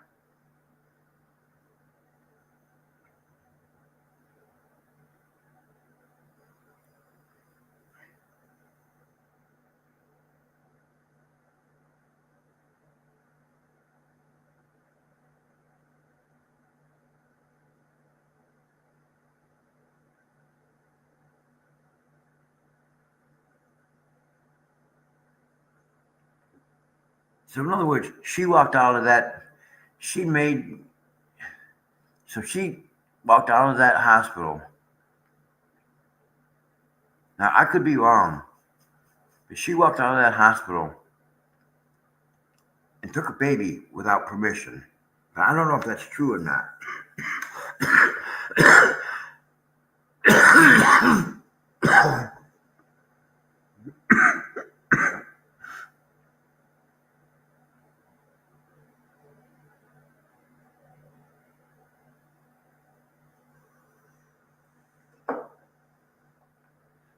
S1: So in other words, she walked out of that. She made so she walked out of that hospital. Now I could be wrong, but she walked out of that hospital and took a baby without permission. But I don't know if that's true or not.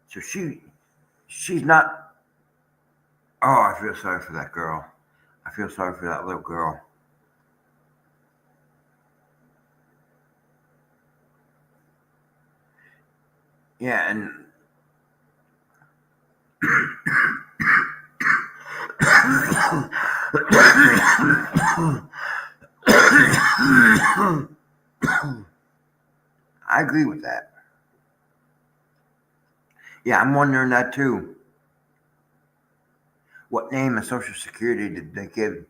S1: So she's not. Oh, I feel sorry for that girl. I feel sorry for that little girl. Yeah, and I agree with that. Yeah, I'm wondering that too. What name and social security did they give?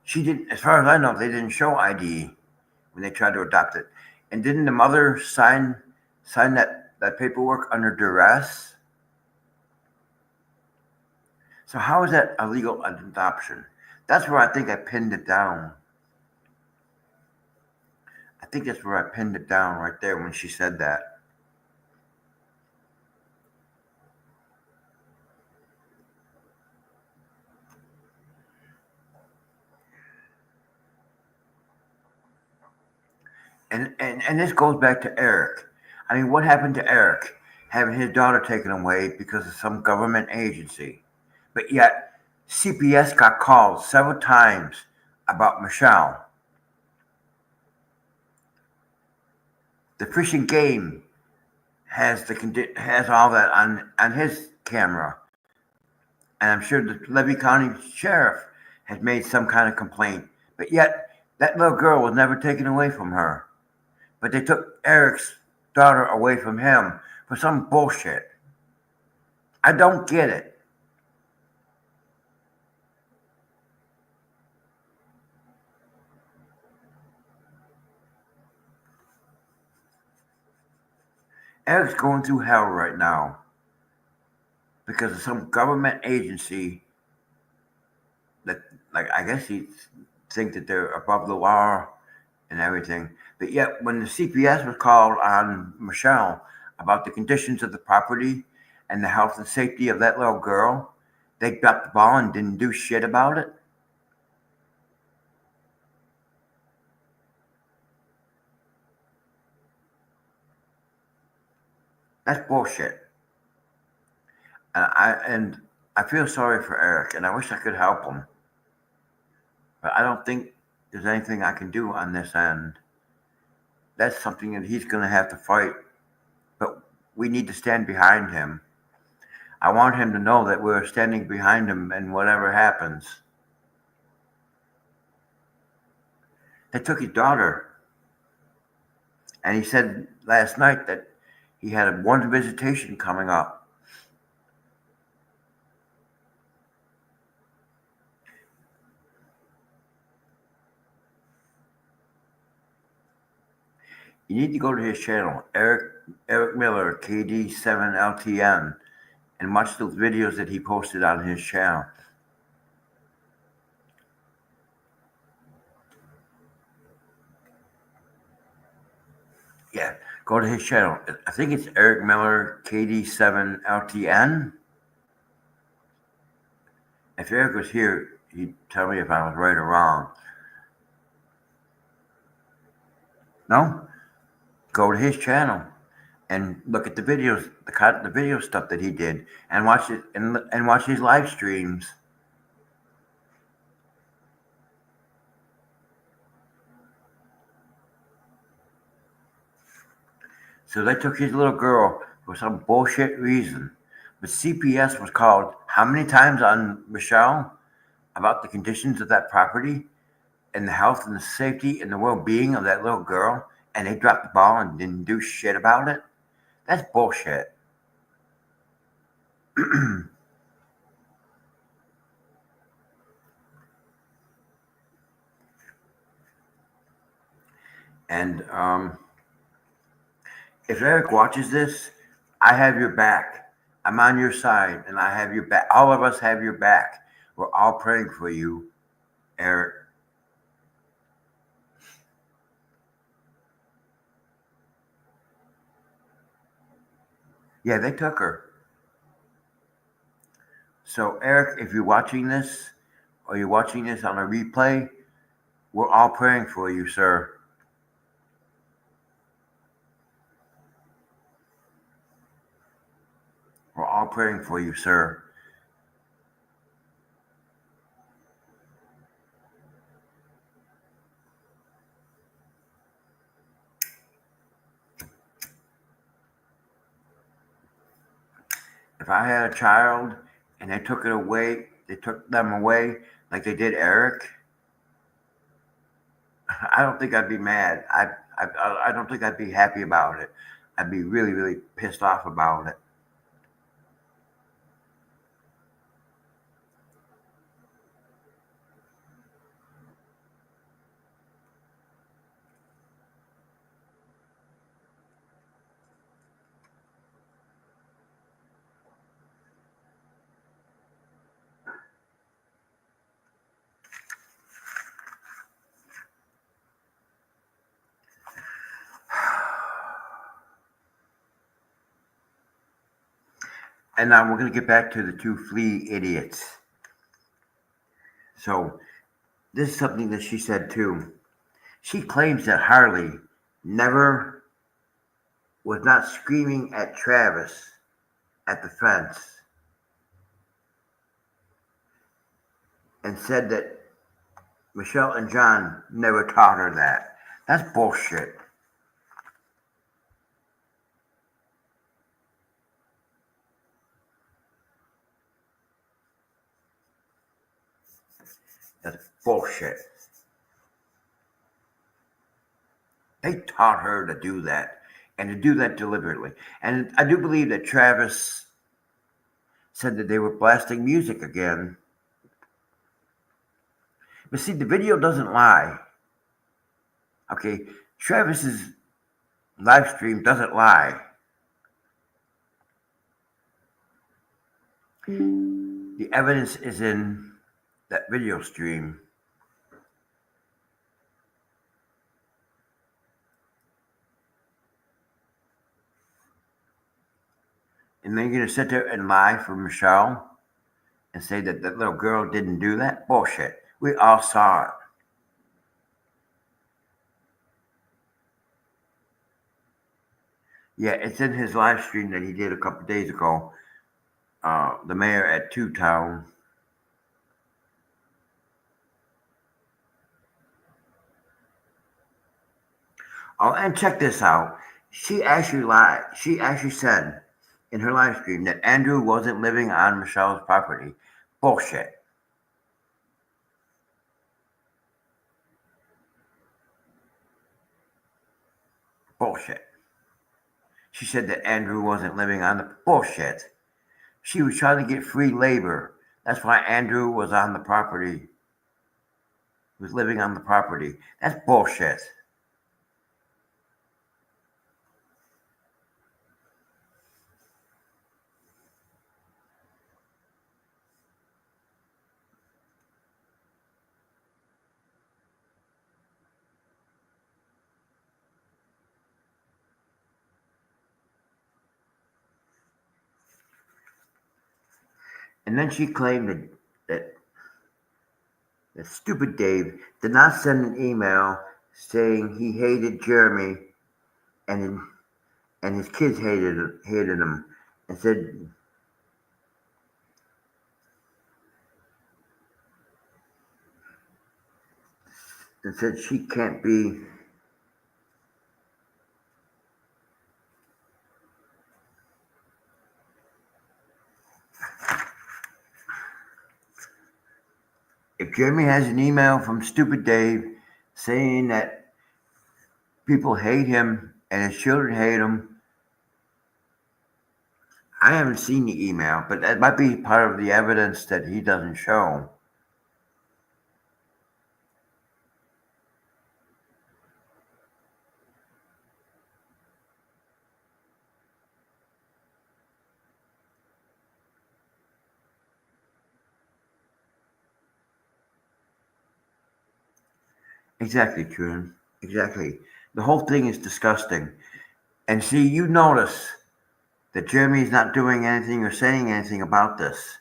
S1: She didn't, as far as I know, they didn't show ID when they tried to adopt it. And didn't the mother sign that paperwork under duress? So how is that a legal adoption? That's where I think I pinned it down. I think that's where I pinned it down right there when she said that. And this goes back to Eric. I mean, what happened to Eric having his daughter taken away because of some government agency? But yet, CPS got called several times about Michelle. The Fish and Game has all that on his camera, and I'm sure the Levy County Sheriff has made some kind of complaint. But yet, that little girl was never taken away from her. But they took Eric's daughter away from him for some bullshit. I don't get it. Eric's going through hell right now because of some government agency that, like, I guess he think that they're above the law and everything. But yet, when the CPS was called on Michelle about the conditions of the property and the health and safety of that little girl, they dropped the ball and didn't do shit about it. That's bullshit. And I feel sorry for Eric, and I wish I could help him, but I don't think there's anything I can do on this end. That's something that he's going to have to fight, but we need to stand behind him. I want him to know that we're standing behind him and whatever happens. They took his daughter, and he said last night that he had one visitation coming up. You need to go to his channel, Eric Miller, KD7LTN, and watch those videos that he posted on his channel. Yeah, go to his channel. I think it's Eric Miller, KD7LTN. If Eric was here, he'd tell me if I was right or wrong. No? Go to his channel and look at the videos, the video stuff that he did, and watch it and watch his live streams. So they took his little girl for some bullshit reason. But CPS was called how many times on Michelle about the conditions of that property and the health and the safety and the well-being of that little girl, and they dropped the ball and didn't do shit about it? That's bullshit. And if Eric watches this, I have your back. I'm on your side, and I have your back. All of us have your back. We're all praying for you, Eric. Yeah, they took her. So, Eric, if you're watching this or you're watching this on a replay, we're all praying for you, sir. We're all praying for you, sir. If I had a child and they took it away, they took them away like they did Eric, I don't think I'd be mad. I don't think I'd be happy about it. I'd be really, really pissed off about it. And now we're going to get back to the two flea idiots. So, this is something that she said too. She claims that Harley never was not screaming at Travis at the fence and said that Michelle and John never taught her that. That's bullshit. That's bullshit. They taught her to do that and to do that deliberately. And I do believe that Travis said that they were blasting music again. But see, the video doesn't lie. Okay, Travis's live stream doesn't lie. The evidence is in that video stream. And then you're going to sit there and lie for Michelle and say that that little girl didn't do that? Bullshit. We all saw it. Yeah, it's in his live stream that he did a couple days ago. The mayor at Two Town. Oh, and check this out. She actually lied. She actually said in her live stream that Andrew wasn't living on Michelle's property. Bullshit. Bullshit. She said that Andrew wasn't living on the bullshit. She was trying to get free labor. That's why Andrew was on the property. Was living on the property. That's bullshit. And then she claimed that stupid Dave did not send an email saying he hated Jeremy and his kids hated him and said she can't be. If Jeremy has an email from stupid Dave saying that people hate him and his children hate him, I haven't seen the email, but that might be part of the evidence that he doesn't show. Exactly, Trun. Exactly. The whole thing is disgusting. And see, you notice that Jeremy is not doing anything or saying anything about this.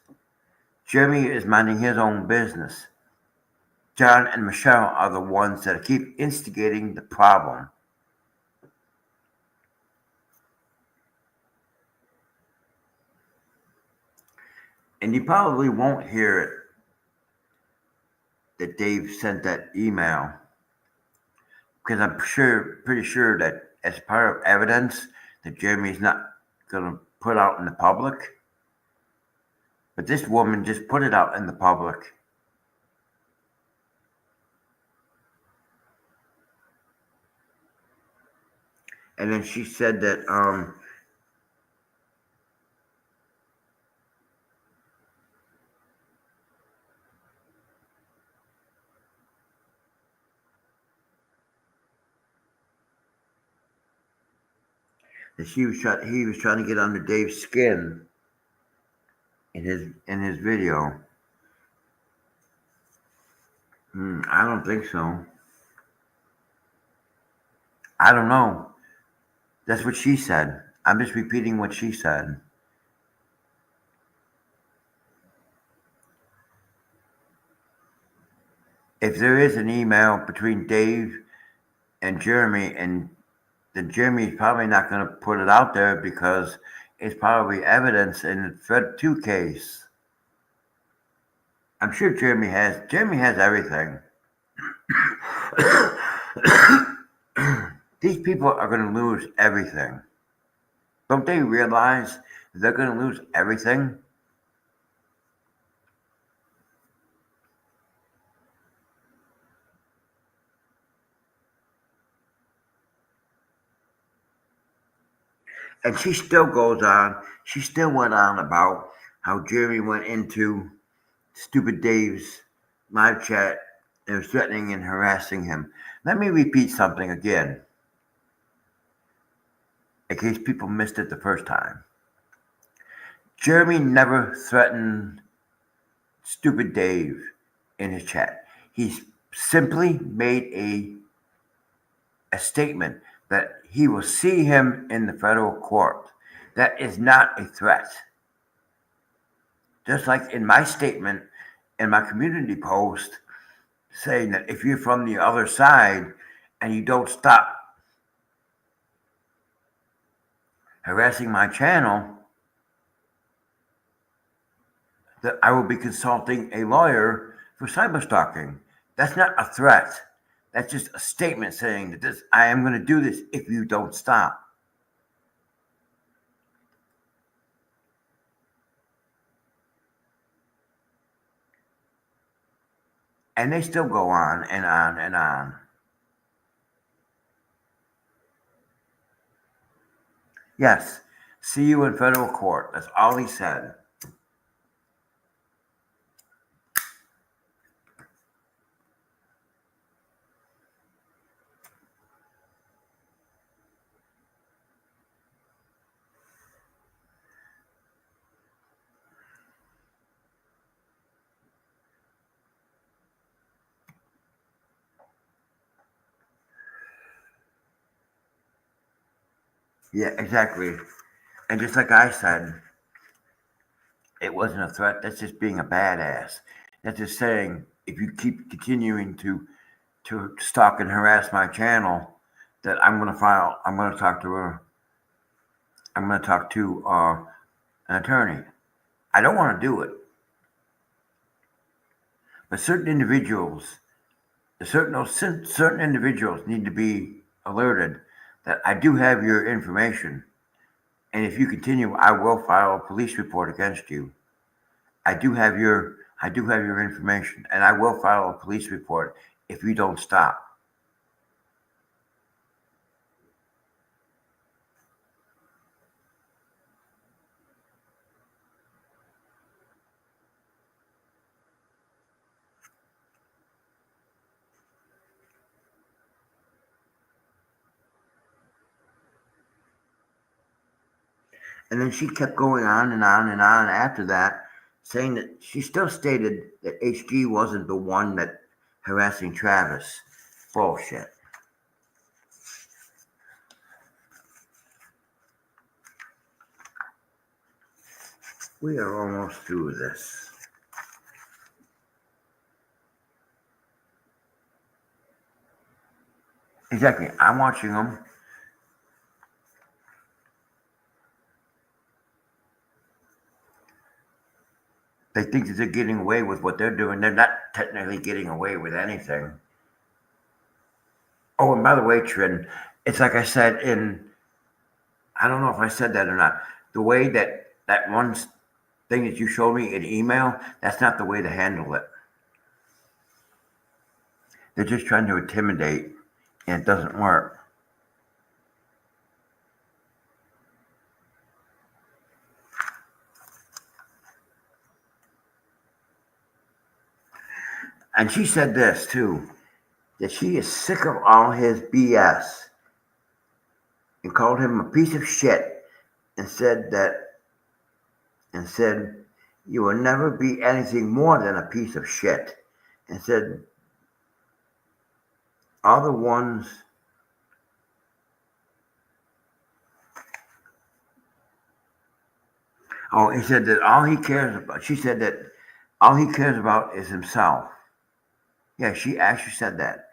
S1: Jeremy is minding his own business. John and Michelle are the ones that keep instigating the problem. And you probably won't hear it that Dave sent that email because I'm pretty sure that as part of evidence that Jeremy's not going to put out in the public. But this woman just put it out in the public. And then she said that he was trying to get under Dave's skin in his video. I don't think so. I don't know. That's what she said. I'm just repeating what she said. If there is an email between Dave and Jeremy, and then Jeremy's probably not going to put it out there because it's probably evidence in the Fed 2 case. I'm sure Jeremy has everything. These people are going to lose everything. Don't they realize they're going to lose everything? And she still goes on. She still went on about how Jeremy went into stupid Dave's live chat and was threatening and harassing him. Let me repeat something again, in case people missed it the first time. Jeremy never threatened stupid Dave in his chat. He simply made a statement that he will see him in the federal court. That is not a threat. Just like in my statement in my community post saying that if you're from the other side and you don't stop harassing my channel, that I will be consulting a lawyer for cyberstalking. That's not a threat. That's just a statement saying that I am going to do this if you don't stop. And they still go on and on and on. Yes, see you in federal court. That's all he said. Yeah, exactly. And just like I said, it wasn't a threat. That's just being a badass. That's just saying if you keep continuing to stalk and harass my channel, that I'm going to file. I'm going to talk to her. I'm going to talk to an attorney. I don't want to do it, but certain individuals need to be alerted that I do have your information, and if you continue, I will file a police report against you. I do have your information, and I will file a police report if you don't stop. And then she kept going on and on and on after that, saying that she still stated that HG wasn't the one that harassing Travis. Bullshit. We are almost through this. Exactly. I'm watching them. They think that they're getting away with what they're doing. They're not technically getting away with anything. Oh, and by the way, Trin, it's like I said I don't know if I said that or not. The way that one thing that you showed me in email, that's not the way to handle it. They're just trying to intimidate, and it doesn't work. And she said this too, that she is sick of all his BS and called him a piece of shit and said you will never be anything more than a piece of shit and said all the ones he said that all he cares about she said that all he cares about is himself. Yeah, she actually said that.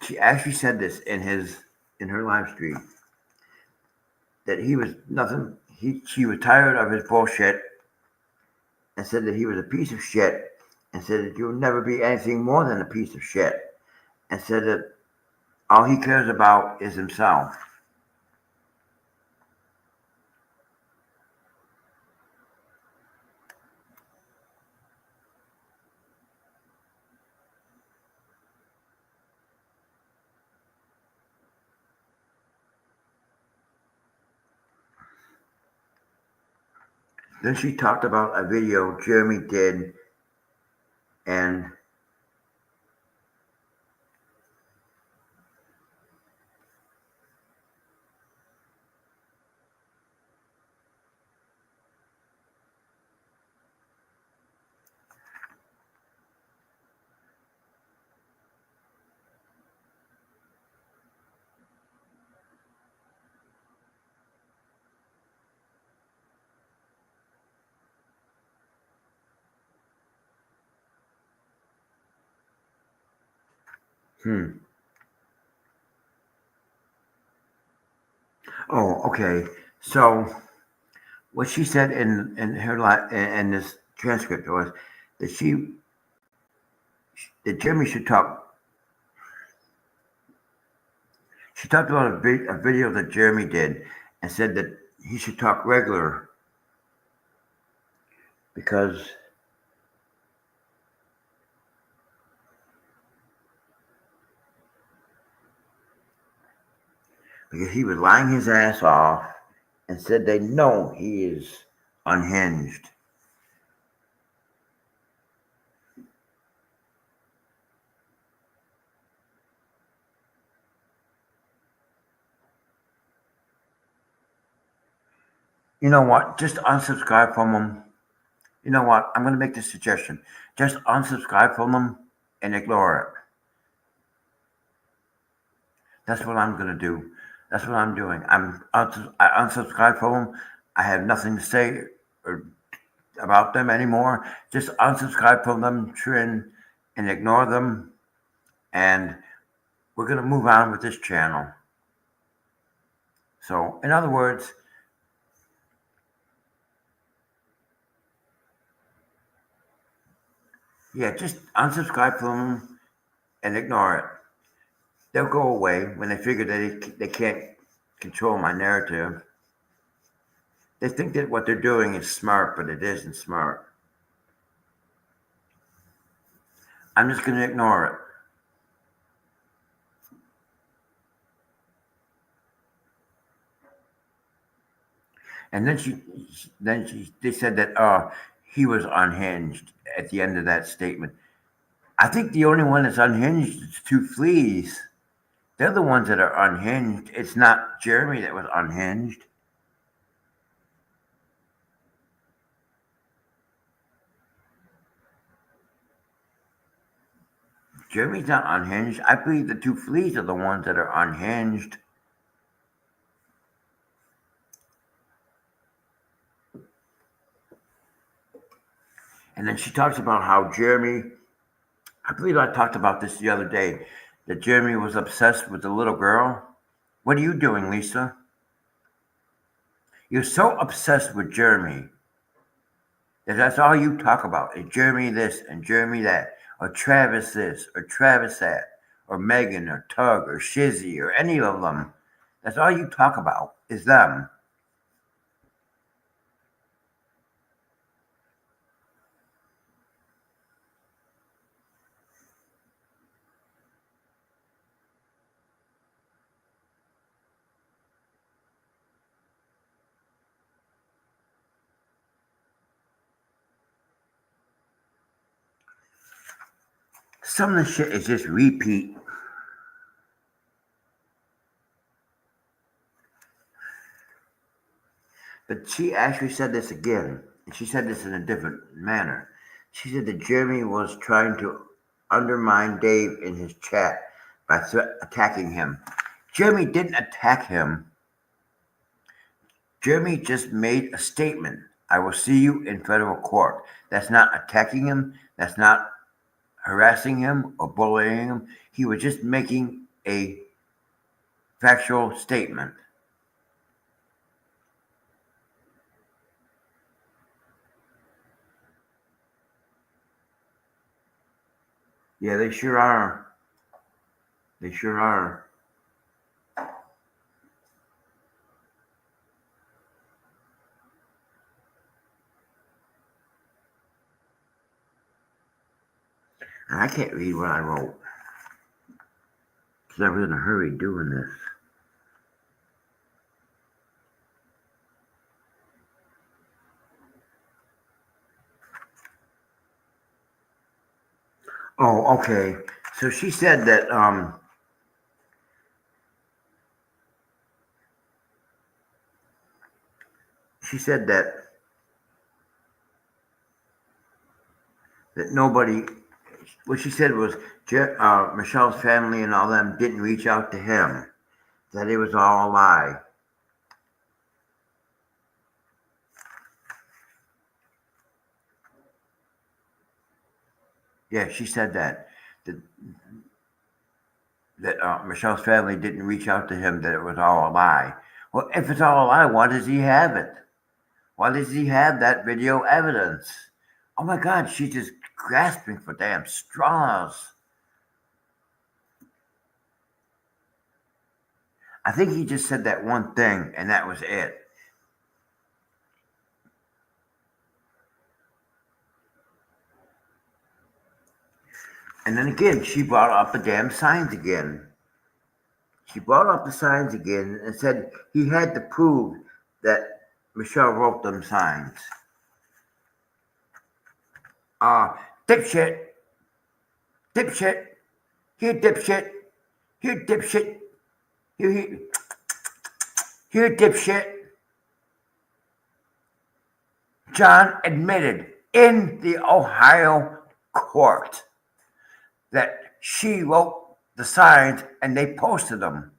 S1: She actually said this in her live stream that he was nothing. She was tired of his bullshit and said that he was a piece of shit and said that you'll never be anything more than a piece of shit and said that all he cares about is himself. Then she talked about a video Jeremy did and oh, okay. So what she said in her in this transcript was that that Jeremy should talk. She talked about a video that Jeremy did and said that he should talk regular because he was lying his ass off and said they know he is unhinged. You know what? Just unsubscribe from him. You know what? I'm going to make this suggestion. Just unsubscribe from him and ignore it. That's what I'm going to do. That's what I'm doing. I unsubscribe from them. I have nothing to say about them anymore. Just unsubscribe from them, Trin, and ignore them. And we're going to move on with this channel. So, in other words, yeah, just unsubscribe from them and ignore it. They'll go away when they figure that they can't control my narrative. They think that what they're doing is smart, but it isn't smart. I'm just going to ignore it. And they said that he was unhinged at the end of that statement. I think the only one that's unhinged is two fleas. They're the ones that are unhinged. It's not Jeremy that was unhinged. Jeremy's not unhinged. I believe the two fleas are the ones that are unhinged. And then she talks about how Jeremy, I believe I talked about this the other day, that Jeremy was obsessed with the little girl. What are you doing, Lisa? You're so obsessed with Jeremy that that's all you talk about is Jeremy this and Jeremy that, or Travis this, or Travis that, or Megan, or Tug, or Shizzy, or any of them. That's all you talk about is them. Some of the shit is just repeat. But she actually said this again, and she said this in a different manner. She said that Jeremy was trying to undermine Dave in his chat by attacking him. Jeremy didn't attack him. Jeremy just made a statement. I will see you in federal court. That's not attacking him. That's not harassing him or bullying him. He was just making a factual statement. Yeah, they sure are. They sure are. And I can't read what I wrote because I was in a hurry doing this. Oh, okay. So she said that she said that nobody. What she said was Michelle's family and all them didn't reach out to him. That it was all a lie. Yeah, she said that Michelle's family didn't reach out to him. That it was all a lie. Well, if it's all a lie, why does he have it? Why does he have that video evidence? Oh my God, she's just grasping for damn straws. I think he just said that one thing, and that was it. And then again, she brought up the damn signs again. She brought up the signs again and said he had to prove that Michelle wrote them signs. Dipshit, dipshit, here dipshit, here dipshit, here dipshit. John admitted in the Ohio court that she wrote the signs and they posted them.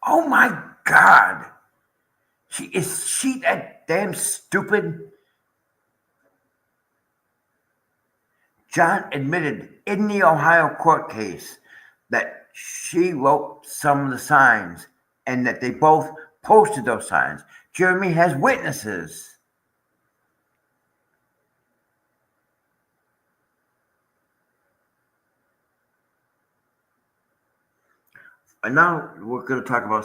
S1: Oh my God. Is she that damn stupid? John admitted in the Ohio court case that she wrote some of the signs and that they both posted those signs. Jeremy has witnesses. And now we're going to talk about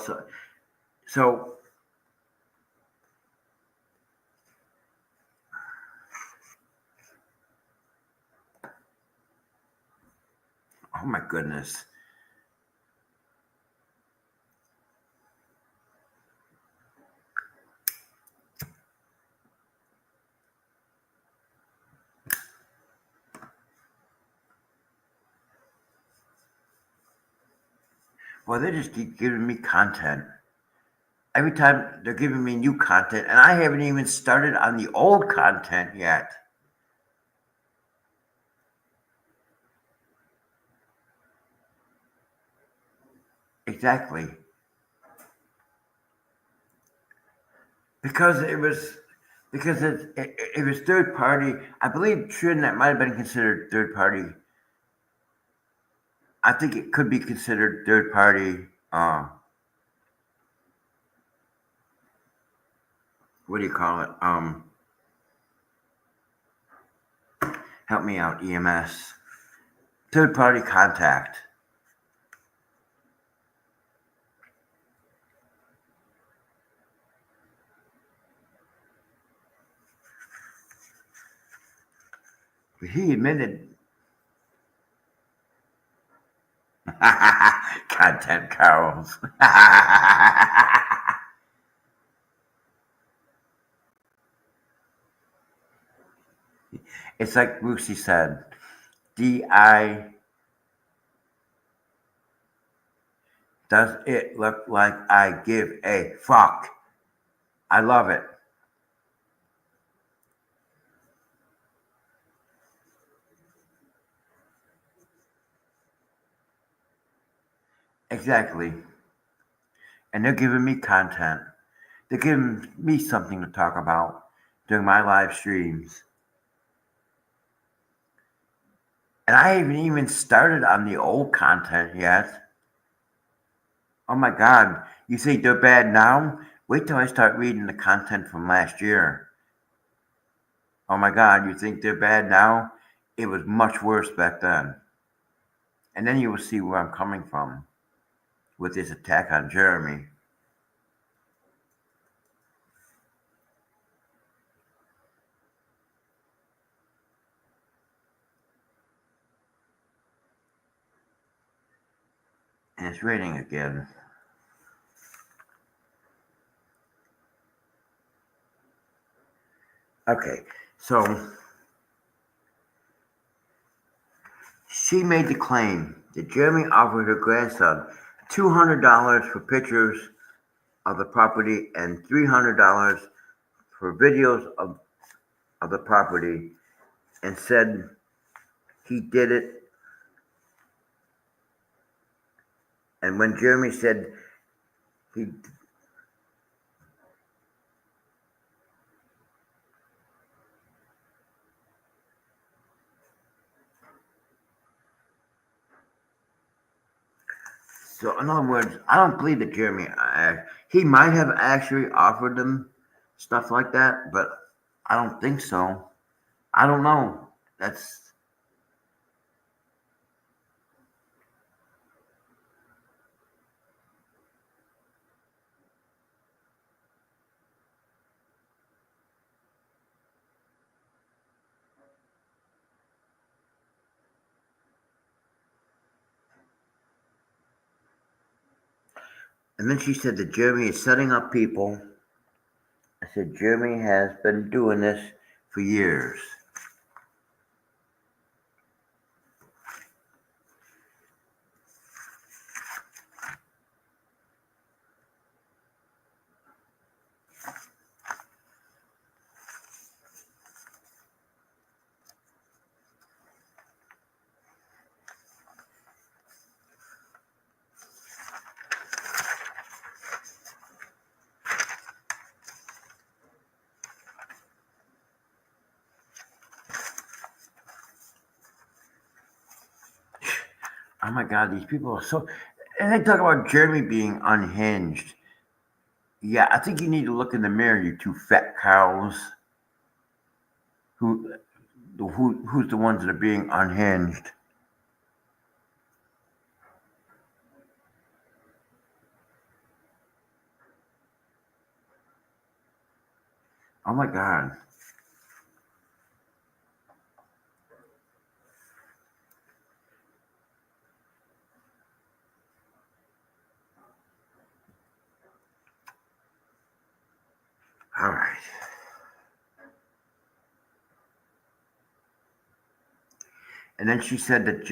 S1: so oh my goodness. Well, they just keep giving me content. Every time they're giving me new content, and I haven't even started on the old content yet. Exactly. Because it was third party. I believe TriNet might have been considered third party. I think it could be considered third party. What do you call it? Help me out, EMS. Third party contact. But he admitted content Carls. It's like Lucy said, DI, does it look like I give a fuck? I love it. Exactly. And they're giving me content. They're giving me something to talk about during my live streams. And I haven't even started on the old content yet. Oh my God. You think they're bad now? Wait till I start reading the content from last year. Oh my God, you think they're bad now? It was much worse back then. And then you will see where I'm coming from with this attack on Jeremy. And it's raining again. Okay, so she made the claim that Jeremy offered her grandson $200 for pictures of the property and $300 for videos of the property, and said he did it. And when Jeremy said he So, in other words, I don't believe that Jeremy. He might have actually offered them stuff like that, but I don't think so. I don't know. That's. And then she said that Jeremy is setting up people. I said Jeremy has been doing this for years. Oh my God, these people are so. And they talk about Jeremy being unhinged. Yeah, I think you need to look in the mirror, you two fat cows. Who, who's the ones that are being unhinged? Oh my God. All right. And then she said that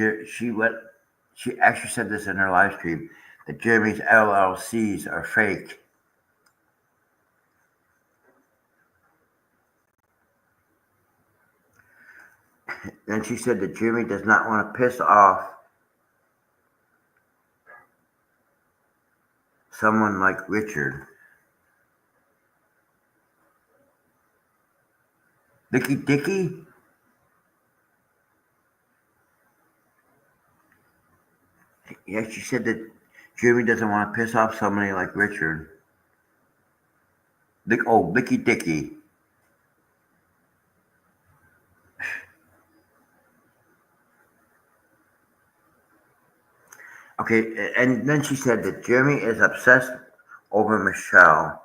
S1: she actually said this in her live stream that Jeremy's LLCs are fake. Then she said that Jimmy does not want to piss off someone like Richard. Dicky Dicky? Yeah, she said that Jimmy doesn't want to piss off somebody like Richard. Dicky Dicky. Okay, and then she said that Jeremy is obsessed over Michelle.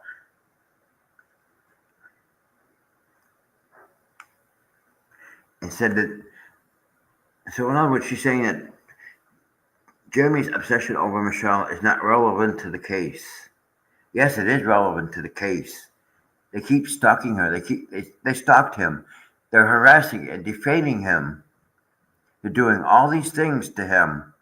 S1: And said that, so in other words, she's saying that Jeremy's obsession over Michelle is not relevant to the case. Yes, it is relevant to the case. They keep stalking her. They stalked him. They're harassing and defaming him. They're doing all these things to him.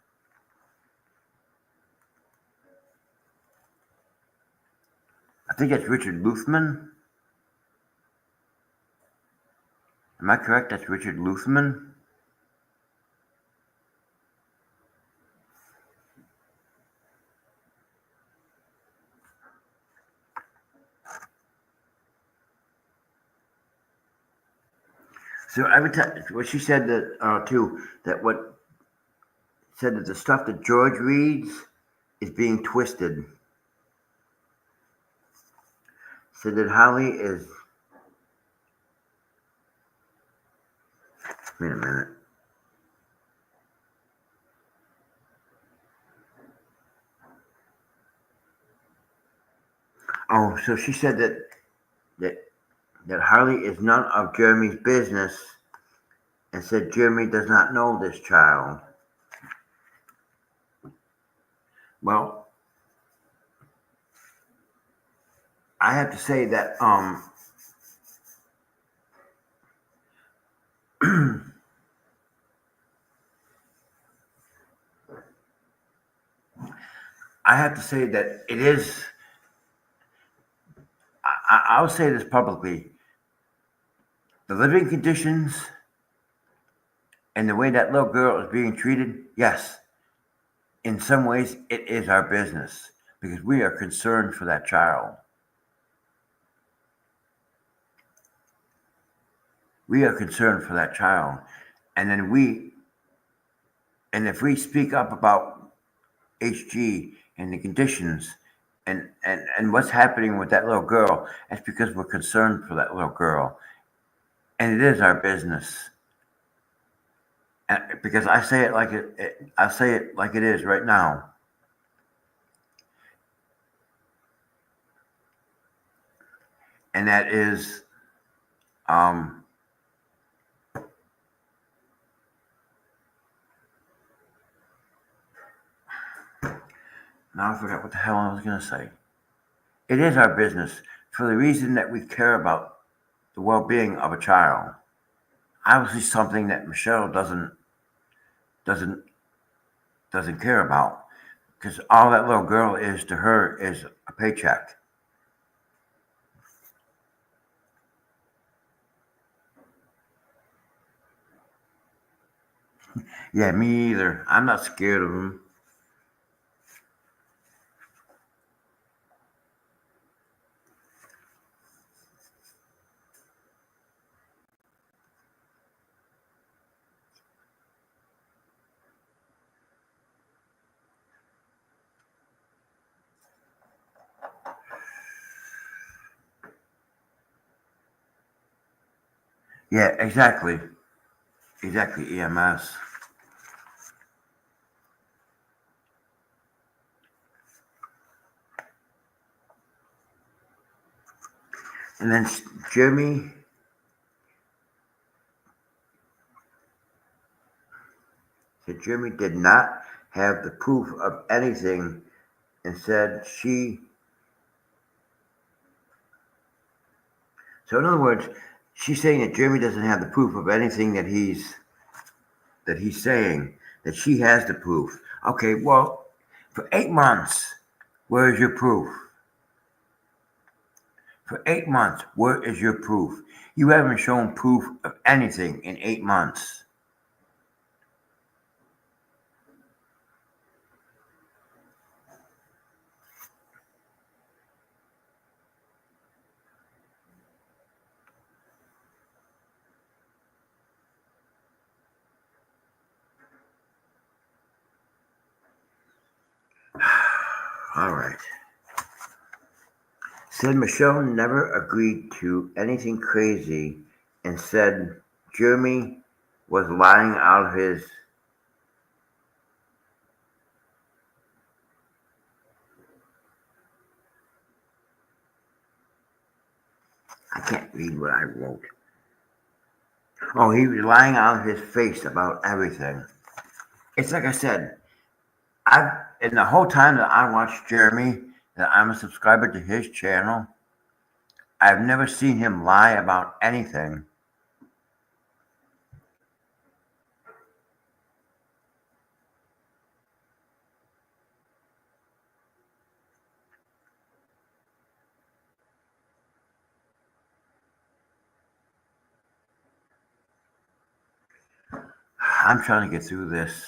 S1: I think that's Richard Luthman. Am I correct? That's Richard Luthman. So every time, what she said that too, that what said that the stuff that George reads is being twisted. Said that Holly is. Wait a minute. Oh, so she said that Harley is none of Jeremy's business, and said Jeremy does not know this child. Well, I have to say that I have to say that it is. I'll say this publicly: the living conditions and the way that little girl is being treated. Yes, in some ways, it is our business because we are concerned for that child. We are concerned for that child, and if we speak up about HG and the conditions and what's happening with that little girl, that's because we're concerned for that little girl. And it is our business. Because I say it like I say it like it is right now. And that is now I forgot what the hell I was going to say. It is our business for the reason that we care about the well-being of a child. Obviously, something that Michelle doesn't care about, because all that little girl is to her is a paycheck. Yeah, me either. I'm not scared of him. Yeah, exactly. Exactly, EMS. And then Jeremy said Jeremy did not have the proof of anything and said she. So in other words, she's saying that Jeremy doesn't have the proof of anything that he's saying, that she has the proof. Okay, well, for 8 months, where is your proof? For 8 months, where is your proof? You haven't shown proof of anything in 8 months. All right. Said Michelle never agreed to anything crazy and said Jeremy was lying out of his. I can't read what I wrote. Oh, he was lying out of his face about everything. It's like I said, in the whole time that I watched Jeremy, that I'm a subscriber to his channel, I've never seen him lie about anything. I'm trying to get through this.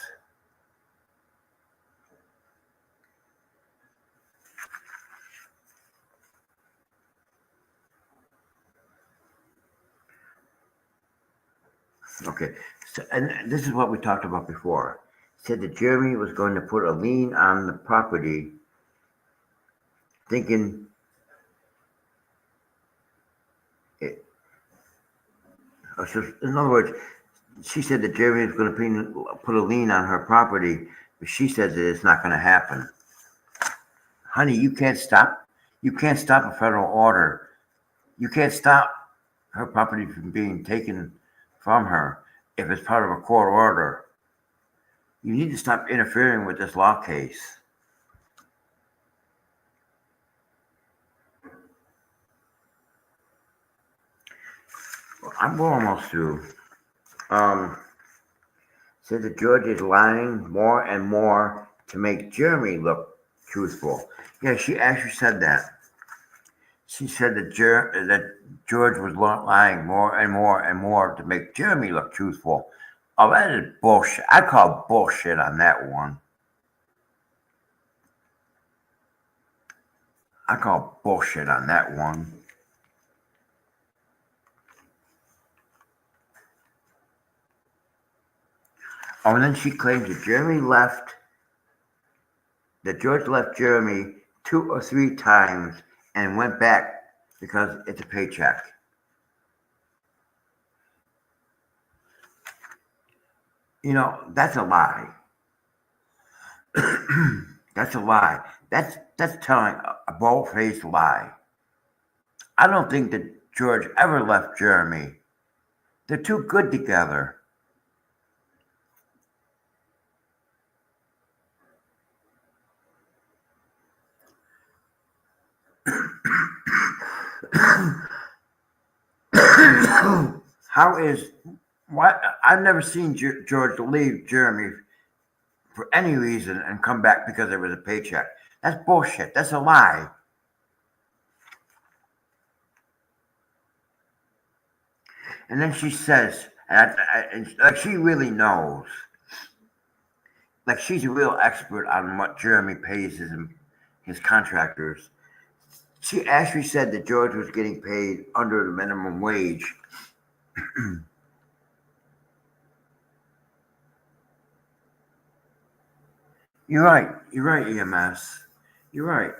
S1: Okay, so, and this is what we talked about before. Said that Jeremy was going to put a lien on the property, thinking it. So in other words, she said that Jeremy was going to put a lien on her property, but she says that it's not going to happen. Honey, you can't stop. You can't stop a federal order. You can't stop her property from being taken from her if it's part of a court order. You need to stop interfering with this law case. We're almost through. Said that George is lying more and more to make Jeremy look truthful. Yeah, she actually said that. She said that George was lying more and more and more to make Jeremy look truthful. Oh, that is bullshit. I call bullshit on that one. I call bullshit on that one. Oh, and then she claims that George left Jeremy 2 or 3 times and went back because it's a paycheck. You know, that's a lie. That's a lie. That's telling a bold-faced lie. I don't think that George ever left Jeremy. They're too good together. Why? I've never seen George leave Jeremy for any reason and come back because there was a paycheck. That's bullshit. That's a lie. And then she says, and like she really knows, like she's a real expert on what Jeremy pays his contractors. She actually said that George was getting paid under the minimum wage. You're right. You're right, EMS. You're right.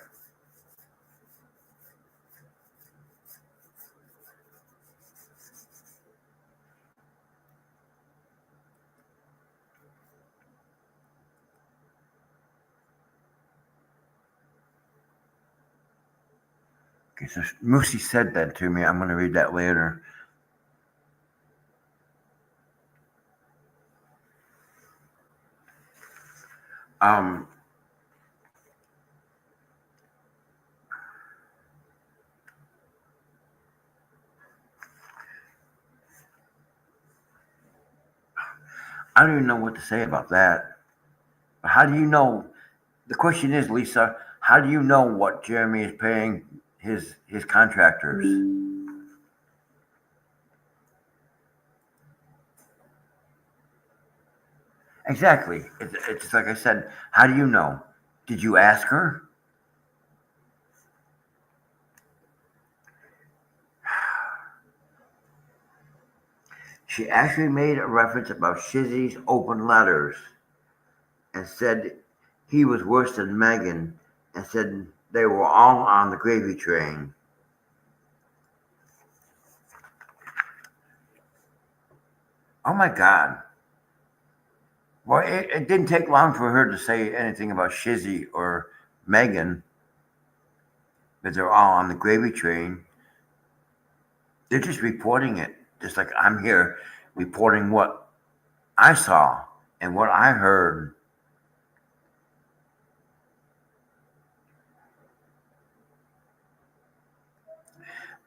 S1: Okay, so Moosey said that to me. I'm going to read that later. I don't even know what to say about that. How do you know? The question is, Lisa, how do you know what Jeremy is paying his contractors. Exactly. It's like I said. How do you know? Did you ask her? She actually made a reference about Shizzy's open letters and said he was worse than Megan and said they were all on the gravy train. Oh my God. Well, it didn't take long for her to say anything about Shizzy or Megan, that they're all on the gravy train. They're just reporting it, just like I'm here reporting what I saw and what I heard.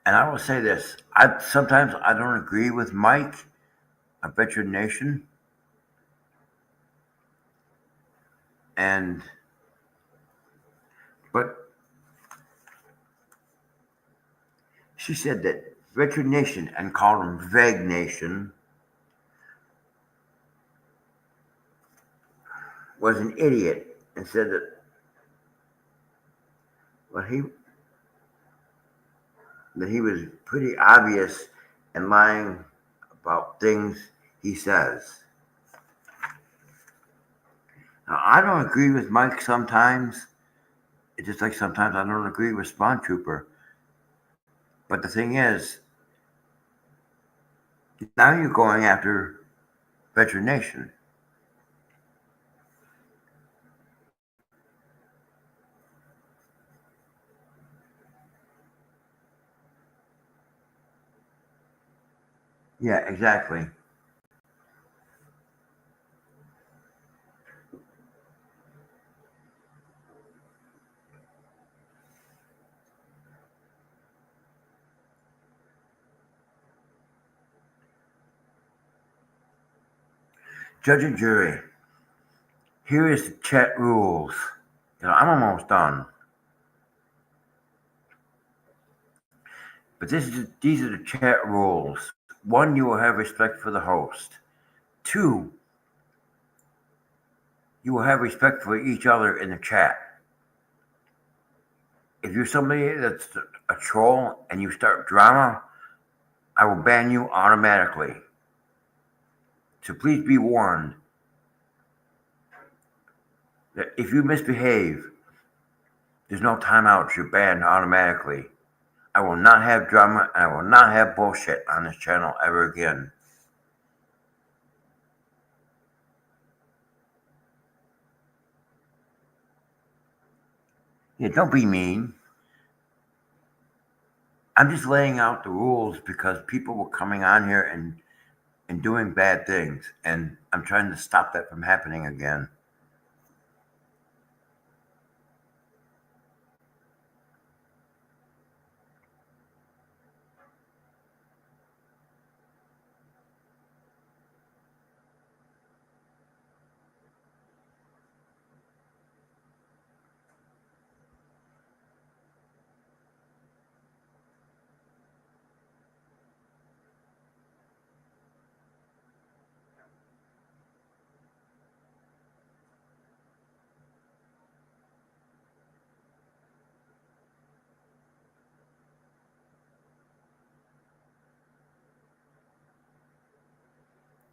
S1: And I will say this: I sometimes I don't agree with Mike, a Veteran Nation, and but she said that Veteran Nation and called him Vague Nation was an idiot and said that well he was pretty obvious and lying about things he says. Now, I don't agree with Mike sometimes. It's just like sometimes I don't agree with Spawn Trooper. But the thing is, now you're going after Veteran Nation. Yeah, exactly. Judge and jury, here is the chat rules. I'm almost done. But these are the chat rules. One, you will have respect for the host. Two, you will have respect for each other in the chat. If you're somebody that's a troll and you start drama, I will ban you automatically. So please be warned that if you misbehave, there's no timeouts. You're banned automatically. I will not have drama and I will not have bullshit on this channel ever again. Yeah, don't be mean. I'm just laying out the rules because people were coming on here and doing bad things, and I'm trying to stop that from happening again.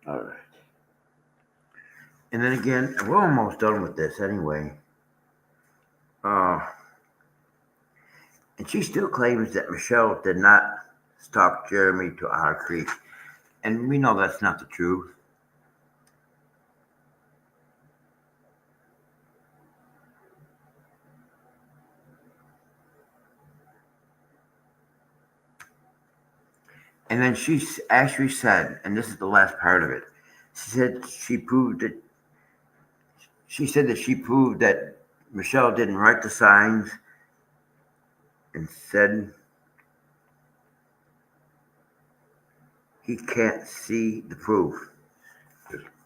S1: All right. And then again, we're almost done with this anyway. Uh, and she still claims that Michelle did not stalk Jeremy to Otter Creek. And we know that's not the truth. And then she actually said, and this is the last part of it, she said that she proved that Michelle didn't write the signs and said he can't see the proof.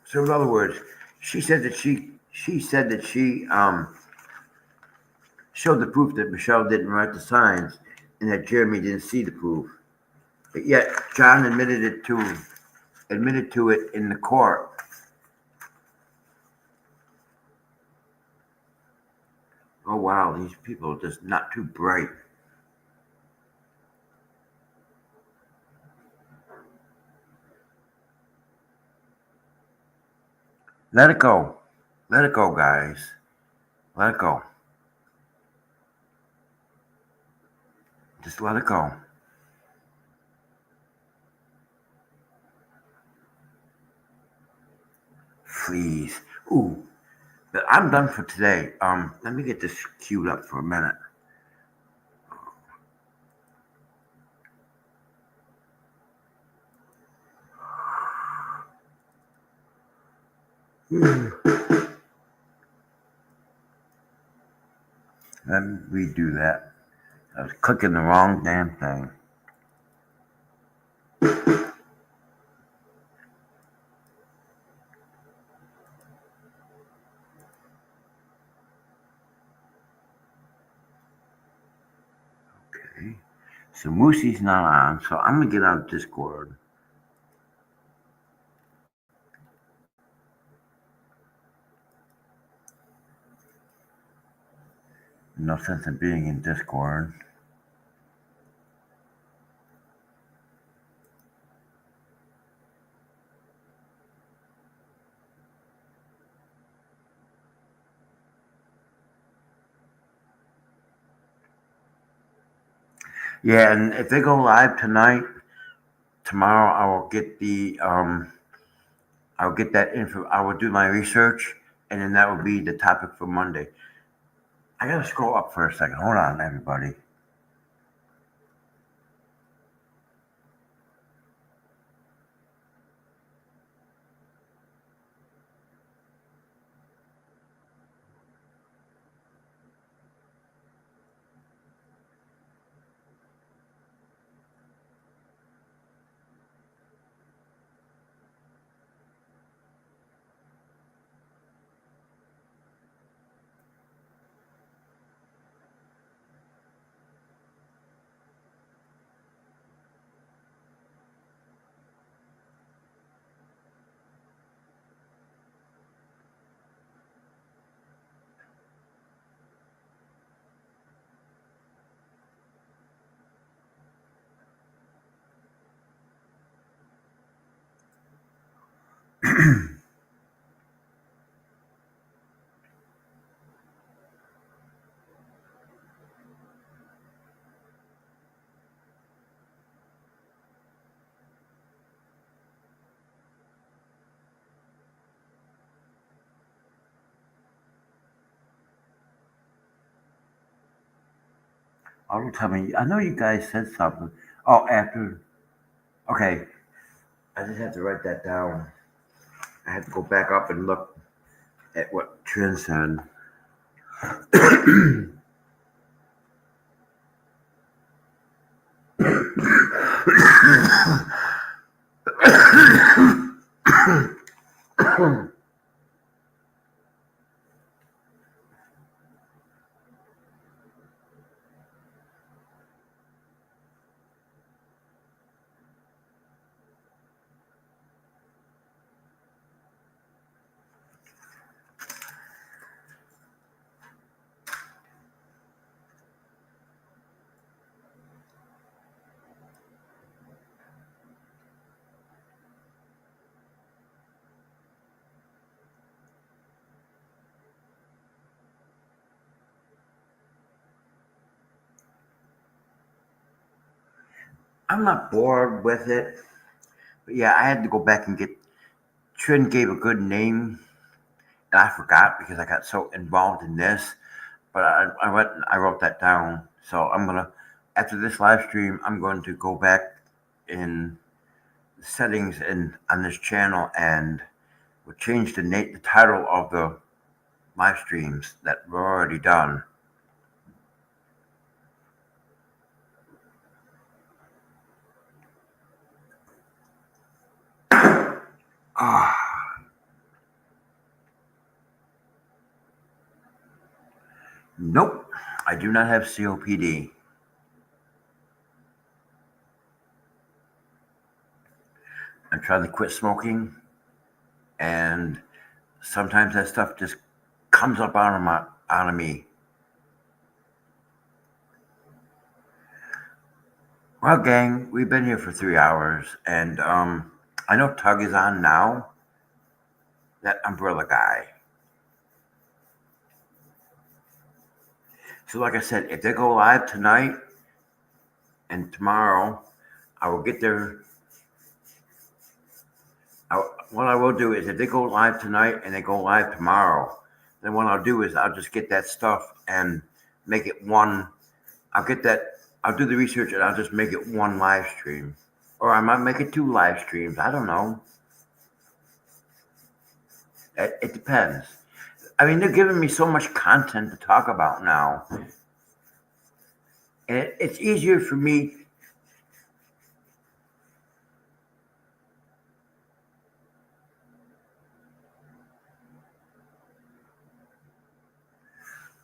S1: So in other words, she said that she showed the proof that Michelle didn't write the signs, and that Jeremy didn't see the proof. But yet John admitted to it in the court. Oh wow, these people are just not too bright. Let it go. Let it go, guys. Let it go. Just let it go. Please. Ooh. But I'm done for today. Let me get this queued up for a minute. Let me redo that. I was clicking the wrong damn thing. Okay. So Moosey's not on, so I'm gonna get on Discord. No sense in being in Discord. Yeah, and if they go live tonight, tomorrow I will get I'll get that info. I will do my research, and then that will be the topic for Monday. I gotta scroll up for a second. Hold on, everybody. Oh, don't tell me. I know you guys said something. Oh, after. Okay, I just have to write that down. I have to go back up and look at what Trin said. I'm not bored with it, but yeah, I had to go back and get. Trin gave a good name, and I forgot because I got so involved in this. But I wrote that down. So I'm gonna, after this live stream, I'm going to go back in settings and on this channel and we'll change the title of the live streams that were already done. Nope, I do not have COPD. I'm trying to quit smoking, and sometimes that stuff just comes up out of me. Well, gang, we've been here for 3 hours, and I know Tug is on now. That umbrella guy. So, like I said, if they go live tonight and tomorrow, I will get their. What I will do is, if they go live tonight and they go live tomorrow, then what I'll do is I'll just get that stuff and make it one. I'll get that. I'll do the research and I'll just make it one live stream, or I might make it two live streams. I don't know. It depends. I mean, they're giving me so much content to talk about now, and it's easier for me.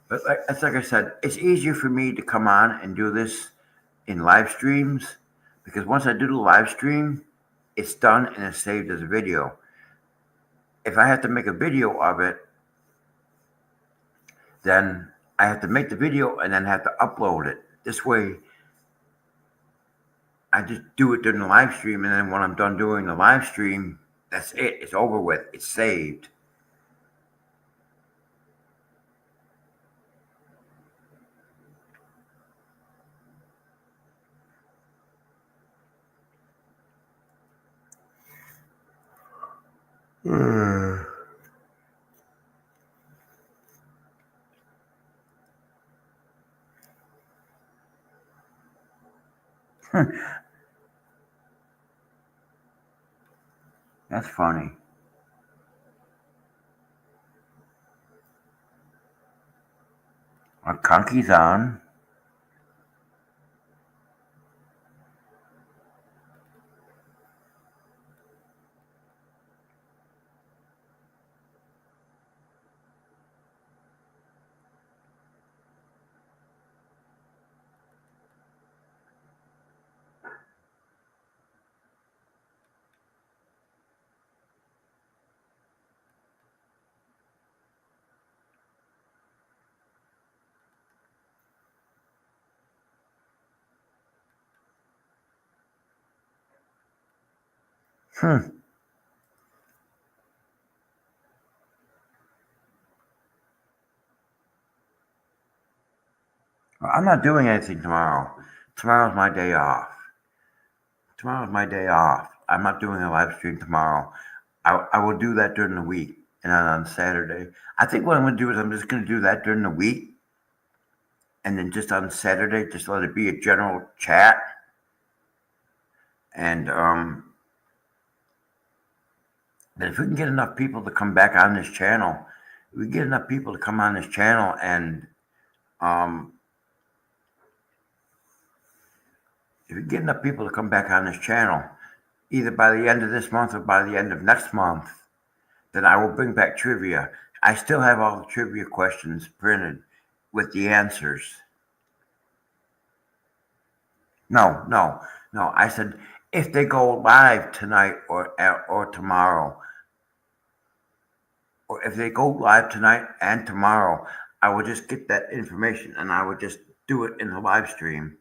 S1: But like I said, it's easier for me to come on and do this in live streams because once I do the live stream, it's done and it's saved as a video. If I have to make a video of it, then I have to make the video and then have to upload it. This way, I just do it during the live stream, and then when I'm done doing the live stream, that's it. It's over with. It's saved. That's funny. Our conky's on. Hmm. I'm not doing anything tomorrow. Tomorrow's my day off. Tomorrow's my day off. I'm not doing a live stream tomorrow. I will do that during the week and then on Saturday. I think what I'm going to do is I'm just going to do that during the week, and then just on Saturday, just let it be a general chat. And but if we can get enough people to come back on this channel, if we get enough people to come on this channel, and um, if we get enough people to come back on this channel, either by the end of this month or by the end of next month, then I will bring back trivia. I still have all the trivia questions printed with the answers. No. I said if they go live tonight or tomorrow, or if they go live tonight and tomorrow, I will just get that information and I would just do it in the live stream.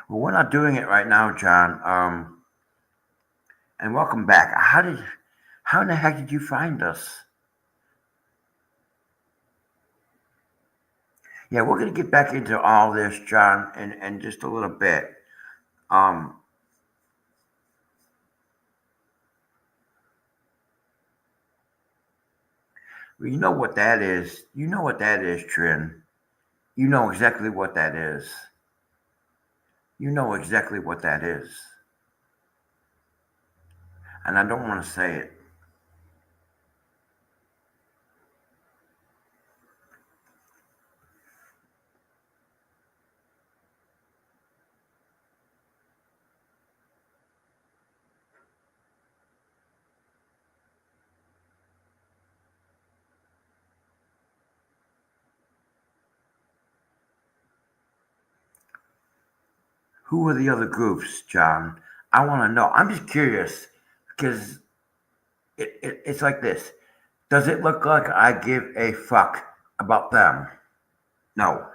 S1: Well, we're not doing it right now, John. And welcome back. How in the heck did you find us? Yeah, we're gonna get back into all this, John, in just a little bit. Um, you know what that is. You know what that is, Trin. You know exactly what that is. You know exactly what that is. And I don't want to say it. Who are the other groups, John? I want to know. I'm just curious because it's like this. Does it look like I give a fuck about them? No.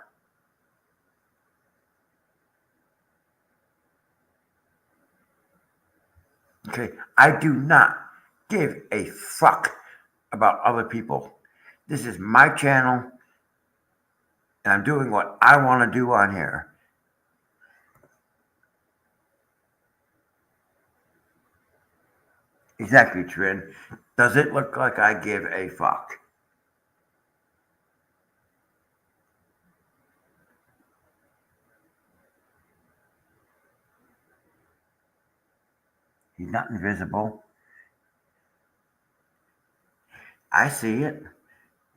S1: Okay. I do not give a fuck about other people. This is my channel, and I'm doing what I want to do on here. Exactly, Trin. Does it look like I give a fuck? He's not invisible. I see it.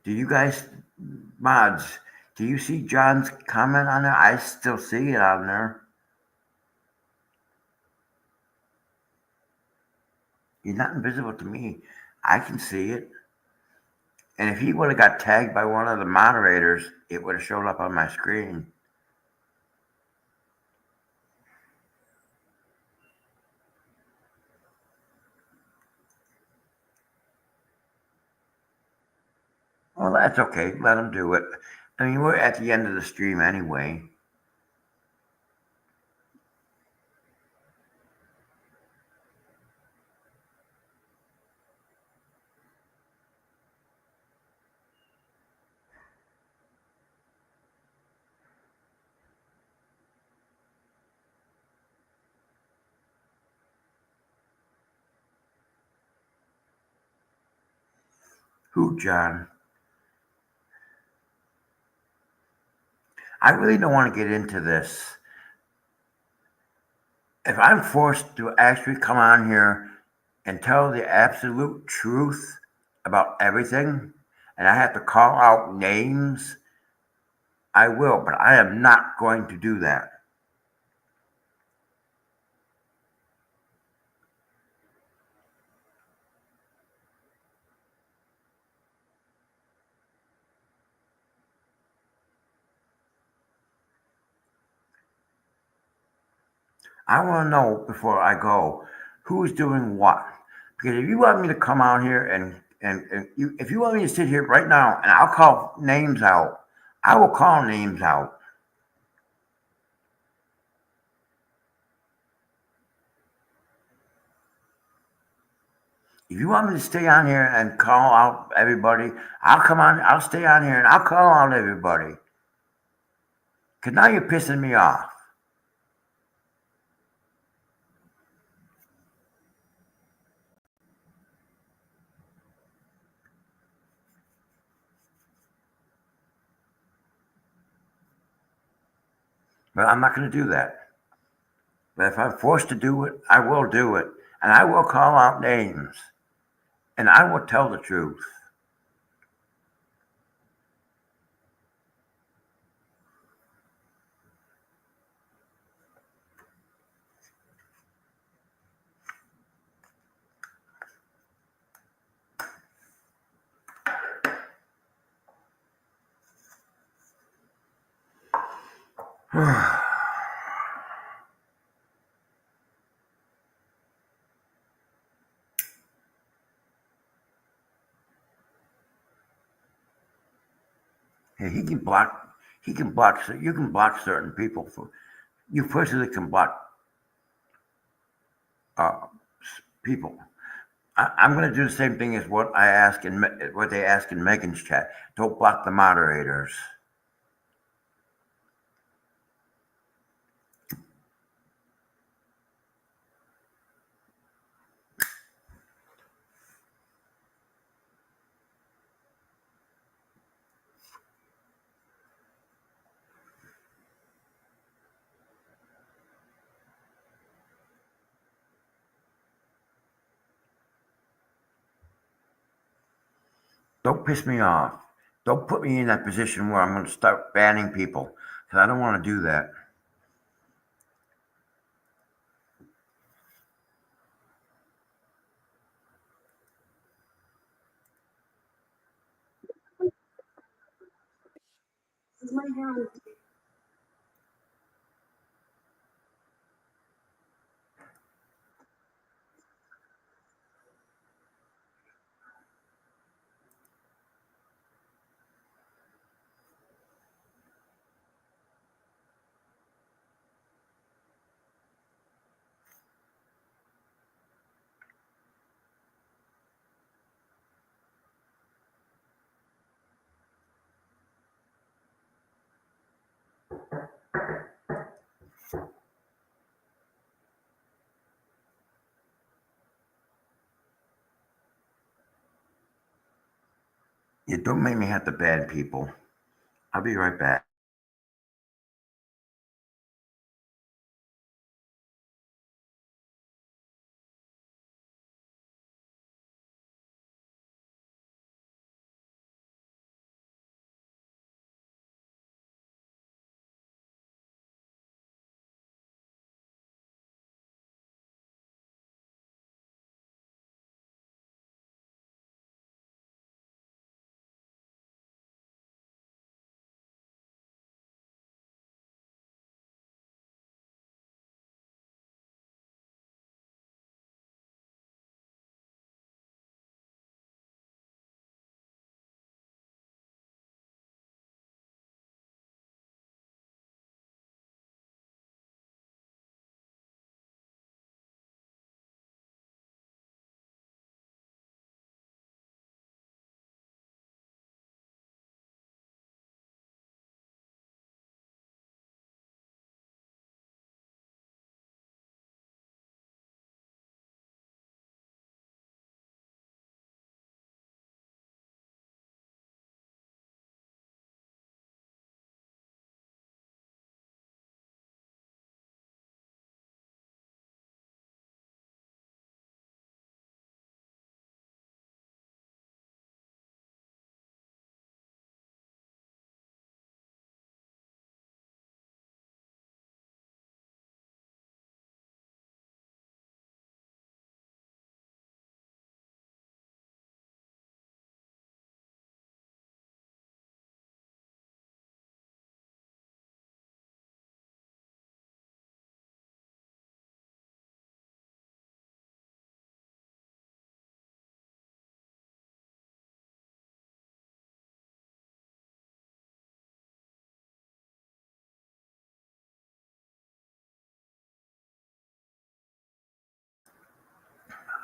S1: Do you guys, mods, do you see John's comment on there? I still see it on there. He's not invisible to me. I can see it. And if he would have got tagged by one of the moderators, it would have showed up on my screen. Well, that's okay. Let him do it. I mean, we're at the end of the stream anyway. Who, John? I really don't want to get into this. If I'm forced to actually come on here and tell the absolute truth about everything, and I have to call out names, I will, but I am not going to do that. I want to know before I go who's doing what. Because if you want me to come out here and if you want me to sit here right now and I'll call names out, I will call names out. If you want me to stay on here and call out everybody, I'll stay on here and I'll call out everybody. Because now you're pissing me off. But I'm not going to do that. But if I'm forced to do it, I will do it. And I will call out names. And I will tell the truth. Hey, you can block certain people. You personally can block uh, people. I'm going to do the same thing as what they ask in Megan's chat. Don't block the moderators. Don't piss me off. Don't put me in that position where I'm going to start banning people because I don't want to do that. You don't make me have to ban people. I'll be right back.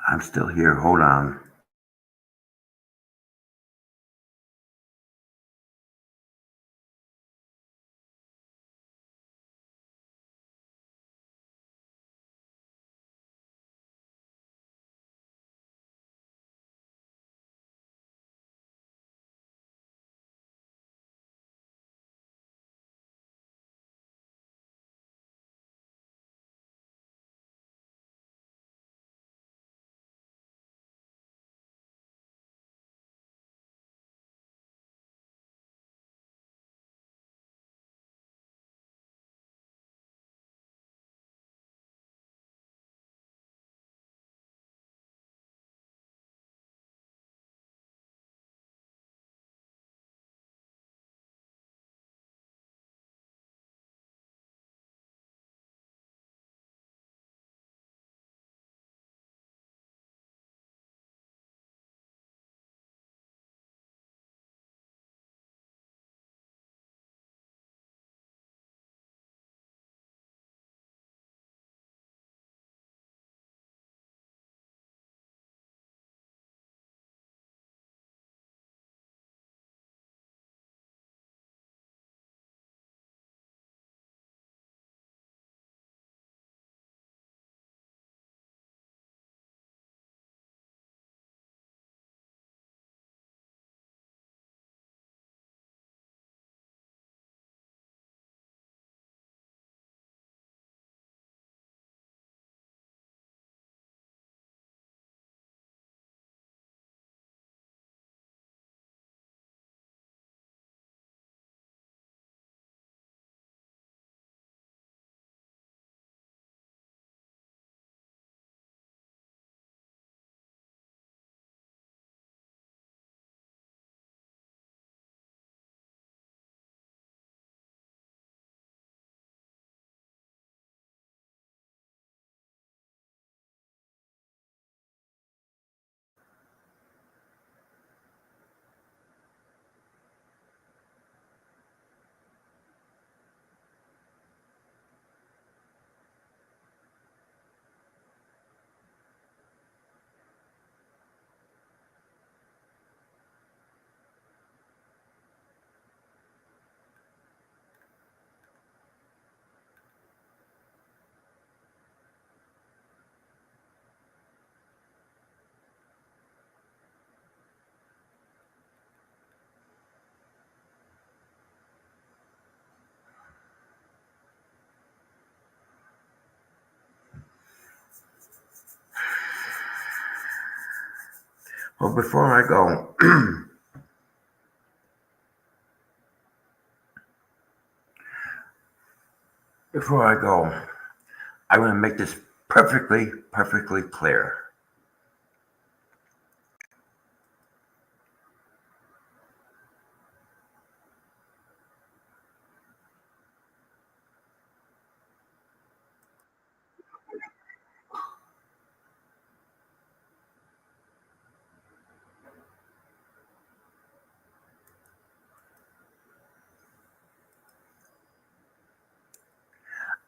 S1: I'm still here. Hold on. Well, before I go, before I go, I want to make this perfectly clear.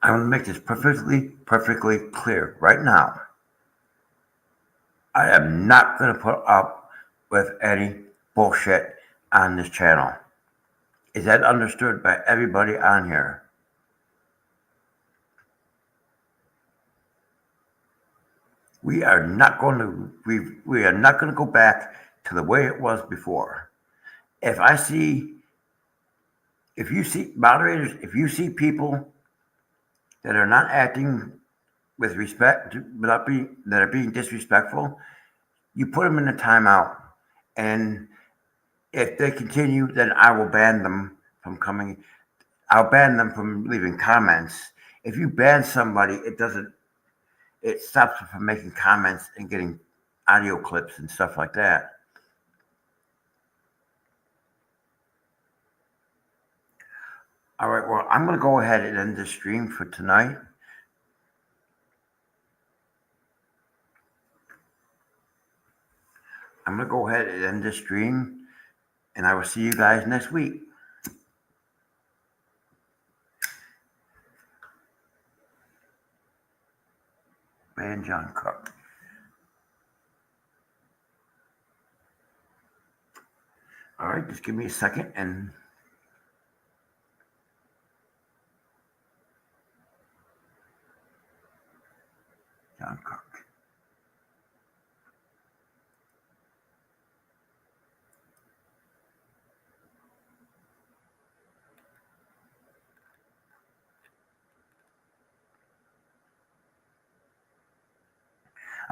S1: I want to make this perfectly clear right now. I am not going to put up with any bullshit on this channel. Is that understood by everybody on here? We are not going to we are not going to go back to the way it was before. If I see if you see moderators, if you see people that are not acting with respect, without being that are being disrespectful, you put them in a timeout, and if they continue, then I will ban them from coming. I'll ban them from leaving comments. If you ban somebody, it stops them from making comments and getting audio clips and stuff like that. All right, well, I'm going to go ahead and end the stream for tonight. I'm going to go ahead and end the stream, and I will see you guys next week. Ban John Cook. All right, just give me a second and John Cook.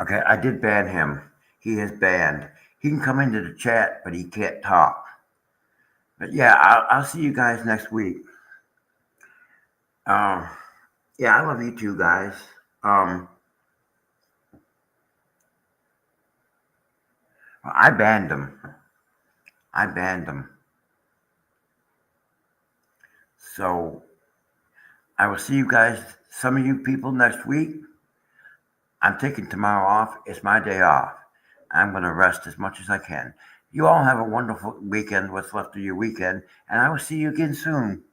S1: Okay, I did ban him. He is banned. He can come into the chat, but he can't talk. But yeah, I'll see you guys next week. Yeah, I love you too, guys. I banned him. So I will see you guys, some of you people next week. I'm taking tomorrow off. It's my day off. I'm going to rest as much as I can. You all have a wonderful weekend, what's left of your weekend, and I will see you again soon.